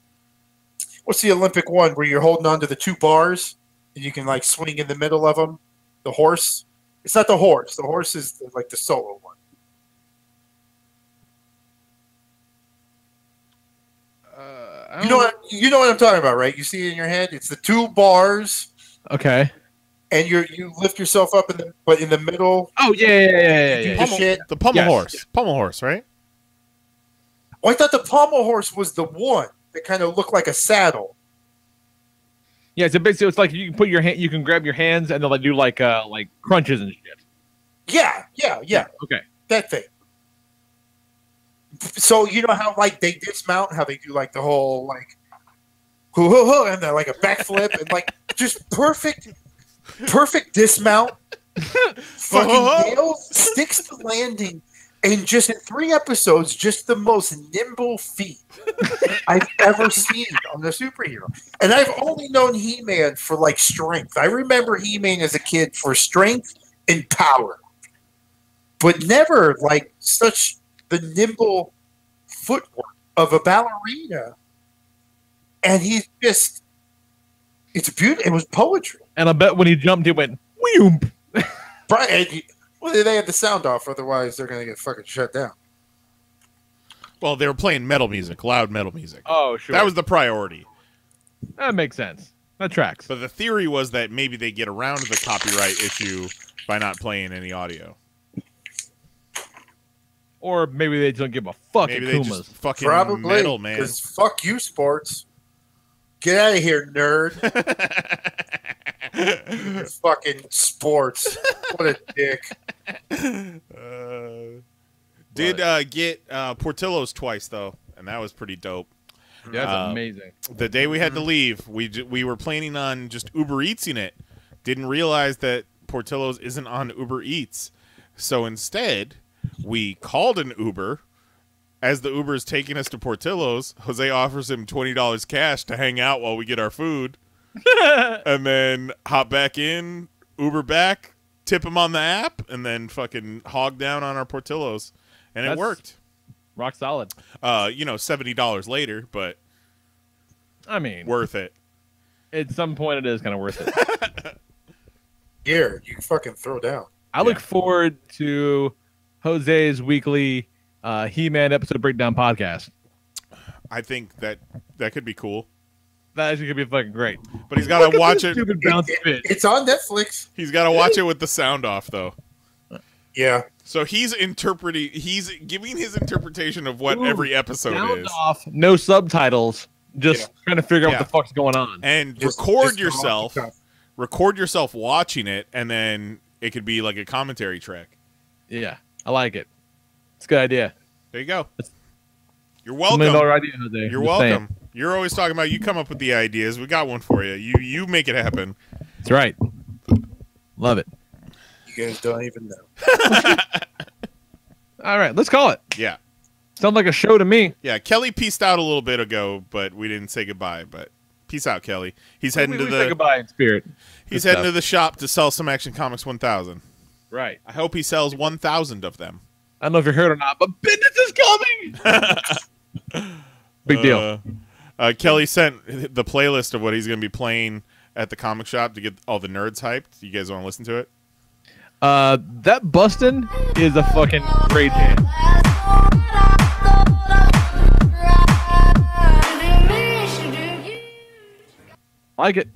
Speaker 8: What's the Olympic one where you're holding on to the 2 bars and you can like swing in the middle of them? The horse. It's not the horse. The horse is like the solo one. You know what I'm talking about, right? You see it in your head. It's the 2 bars.
Speaker 3: Okay.
Speaker 8: And you lift yourself up in the middle.
Speaker 3: Oh yeah.
Speaker 7: The pommel horse. Pommel horse, right?
Speaker 8: Oh, I thought the pommel horse was the one that kind of looked like a saddle.
Speaker 3: Yeah, so basically it's like you can put your hand, you can grab your hands and they'll like do like crunches and shit.
Speaker 8: Yeah.
Speaker 3: Okay.
Speaker 8: That thing. So you know how like they dismount, how they do like the whole like hoo hoo hoo, and then like a backflip and like just perfect dismount. Fucking nails, sticks the landing, and just in 3 episodes, just the most nimble feat I've ever seen on a superhero. And I've only known He-Man for like strength. I remember He-Man as a kid for strength and power, but never like such the nimble footwork of a ballerina. And he's just, it's beautiful. It was poetry.
Speaker 3: And I bet when he jumped, it went whoom.
Speaker 8: Right. Well, they had the sound off, otherwise they're going to get fucking shut down.
Speaker 7: Well, they were playing metal music, loud metal music.
Speaker 3: Oh, sure.
Speaker 7: That was the priority.
Speaker 3: That makes sense. That tracks.
Speaker 7: But the theory was that maybe they get around the copyright issue by not playing any audio.
Speaker 3: Or maybe they don't give a fuck
Speaker 7: Maybe
Speaker 3: at
Speaker 7: they
Speaker 3: Kumas.
Speaker 7: just fucking
Speaker 8: Probably,
Speaker 7: metal, man.
Speaker 8: because fuck you, sports. Get out of here, nerd. Fucking sports. What a dick.
Speaker 7: Did get Portillo's twice, though, and that was pretty dope.
Speaker 3: Yeah, that's amazing.
Speaker 7: The day we had to leave, we were planning on just Uber Eatsing it. Didn't realize that Portillo's isn't on Uber Eats. So instead, we called an Uber. As the Uber is taking us to Portillo's, Jose offers him $20 cash to hang out while we get our food. And then hop back in, Uber back, tip him on the app, and then fucking hog down on our Portillo's. And it worked.
Speaker 3: Rock solid.
Speaker 7: $70 later, but
Speaker 3: I mean,
Speaker 7: worth it.
Speaker 3: At some point, it is kind of worth it.
Speaker 8: Here, you can fucking throw down.
Speaker 3: I look forward to Jose's weekly He-Man episode breakdown podcast.
Speaker 7: I think that could be cool.
Speaker 3: That actually could be fucking great.
Speaker 7: But he's got to watch it.
Speaker 3: Stupid bounce fit.
Speaker 8: It's on Netflix.
Speaker 7: He's got to watch it with the sound off, though.
Speaker 8: Yeah.
Speaker 7: So he's giving his interpretation of what every episode
Speaker 3: Sound
Speaker 7: is.
Speaker 3: off, no subtitles, just trying to figure out what the fuck's going on.
Speaker 7: And
Speaker 8: Just
Speaker 7: record yourself watching it, and then it could be like a commentary track.
Speaker 3: Yeah, I like it. It's a good idea.
Speaker 7: There you go.
Speaker 3: It's
Speaker 7: You're welcome.
Speaker 3: $1 million idea, Jose.
Speaker 7: You're
Speaker 3: Just
Speaker 7: welcome.
Speaker 3: saying.
Speaker 7: You're always talking about you come up with the ideas. We got one for you. You make it happen.
Speaker 3: That's right. Love it.
Speaker 8: You guys don't even know.
Speaker 3: All right, let's call it.
Speaker 7: Yeah.
Speaker 3: Sounds like a show to me.
Speaker 7: Yeah, Kelly peaced out a little bit ago, but we didn't say goodbye. But peace out, Kelly. He's heading to the
Speaker 3: say goodbye in spirit.
Speaker 7: He's heading to the shop to sell some Action Comics 1000.
Speaker 3: Right.
Speaker 7: I hope he sells 1,000 of them.
Speaker 3: I don't know if you heard or not, but Bendis is coming. Big deal.
Speaker 7: Kelly sent the playlist of what he's going to be playing at the comic shop to get all the nerds hyped. You guys want to listen to it?
Speaker 3: That Bustin' is a fucking great band. Like it.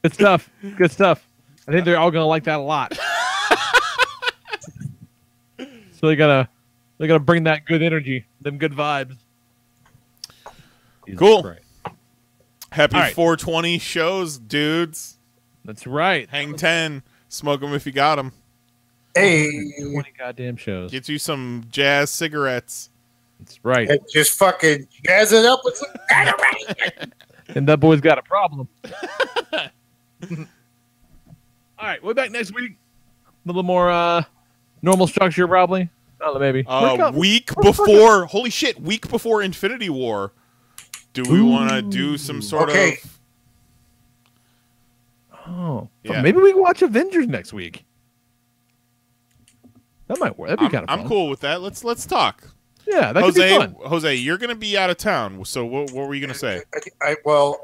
Speaker 3: Good stuff. Good stuff. I think they're all gonna like that a lot. So they're gonna bring that good energy, them good vibes.
Speaker 7: Cool.
Speaker 3: Right.
Speaker 7: Happy
Speaker 3: All right.
Speaker 7: 420 shows, dudes.
Speaker 3: That's right.
Speaker 7: Hang 10. Smoke them if you got them.
Speaker 8: Hey.
Speaker 3: 20 goddamn shows.
Speaker 7: Get you some jazz cigarettes.
Speaker 3: That's right.
Speaker 8: And just fucking jazz it up with some.
Speaker 3: And that boy's got a problem. All right, we'll be back next week. A little more normal structure, probably. Oh, maybe.
Speaker 7: Week before, holy shit, week before Infinity War. Do we want to do some sort of...
Speaker 3: Oh,
Speaker 7: yeah.
Speaker 3: Maybe we can watch Avengers next week. That might work. That'd be kind of fun.
Speaker 7: I'm cool with that. Let's talk.
Speaker 3: Yeah, that could be fun.
Speaker 7: Jose, you're going to be out of town, so what were you going to say?
Speaker 8: Well,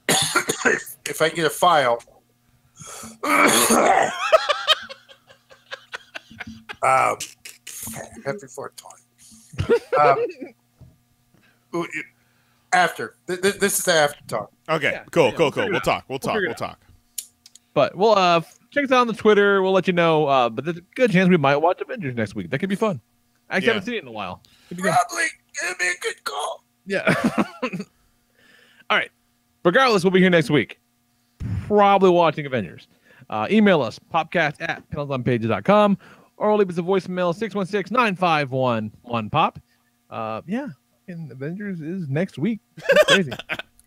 Speaker 8: if I get a file... happy 420. After. This is the after talk.
Speaker 7: Okay,
Speaker 3: Yeah,
Speaker 7: cool.
Speaker 3: we'll
Speaker 7: We'll talk.
Speaker 3: But we'll check us out on the Twitter. We'll let you know. But there's a good chance we might watch Avengers next week. That could be fun. I actually haven't seen it in a while.
Speaker 8: Probably give me a good call.
Speaker 3: Yeah. All right. Regardless, we'll be here next week. Probably watching Avengers. Email us, popcast@PanelsOnPages.com, or leave us a voicemail, 616-951-1POP. Yeah, and Avengers is next week. That's crazy.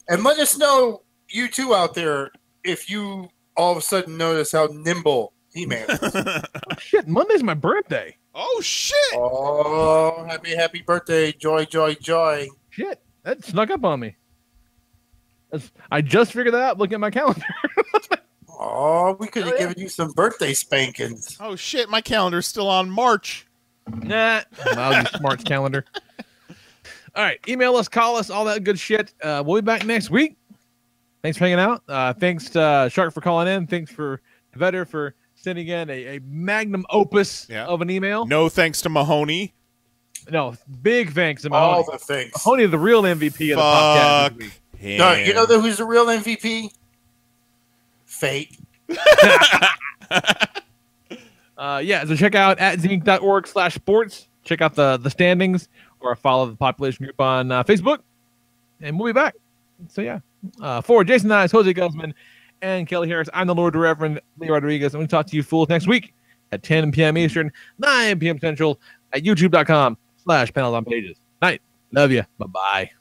Speaker 8: And let us know, you two out there, if you all of a sudden notice how nimble He-Man is.
Speaker 3: Oh, shit, Monday's my birthday.
Speaker 7: Oh, shit.
Speaker 8: Oh, happy birthday. Joy.
Speaker 3: Shit, that snuck up on me. I just figured that out looking at my calendar.
Speaker 8: Oh, we could have given you some birthday spankings.
Speaker 7: Oh, shit, my calendar's still on March.
Speaker 3: Nah, lousy smarts calendar. All right, email us, call us, all that good shit. We'll be back next week. Thanks for hanging out. Thanks to Shark for calling in. Thanks for Vetter for sending in a magnum opus of an email.
Speaker 7: No thanks to Mahoney.
Speaker 3: No, big thanks to Mahoney.
Speaker 8: All the thanks.
Speaker 3: Mahoney, the real MVP of the podcast this week.
Speaker 8: No, you know who's the real MVP? Fate.
Speaker 3: So check out @zinc.org/sports. Check out the standings or follow the population group on Facebook. And we'll be back. So, yeah. For Jason Nyes, Jose Guzman, and Kelly Harris, I'm the Lord Reverend Lee Rodriguez. And we'll talk to you fools next week at 10 p.m. Eastern, 9 p.m. Central at youtube.com/PanelsOnPages. Night. Love you. Bye-bye.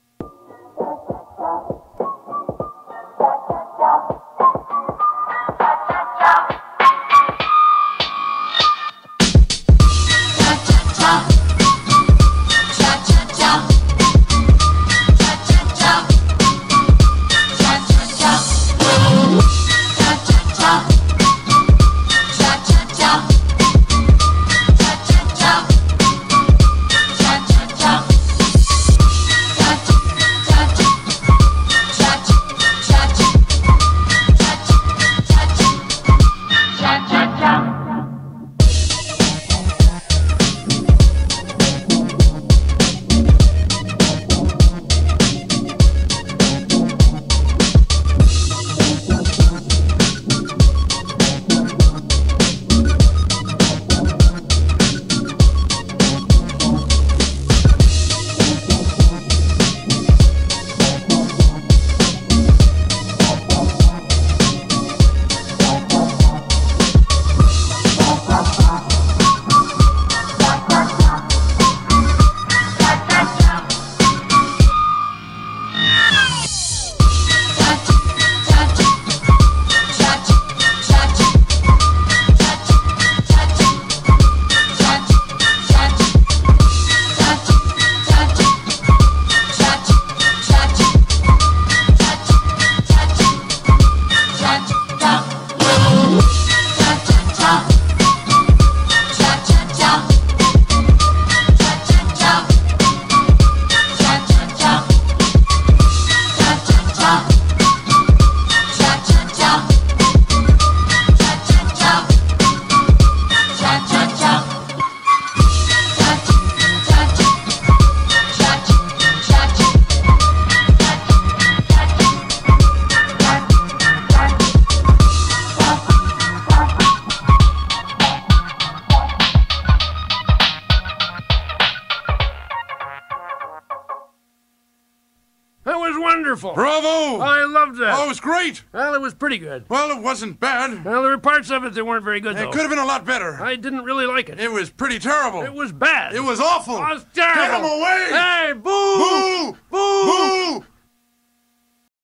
Speaker 14: was that?
Speaker 15: Oh, it was great.
Speaker 14: Well, it was pretty good.
Speaker 15: Well, it wasn't bad.
Speaker 14: Well, there were parts of it that weren't very good, though.
Speaker 15: It could have been a lot better.
Speaker 14: I didn't really like it.
Speaker 15: It was pretty terrible.
Speaker 14: It was bad.
Speaker 15: It was awful.
Speaker 14: It was terrible.
Speaker 15: Get him away!
Speaker 14: Hey,